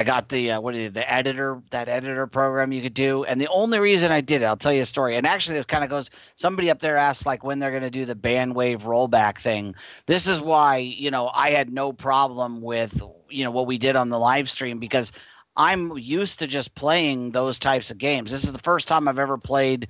got the editor program you could do, and the only reason I did it, I'll tell you a story. And actually, this kind of goes. Somebody up there asked when they're going to do the bandwave rollback thing. This is why I had no problem with what we did on the live stream, because I'm used to just playing those types of games. This is the first time I've ever played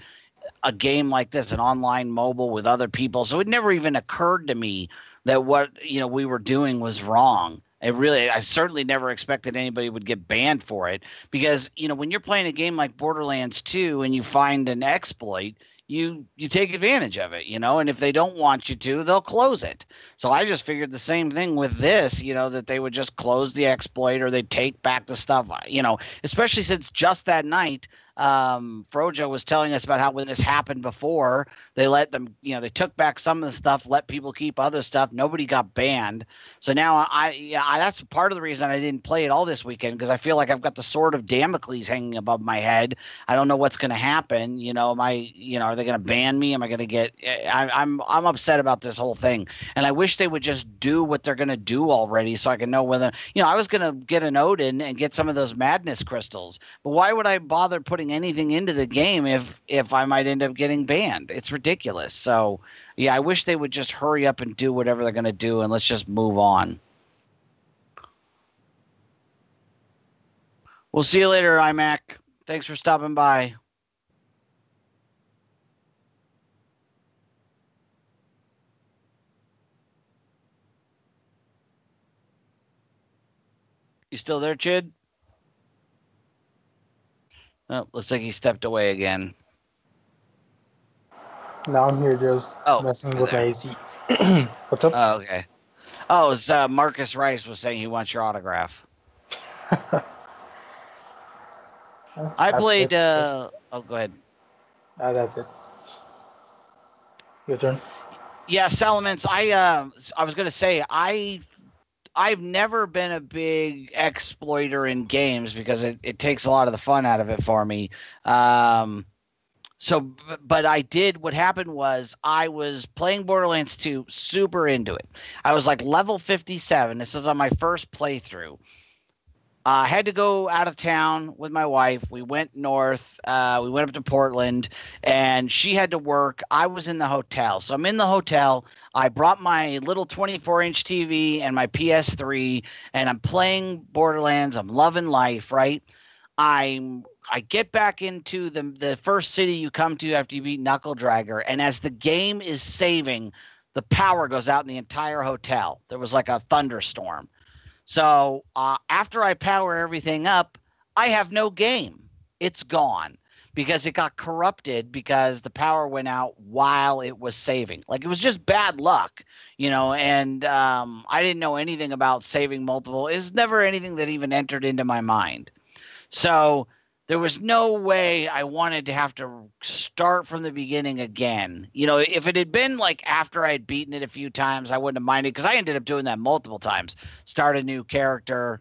a game like this, an online mobile with other people. So it never even occurred to me that what we were doing was wrong. I certainly never expected anybody would get banned for it, because when you're playing a game like Borderlands 2 and you find an exploit, you take advantage of it, and if they don't want you to, they'll close it. So I just figured the same thing with this, that they would just close the exploit, or they'd take back the stuff, especially since just that night, Frojo was telling us about how when this happened before, they let them, they took back some of the stuff, let people keep other stuff. Nobody got banned. So now that's part of the reason I didn't play it all this weekend, because I feel like I've got the sword of Damocles hanging above my head. I don't know what's going to happen. Are they going to ban me? Am I going to get? I'm upset about this whole thing, and I wish they would just do what they're going to do already, so I can know whether I was going to get an Odin and get some of those madness crystals. But why would I bother putting anything into the game if I might end up getting banned? It's ridiculous. So yeah, I wish they would just hurry up and do whatever they're going to do, and let's just move on. We'll see you later, iMac. Thanks for stopping by. You still there, Chid? Oh, looks like he stepped away again. Now I'm here just messing with my AC. What's up? Oh, okay. Oh, it's Marcus Rice was saying he wants your autograph. I played. Go ahead. That's it. Your turn. Yeah, Salamence. I was gonna say I've never been a big exploiter in games because it takes a lot of the fun out of it for me. But I did. What happened was I was playing Borderlands 2, super into it. I was like level 57. This was on my first playthrough. I had to go out of town with my wife. We went north. We went up to Portland, and she had to work. I was in the hotel. So I'm in the hotel. I brought my little 24-inch TV and my PS3, and I'm playing Borderlands. I'm loving life, right? I get back into the first city you come to after you beat Knuckle Dragger, and as the game is saving, the power goes out in the entire hotel. There was like a thunderstorm. So after I power everything up, I have no game. It's gone because it got corrupted because the power went out while it was saving. Like, it was just bad luck, and I didn't know anything about saving multiple. It was never anything that even entered into my mind. So there was no way I wanted to have to start from the beginning again. If it had been like after I'd beaten it a few times, I wouldn't have minded, because I ended up doing that multiple times. Start a new character,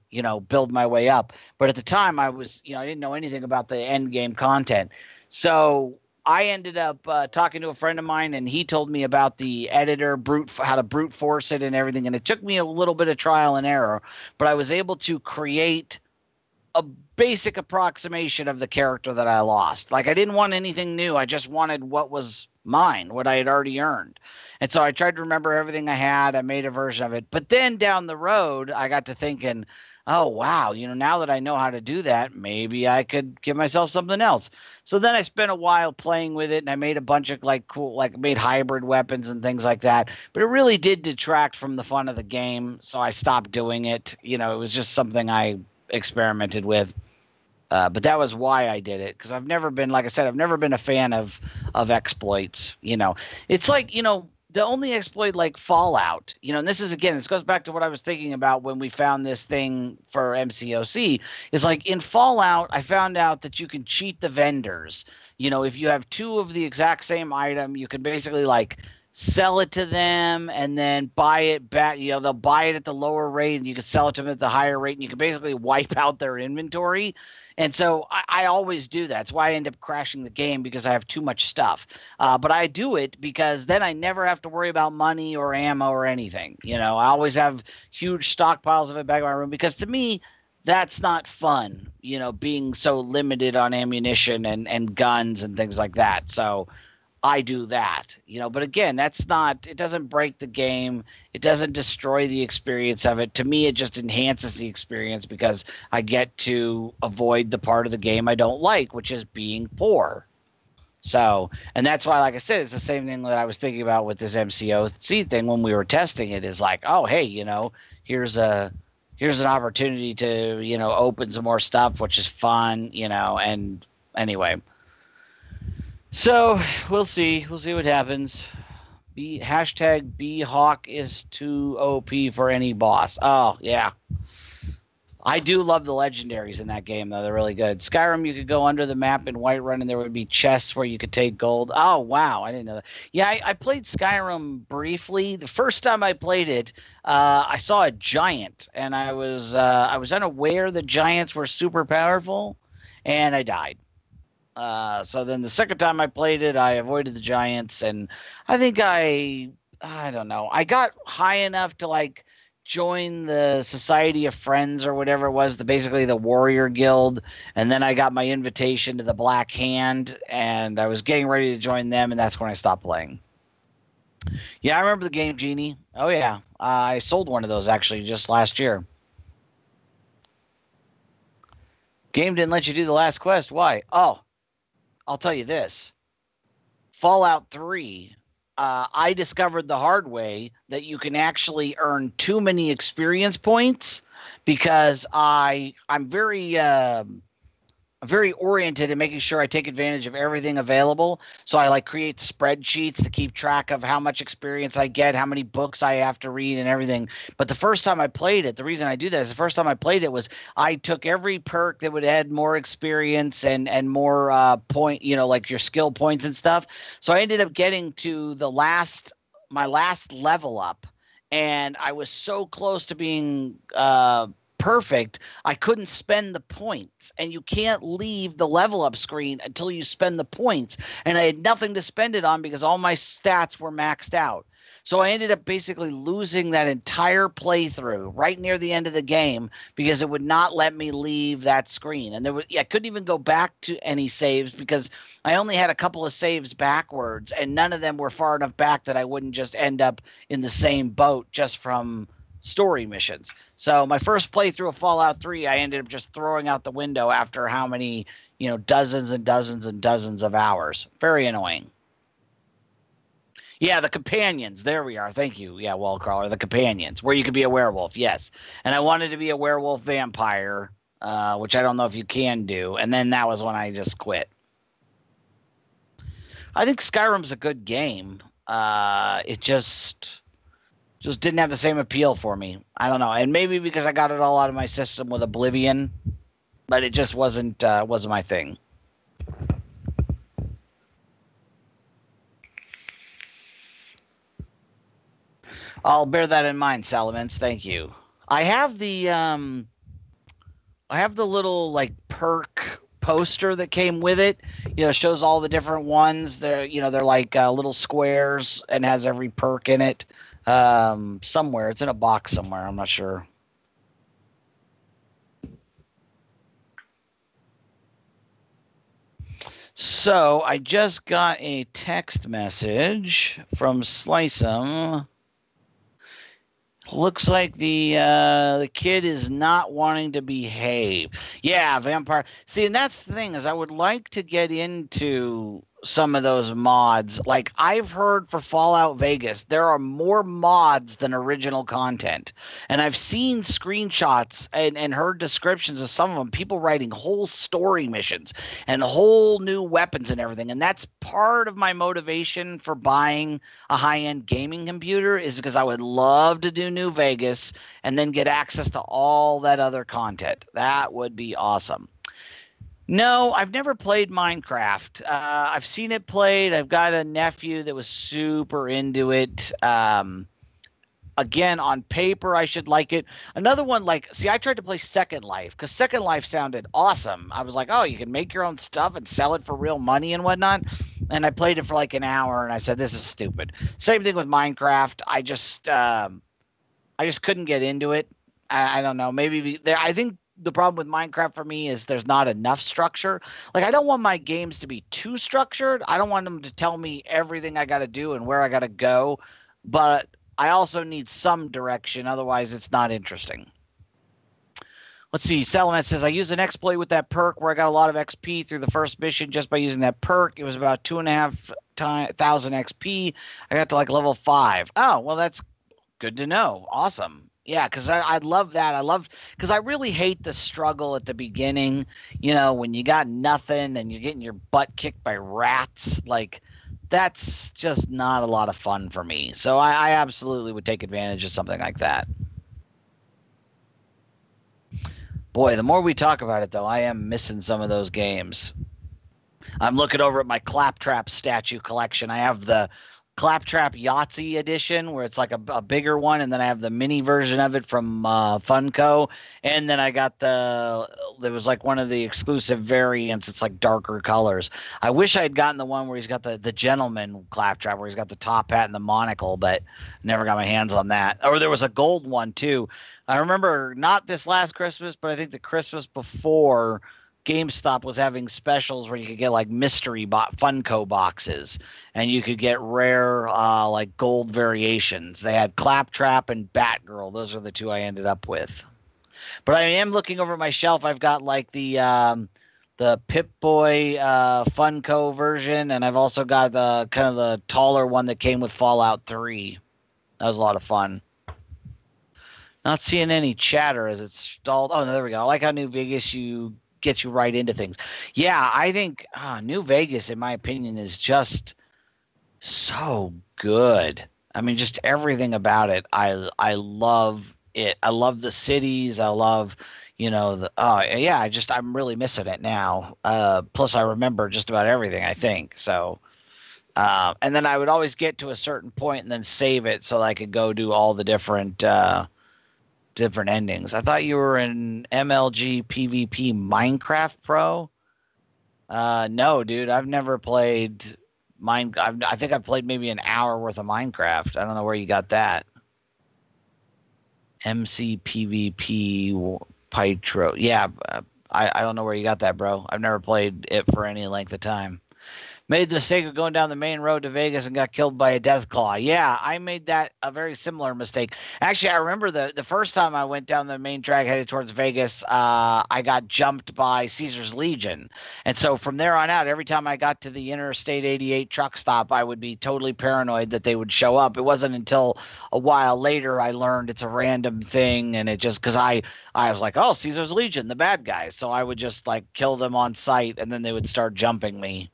build my way up. But at the time I was, I didn't know anything about the end game content. So I ended up talking to a friend of mine, and he told me about the editor, how to brute force it and everything. And it took me a little bit of trial and error, but I was able to create a basic approximation of the character that I lost. Like, I didn't want anything new. I just wanted what was mine, what I had already earned. And so I tried to remember everything I had. I made a version of it. But then down the road, I got to thinking, oh, wow, now that I know how to do that, maybe I could give myself something else. So then I spent a while playing with it, and I made a bunch of made hybrid weapons and things like that. But it really did detract from the fun of the game. So I stopped doing it. It was just something I experimented with, but that was why I did it, because I've never been, like I said, I've never been a fan of exploits. It's like, the only exploit like Fallout, and this goes back to what I was thinking about when we found this thing for MCOC, is like in Fallout, I found out that you can cheat the vendors. If you have two of the exact same item, you can basically like sell it to them and then buy it back. They'll buy it at the lower rate, and you can sell it to them at the higher rate, and you can basically wipe out their inventory. And so I always do that. That's why I end up crashing the game, because I have too much stuff. But I do it because then I never have to worry about money or ammo or anything. I always have huge stockpiles of it back in my room, because to me, that's not fun, being so limited on ammunition and guns and things like that. So I do that, but again, it doesn't break the game. It doesn't destroy the experience of it. To me, it just enhances the experience, because I get to avoid the part of the game I don't like, which is being poor. So, and that's why, like I said, it's the same thing that I was thinking about with this MCOC thing when we were testing it, is like, oh, hey, here's an opportunity to, open some more stuff, which is fun, and anyway. So we'll see. We'll see what happens. Hashtag BHawk is too OP for any boss. Oh, yeah. I do love the legendaries in that game, though. They're really good. Skyrim, you could go under the map in Whiterun, and there would be chests where you could take gold. Oh, wow. I didn't know that. Yeah, I played Skyrim briefly. The first time I played it, I saw a giant, and I was unaware the giants were super powerful, and I died. So then the second time I played it, I avoided the giants, and I think I don't know. I got high enough to like join the Society of Friends or whatever it was, basically the Warrior Guild, and then I got my invitation to the Black Hand, and I was getting ready to join them, and that's when I stopped playing. Yeah, I remember the game Genie. Oh yeah, I sold one of those actually just last year. Game didn't let you do the last quest. Why? Oh, I'll tell you this. Fallout 3, I discovered the hard way that you can actually earn too many experience points because I'm very oriented in making sure I take advantage of everything available. So I like create spreadsheets to keep track of how much experience I get, how many books I have to read and everything. But the first time I played it, the reason I do that is the first time I played it was I took every perk that would add more experience and more point, like your skill points and stuff. So I ended up getting to my last level up, and I was so close to being perfect, I couldn't spend the points, and you can't leave the level up screen until you spend the points, and I had nothing to spend it on because all my stats were maxed out. So I ended up basically losing that entire playthrough right near the end of the game because it would not let me leave that screen. And I couldn't even go back to any saves because I only had a couple of saves backwards, and none of them were far enough back that I wouldn't just end up in the same boat just from story missions. So my first playthrough of Fallout 3, I ended up just throwing out the window after how many, dozens and dozens and dozens of hours. Very annoying. Yeah, the companions. There we are. Thank you. Yeah, Wallcrawler, the companions, where you could be a werewolf. Yes. And I wanted to be a werewolf vampire, which I don't know if you can do. And then that was when I just quit. I think Skyrim's a good game. It just didn't have the same appeal for me. I don't know. And maybe because I got it all out of my system with Oblivion, but it just wasn't my thing. I'll bear that in mind, Salamence. Thank you. I have the little like perk poster that came with it. Shows all the different ones. They're like little squares and has every perk in it. Somewhere. It's in a box somewhere. I'm not sure. So I just got a text message from Slycem. Looks like the kid is not wanting to behave. Yeah, vampire. See, and that's the thing is I would like to get into some of those mods. Like I've heard for Fallout Vegas, there are more mods than original content. And I've seen screenshots and heard descriptions of some of them, people writing whole story missions and whole new weapons and everything. And that's part of my motivation for buying a high-end gaming computer is because I would love to do New Vegas and then get access to all that other content. That would be awesome. No, I've never played Minecraft. I've seen it played. I've got a nephew that was super into it. Again, on paper, I should like it. Another one, I tried to play Second Life because Second Life sounded awesome. I was like, oh, you can make your own stuff and sell it for real money and whatnot. And I played it for like an hour, and I said, this is stupid. Same thing with Minecraft. I just couldn't get into it. I don't know. Maybe I think the problem with Minecraft for me is there's not enough structure. Like, I don't want my games to be too structured. I don't want them to tell me everything I got to do and where I got to go. But I also need some direction. Otherwise, it's not interesting. Let's see. Salamat says, I used an exploit with that perk where I got a lot of XP through the first mission just by using that perk. It was about 2,500 XP. I got to like level 5. Oh, well, that's good to know. Awesome. Yeah, because I love that. Because I really hate the struggle at the beginning, when you got nothing and you're getting your butt kicked by rats. Like, that's just not a lot of fun for me. So I absolutely would take advantage of something like that. Boy, the more we talk about it, though, I am missing some of those games. I'm looking over at my Claptrap statue collection. I have the Claptrap Yahtzee edition, where it's like a bigger one, and then I have the mini version of it from Funko, and then I got there was like one of the exclusive variants. It's like darker colors. I wish I had gotten the one where he's got the gentleman Claptrap, where he's got the top hat and the monocle, but never got my hands on that. Or there was a gold one too. I remember not this last Christmas, but I think the Christmas before, GameStop was having specials where you could get like mystery Funko boxes, and you could get rare like gold variations. They had Claptrap and Batgirl. Those are the two I ended up with. But I am looking over my shelf. I've got like the Pip-Boy Funko version, and I've also got the kind of the taller one that came with Fallout 3. That was a lot of fun. Not seeing any chatter as it's stalled. Oh, no, there we go. I like how New Vegas gets you right into things. Yeah, I think New Vegas, in my opinion, is just so good. I mean, just everything about it. I love it. I love the cities. I love, I'm really missing it now. Plus I remember just about everything, I think. So, and then I would always get to a certain point and then save it so that I could go do all the different endings. I thought you were in MLG PvP Minecraft Pro. No, dude, I've never played I think I've played maybe an hour worth of Minecraft. I don't know where you got that. MC PvP Pytro. Yeah, I don't know where you got that, bro. I've never played it for any length of time. Made the mistake of going down the main road to Vegas and got killed by a Deathclaw. Yeah, I made that a very similar mistake. Actually, I remember the first time I went down the main track headed towards Vegas, I got jumped by Caesar's Legion. And so from there on out, every time I got to the Interstate 88 truck stop, I would be totally paranoid that they would show up. It wasn't until a while later I learned it's a random thing, and it just, because I was like, oh, Caesar's Legion, the bad guys. So I would just like kill them on sight, and then they would start jumping me,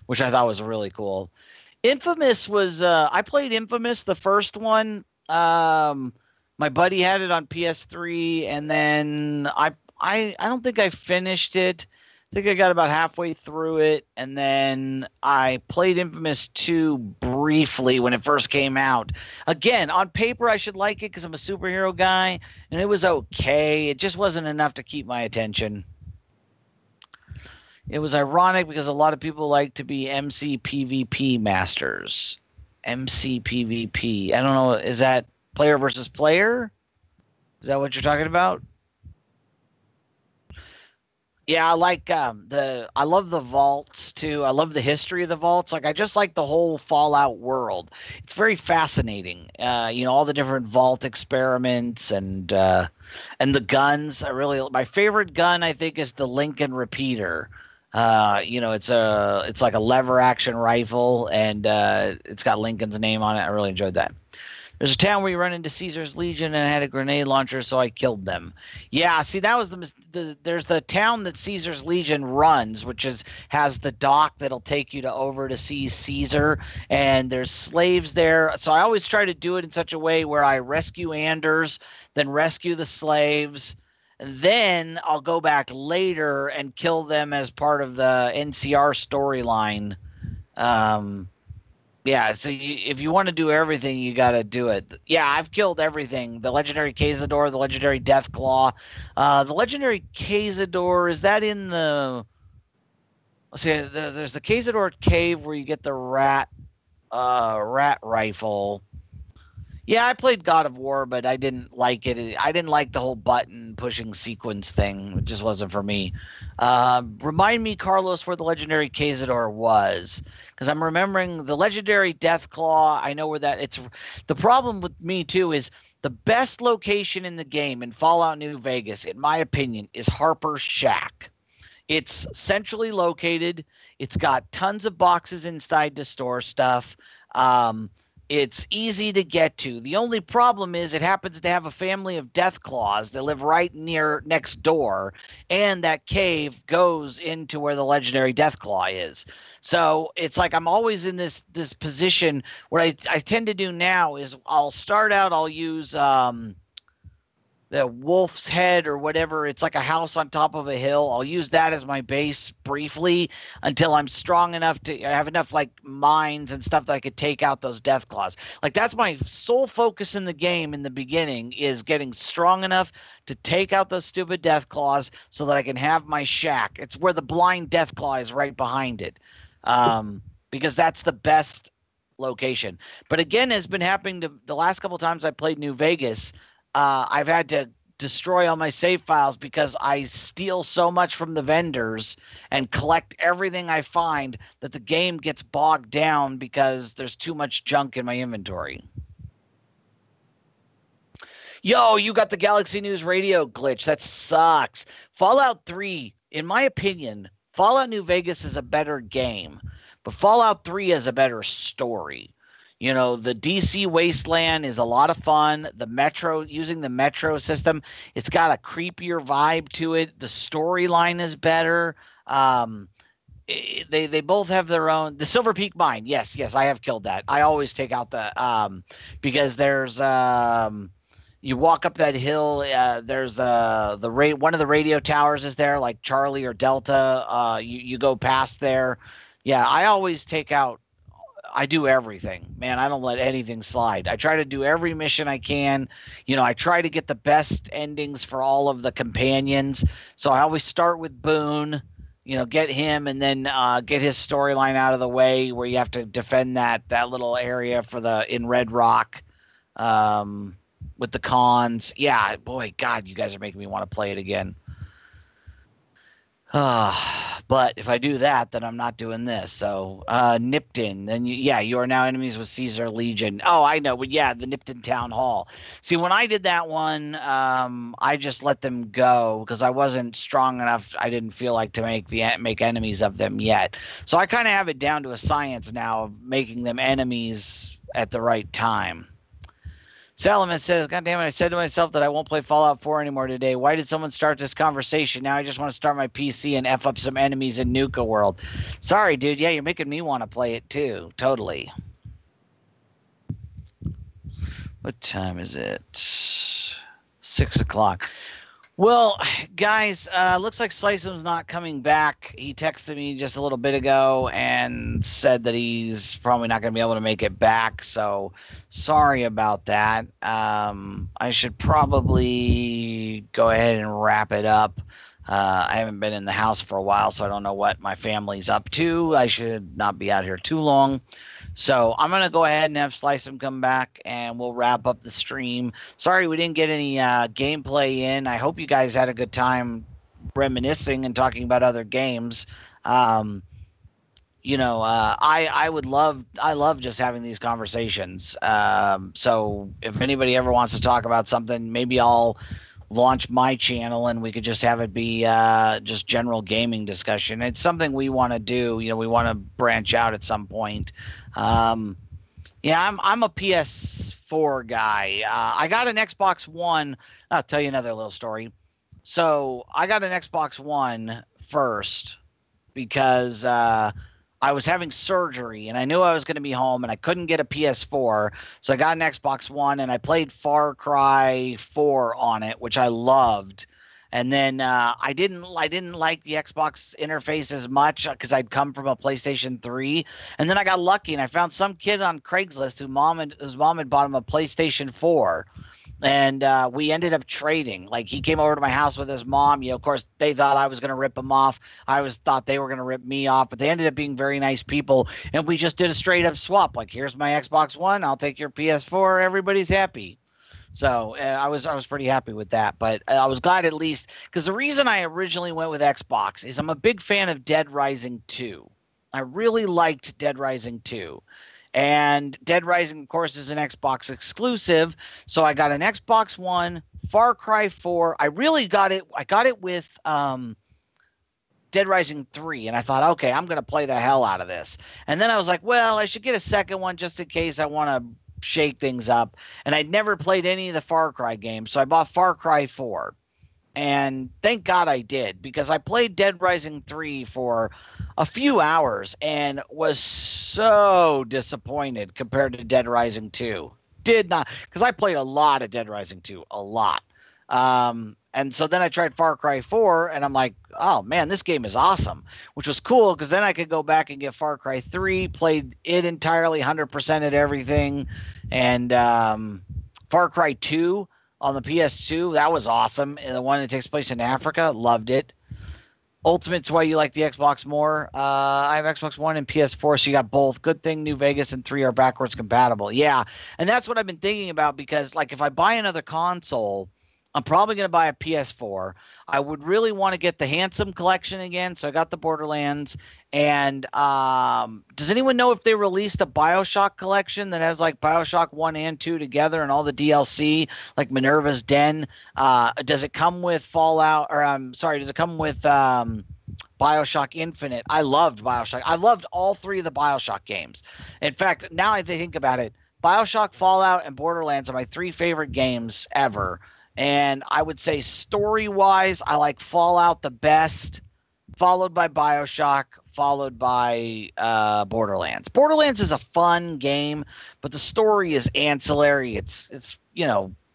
which I thought was really cool. Infamous was I played Infamous, the first one. My buddy had it on PS3, and then I don't think I finished it. I think I got about halfway through it, and then I played Infamous 2 briefly when it first came out. Again, on paper I should like it because I'm a superhero guy, and it was okay. It just wasn't enough to keep my attention. It was ironic because a lot of people like to be MC PvP masters. MC PvP. I don't know. Is that player versus player? Is that what you're talking about? Yeah, I like I love the vaults too. I love the history of the vaults. Like I just like the whole Fallout world. It's very fascinating. All the different vault experiments and the guns. My favorite gun I think is the Lincoln Repeater. It's like a lever action rifle, and it's got Lincoln's name on it. I really enjoyed that. There's a town where you run into Caesar's Legion and had a grenade launcher, so I killed them. Yeah, see, that was there's the town that Caesar's Legion runs, which has the dock that'll take you over to see Caesar, and there's slaves there. So I always try to do it in such a way where I rescue Anders, then rescue the slaves. Then I'll go back later and kill them as part of the NCR storyline. So if you want to do everything, you got to do it. Yeah, I've killed everything. The legendary Cazador, the legendary Deathclaw. The legendary Cazador, is that in the... Let's see, there's the Cazador cave where you get the rat rifle. Yeah, I played God of War, but I didn't like it. I didn't like the whole button pushing sequence thing. It just wasn't for me. Remind me, Carlos, where the legendary Cazador was, because I'm remembering the legendary Deathclaw. I know where that. It's the problem with me too is the best location in the game in Fallout New Vegas, in my opinion, is Harper's Shack. It's centrally located. It's got tons of boxes inside to store stuff. It's easy to get to. The only problem is it happens to have a family of Deathclaws that live right next door, and that cave goes into where the legendary Deathclaw is. So it's like I'm always in this position. What I tend to do now is I'll start out, I'll use the the wolf's head or whatever. It's like a house on top of a hill. I'll use that as my base briefly until I'm strong enough to have enough like mines and stuff that I could take out those death claws. Like that's my sole focus in the game in the beginning, is getting strong enough to take out those stupid death claws so that I can have my shack. It's where the blind death claw is, right behind it. Because that's the best location. But again, has been happening to the last couple times I played New Vegas. I've had to destroy all my save files because I steal so much from the vendors and collect everything I find that the game gets bogged down because there's too much junk in my inventory. Yo, you got the Galaxy News Radio glitch. That sucks. Fallout 3, in my opinion, Fallout New Vegas is a better game, but Fallout 3 has a better story. You know, the DC Wasteland is a lot of fun. The Metro, using the Metro system, it's got a creepier vibe to it. The storyline is better. They both have their own. The Silver Peak Mine, yes, I have killed that. I always take out the because there's you walk up that hill. There's one of the radio towers is there, like Charlie or Delta. You go past there. Yeah, I always take out. I do everything, man. I don't let anything slide. I try to do every mission I can. You know, I try to get the best endings for all of the companions. So I always start with Boone, you know, get him and then get his storyline out of the way where you have to defend that little area in Red Rock with the cons. Yeah, boy, God, you guys are making me want to play it again. But if I do that, then I'm not doing this. So, Nipton, then you are now enemies with Caesar Legion. Oh, I know. But yeah, the Nipton Town Hall. See, when I did that one, I just let them go because I wasn't strong enough. I didn't feel like to make enemies of them yet. So I kind of have it down to a science now of making them enemies at the right time. Salomon says, God damn it, I said to myself that I won't play Fallout 4 anymore today. Why did someone start this conversation? Now I just want to start my PC and F up some enemies in Nuka World. Sorry, dude. Yeah, you're making me want to play it too. Totally. What time is it? 6 o'clock. Well, guys, looks like Slycem's not coming back. He texted me just a little bit ago and said that he's probably not going to be able to make it back. So sorry about that. I should probably go ahead and wrap it up. I haven't been in the house for a while, so I don't know what my family's up to. I should not be out here too long. So I'm going to go ahead and have Slycem come back, and we'll wrap up the stream. Sorry we didn't get any gameplay in. I hope you guys had a good time reminiscing and talking about other games. I love just having these conversations. So if anybody ever wants to talk about something, maybe I'll launch my channel and we could just have it be just general gaming discussion. It's something we want to do. You know, we want to branch out at some point. I'm a PS4 guy. I got an Xbox One. I'll tell you another little story. So I got an Xbox One first because I was having surgery and I knew I was going to be home and I couldn't get a PS4. So I got an Xbox One and I played Far Cry 4 on it, which I loved. And then I didn't like the Xbox interface as much because I'd come from a PlayStation 3. And then I got lucky and I found some kid on Craigslist whose mom had bought him a PlayStation 4. And we ended up trading. Like, he came over to my house with his mom. You know, of course, they thought I was going to rip them off. I thought they were going to rip me off. But they ended up being very nice people. And we just did a straight-up swap. Like, here's my Xbox One. I'll take your PS4. Everybody's happy. So I was pretty happy with that. But I was glad at least. Because the reason I originally went with Xbox is I'm a big fan of Dead Rising 2. I really liked Dead Rising 2. And Dead Rising, of course, is an Xbox exclusive. So I got an Xbox One, Far Cry 4. I got it with Dead Rising 3. And I thought, okay, I'm going to play the hell out of this. And then I was like, well, I should get a second one just in case I want to shake things up. And I'd never played any of the Far Cry games. So I bought Far Cry 4. And thank God I did, because I played Dead Rising 3 for a few hours and was so disappointed compared to Dead Rising 2. Did not, because I played a lot of Dead Rising 2, a lot. And so then I tried Far Cry 4, and I'm like, oh man, this game is awesome, which was cool because then I could go back and get Far Cry 3, played it entirely, 100% at everything, and Far Cry 2 on the PS2, that was awesome. And the one that takes place in Africa, loved it. Ultimate's why you like the Xbox more. I have Xbox One and PS4, so you got both. Good thing New Vegas and 3 are backwards compatible. Yeah, and that's what I've been thinking about because, like, if I buy another console, I'm probably going to buy a PS4. I would really want to get the Handsome Collection again, so I got the Borderlands. And does anyone know if they released a BioShock collection that has, like, BioShock 1 and 2 together and all the DLC, like Minerva's Den? Does it come with Fallout, or does it come with BioShock Infinite? I loved BioShock. I loved all 3 of the BioShock games. In fact, now I think about it, BioShock, Fallout, and Borderlands are my 3 favorite games ever. And I would say story-wise, I like Fallout the best, followed by BioShock, followed by Borderlands. Borderlands is a fun game, but the story is ancillary. It's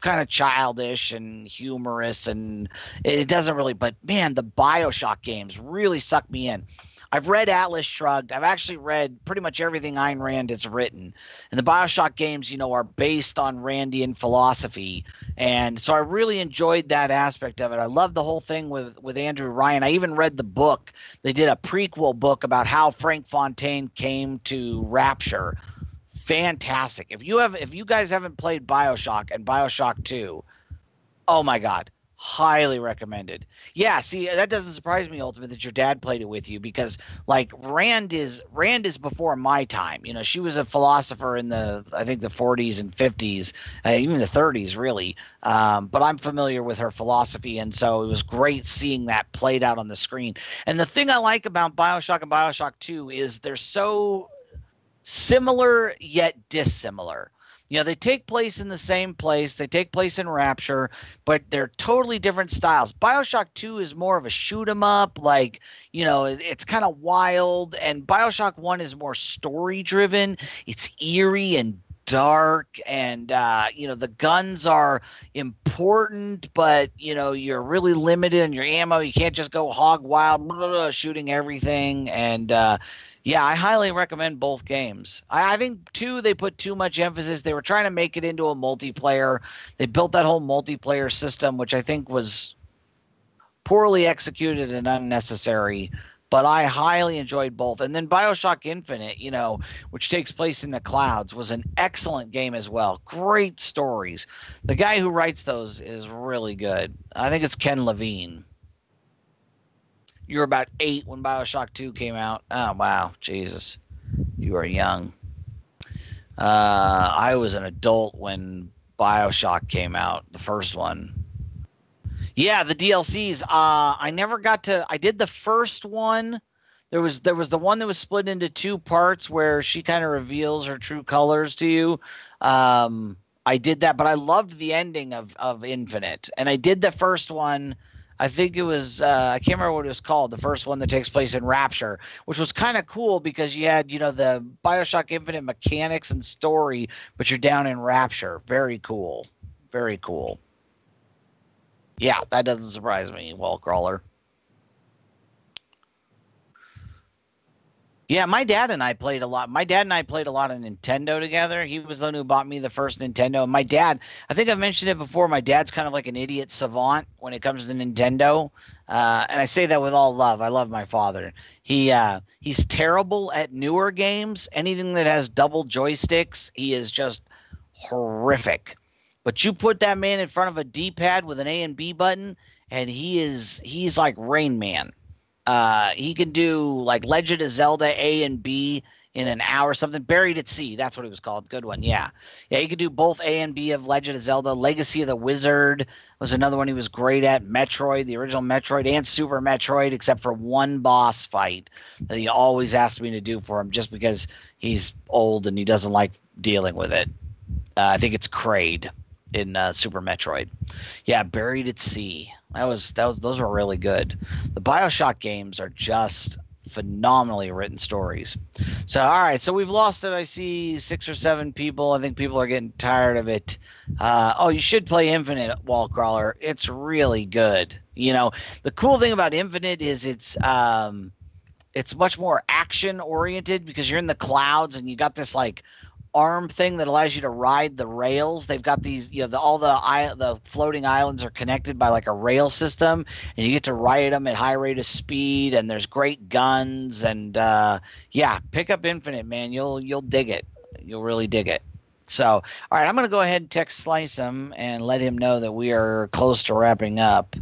kind of childish and humorous, and it doesn't really. But man, the BioShock games really suck me in. I've read Atlas Shrugged. I've actually read pretty much everything Ayn Rand has written. And the BioShock games, are based on Randian philosophy. And so I really enjoyed that aspect of it. I love the whole thing with Andrew Ryan. I even read the book. They did a prequel book about how Frank Fontaine came to Rapture. Fantastic. If you guys haven't played BioShock and BioShock 2, oh my God. Highly recommended. Yeah, see, that doesn't surprise me, Ultimate, that your dad played it with you because, like, Rand is before my time. She was a philosopher in the 40s and 50s, even the 30s, really. But I'm familiar with her philosophy, and so it was great seeing that played out on the screen. And the thing I like about BioShock and BioShock 2 is they're so similar yet dissimilar. They take place in the same place. They take place in Rapture, but they're totally different styles. BioShock 2 is more of a shoot 'em up, like, it's kind of wild, and BioShock 1 is more story driven. It's eerie and dark, and the guns are important, but you're really limited in your ammo. You can't just go hog wild, shooting everything, and yeah, I highly recommend both games. I think 2, they put too much emphasis. They were trying to make it into a multiplayer. They built that whole multiplayer system, which I think was poorly executed and unnecessary. But I highly enjoyed both. And then BioShock Infinite, which takes place in the clouds, was an excellent game as well. Great stories. The guy who writes those is really good. I think it's Ken Levine. You were about 8 when BioShock 2 came out. Oh, wow. Jesus. You are young. I was an adult when BioShock came out, the first one. Yeah, the DLCs. I never got to... I did the first one. There was the one that was split into 2 parts where she kind of reveals her true colors to you. I did that, but I loved the ending of Infinite. And I did the first one... I think it was, I can't remember what it was called, the first one that takes place in Rapture, which was kind of cool because you had, the BioShock Infinite mechanics and story, but you're down in Rapture. Very cool. Very cool. Yeah, that doesn't surprise me, Wallcrawler. Yeah, my dad and I played a lot. My dad and I played a lot of Nintendo together. He was the one who bought me the first Nintendo. And my dad, I think I've mentioned it before, my dad's kind of like an idiot savant when it comes to Nintendo. And I say that with all love. I love my father. He's terrible at newer games. Anything that has double joysticks, he is just horrific. But you put that man in front of a D-pad with an A and B button, and he's like Rain Man. He can do like Legend of Zelda A and B in an hour or something. Buried at Sea, that's what it was called. Good one, yeah. Yeah, he could do both A and B of Legend of Zelda. Legacy of the Wizard was another one he was great at. Metroid, the original Metroid, and Super Metroid, except for one boss fight that he always asked me to do for him just because he's old and he doesn't like dealing with it. I think it's Kraid in Super Metroid. Yeah, Buried at Sea. Those were really good. The BioShock games are just phenomenally written stories. So, all right. So we've lost it. I see 6 or 7 people. I think people are getting tired of it. Oh, you should play Infinite, Wall Crawler. It's really good. You know, the cool thing about Infinite is it's much more action oriented because you're in the clouds and you got this like arm thing that allows you to ride the rails. They've got these, you know, all the floating islands are connected by like a rail system, and you get to ride them at high rate of speed. And there's great guns, and yeah, pick up Infinite, man. You'll dig it. You'll really dig it. So, all right, I'm gonna go ahead and text Slicem and let him know that we are close to wrapping up.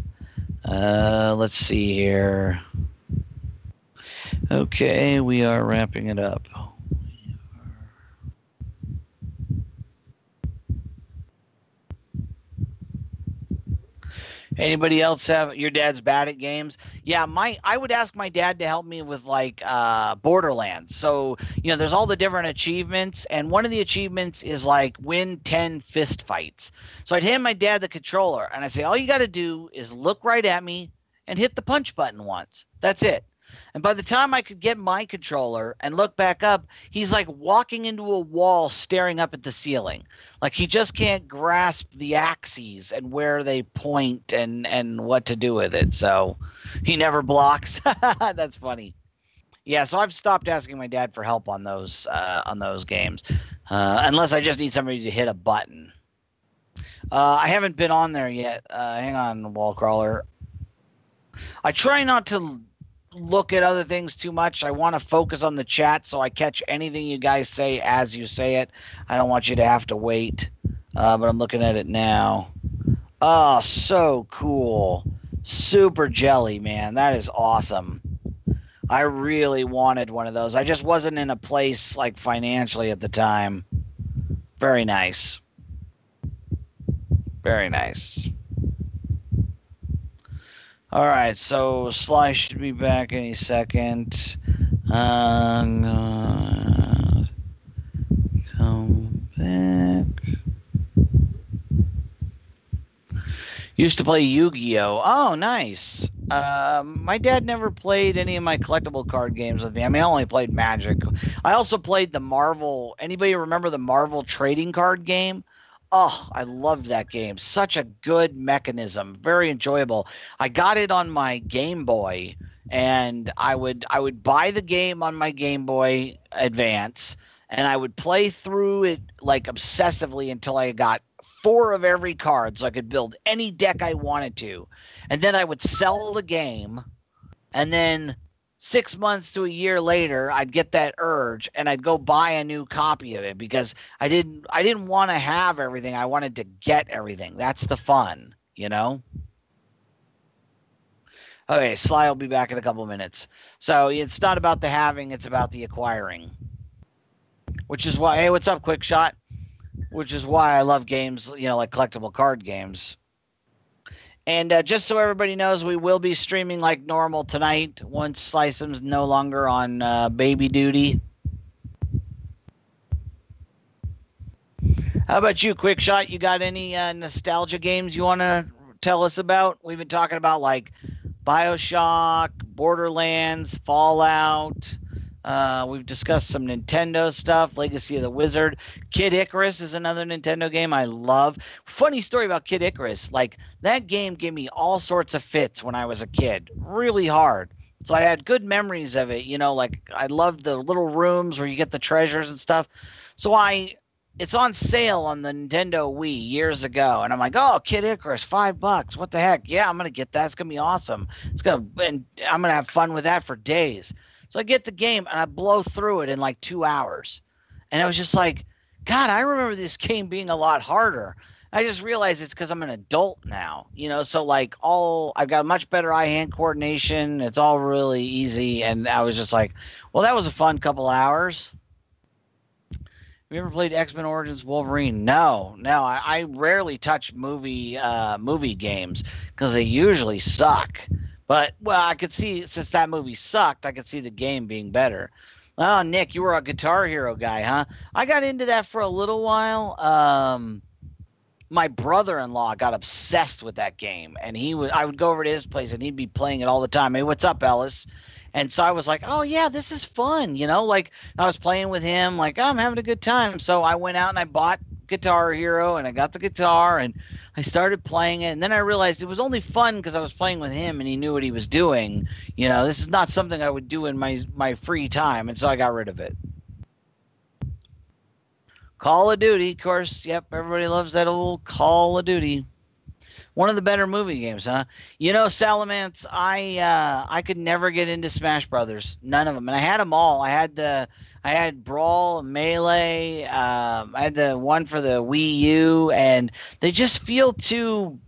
Let's see here. Okay, we are wrapping it up. Anybody else have your dad's bad at games? Yeah, I would ask my dad to help me with like Borderlands. So, you know, there's all the different achievements, and one of the achievements is like win 10 fist fights. So I'd hand my dad the controller and I'd say, all you got to do is look right at me and hit the punch button once. That's it. And by the time I could get my controller and look back up, he's like walking into a wall staring up at the ceiling. Like he just can't grasp the axes and where they point and what to do with it. So he never blocks. That's funny. Yeah, so I've stopped asking my dad for help on those games, unless I just need somebody to hit a button. I haven't been on there yet. Hang on, Wall Crawler. I try not to look at other things too much. I want to focus on the chat so I catch anything you guys say as you say it. I don't want you to have to wait, but I'm looking at it now. Oh, so cool. Super jelly, man. That is awesome. I really wanted one of those. I just wasn't in a place like financially at the time. Very nice. Very nice. All right, so Sly should be back any second. Come back. Used to play Yu-Gi-Oh! Oh, nice. My dad never played any of my collectible card games with me. I mean, I only played Magic. I also played the Marvel. Anybody remember the Marvel trading card game? Oh, I loved that game. Such a good mechanism. Very enjoyable. I got it on my Game Boy, and I would buy the game on my Game Boy Advance, and I would play through it like obsessively until I got 4 of every card so I could build any deck I wanted to. And then I would sell the game, and then 6 months to a year later, I'd get that urge and I'd go buy a new copy of it because I didn't want to have everything. I wanted to get everything. That's the fun, you know? Okay, Sly will be back in a couple minutes. So it's not about the having, it's about the acquiring. Which is why, hey, what's up, Quick Shot? Which is why I love games, you know, like collectible card games. And just so everybody knows, we will be streaming like normal tonight once Slicem's no longer on baby duty. How about you, Quick Shot? You got any nostalgia games you want to tell us about? We've been talking about like BioShock, Borderlands, Fallout. We've discussed some Nintendo stuff, Legacy of the Wizard. Kid Icarus is another Nintendo game I love. Funny story about Kid Icarus. Like, that game gave me all sorts of fits when I was a kid. Really hard. So I had good memories of it. You know, like, I loved the little rooms where you get the treasures and stuff. So it's on sale on the Nintendo Wii years ago. And I'm like, oh, Kid Icarus, $5. What the heck? Yeah, I'm going to get that. It's going to be awesome. And I'm going to have fun with that for days. So I get the game, and I blow through it in like 2 hours. And I was just like, God, I remember this game being a lot harder. I just realized it's because I'm an adult now, you know? So like I've got much better eye-hand coordination. It's all really easy. And I was just like, well, that was a fun couple hours. Have you ever played X-Men Origins Wolverine? No. I rarely touch movie games because they usually suck. But, well, I could see, since that movie sucked, I could see the game being better. Oh, Nick, you were a Guitar Hero guy, huh? I got into that for a little while. My brother-in-law got obsessed with that game, and I would go over to his place, and he'd be playing it all the time. Hey, what's up, Ellis? And so I was like, oh yeah, this is fun, you know, like I was playing with him, like, oh, I'm having a good time. So I went out and I bought Guitar Hero and I got the guitar and I started playing it. And then I realized it was only fun because I was playing with him and he knew what he was doing. You know, this is not something I would do in my free time. And so I got rid of it. Call of Duty, of course. Yep, everybody loves that old Call of Duty. One of the better movie games, huh? You know, Salamance, I could never get into Smash Brothers. None of them. And I had them all. I had Brawl, Melee. I had the one for the Wii U, and they just feel too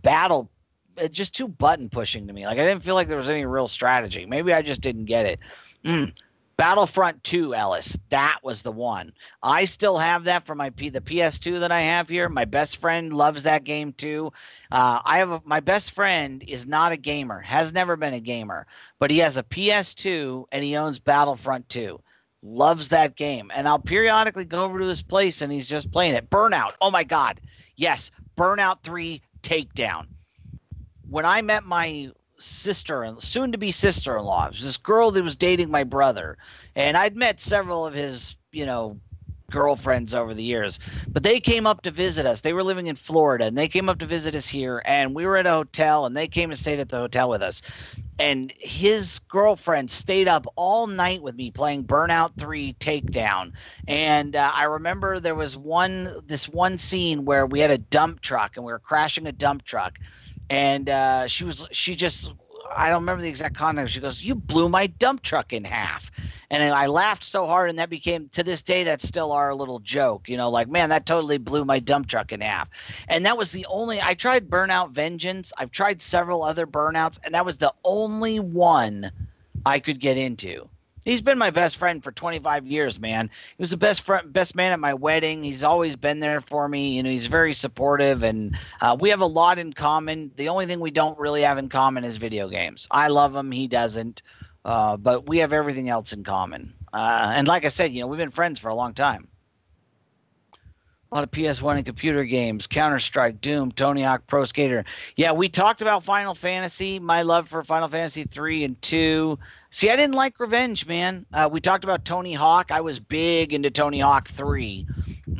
just too button pushing to me. Like I didn't feel like there was any real strategy. Maybe I just didn't get it. Battlefront 2, Ellis. That was the one. I still have that for the PS2 that I have here. My best friend loves that game too. My best friend is not a gamer, has never been a gamer, but he has a PS2 and he owns Battlefront 2. Loves that game. And I'll periodically go over to his place and he's just playing it. Burnout. Oh my God. Yes. Burnout 3 Takedown. When I met my soon-to-be sister-in-law. It was this girl that was dating my brother, and I'd met several of his, girlfriends over the years, but they came up to visit us. They were living in Florida, and they came up to visit us here, and we were at a hotel, and they came and stayed at the hotel with us. And his girlfriend stayed up all night with me playing Burnout 3 Takedown. And I remember there was this one scene where we had a dump truck, and we were crashing a dump truck. And she just, I don't remember the exact context. She goes, "You blew my dump truck in half." And I laughed so hard, and that became, to this day, that's still our little joke. Like, man, that totally blew my dump truck in half. And that was I tried Burnout Vengeance. I've tried several other Burnouts, and that was the only one I could get into. He's been my best friend for 25 years, man. He was the best man at my wedding. He's always been there for me. He's very supportive, and we have a lot in common. The only thing we don't really have in common is video games. I love him. He doesn't. But we have everything else in common. And like I said, we've been friends for a long time. A lot of PS1 and computer games, Counter-Strike, Doom, Tony Hawk, Pro Skater. Yeah, we talked about Final Fantasy, my love for Final Fantasy 3 and 2. See, I didn't like Revenge, man. We talked about Tony Hawk. I was big into Tony Hawk 3.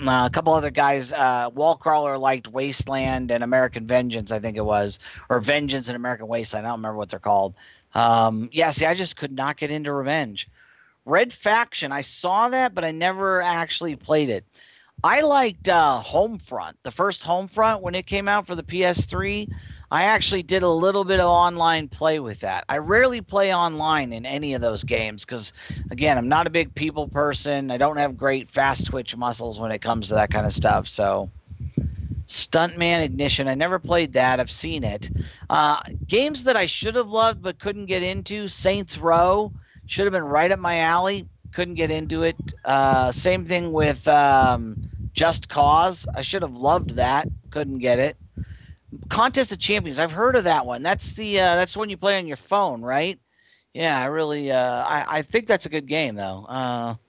A couple other guys, Wallcrawler liked Wasteland and American Vengeance, I think it was. Or Vengeance and American Wasteland. I don't remember what they're called. Yeah, see, I just could not get into Revenge. Red Faction, I saw that, but I never actually played it. I liked Homefront, the first Homefront when it came out for the PS3. I actually did a little bit of online play with that. I rarely play online in any of those games because, again, I'm not a big people person. I don't have great fast twitch muscles when it comes to that kind of stuff. So, Stuntman Ignition, I never played that. I've seen it. Games that I should have loved but couldn't get into, Saints Row, should have been right up my alley. Couldn't get into it. Same thing with Just Cause. I should have loved that. Couldn't get it. Contest of Champions. I've heard of that one. That's the one you play on your phone, right? Yeah, I really. I think that's a good game though.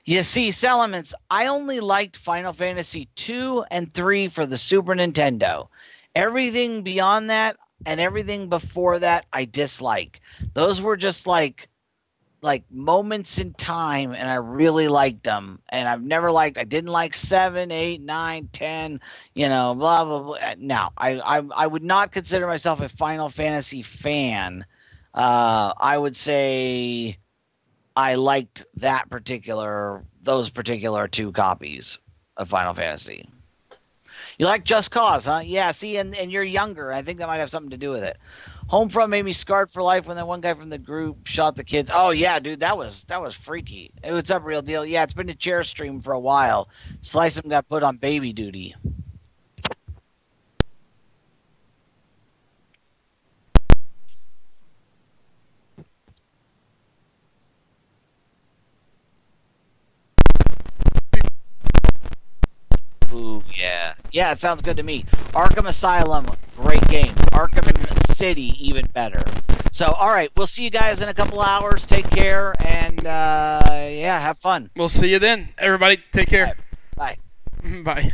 You see, Salamence, I only liked Final Fantasy 2 and 3 for the Super Nintendo. Everything beyond that and everything before that, I dislike. Those were just like moments in time, and I really liked them. And I didn't like 7, 8, 9, 10, blah, blah, blah. Now, I would not consider myself a Final Fantasy fan. I would say I liked those particular 2 copies of Final Fantasy. You like Just Cause, huh? Yeah, see, and you're younger. I think that might have something to do with it. Homefront made me scarred for life when that one guy from the group shot the kids. Oh yeah, dude, that was freaky. Hey, what's up, Real Deal? Yeah, it's been a chair stream for a while. Slycem got put on baby duty. Ooh, yeah. Yeah, it sounds good to me. Arkham Asylum, great game. Arkham City, even better. So, all right, we'll see you guys in a couple hours. Take care, and, yeah, have fun. We'll see you then, everybody. Take care. Bye. Bye.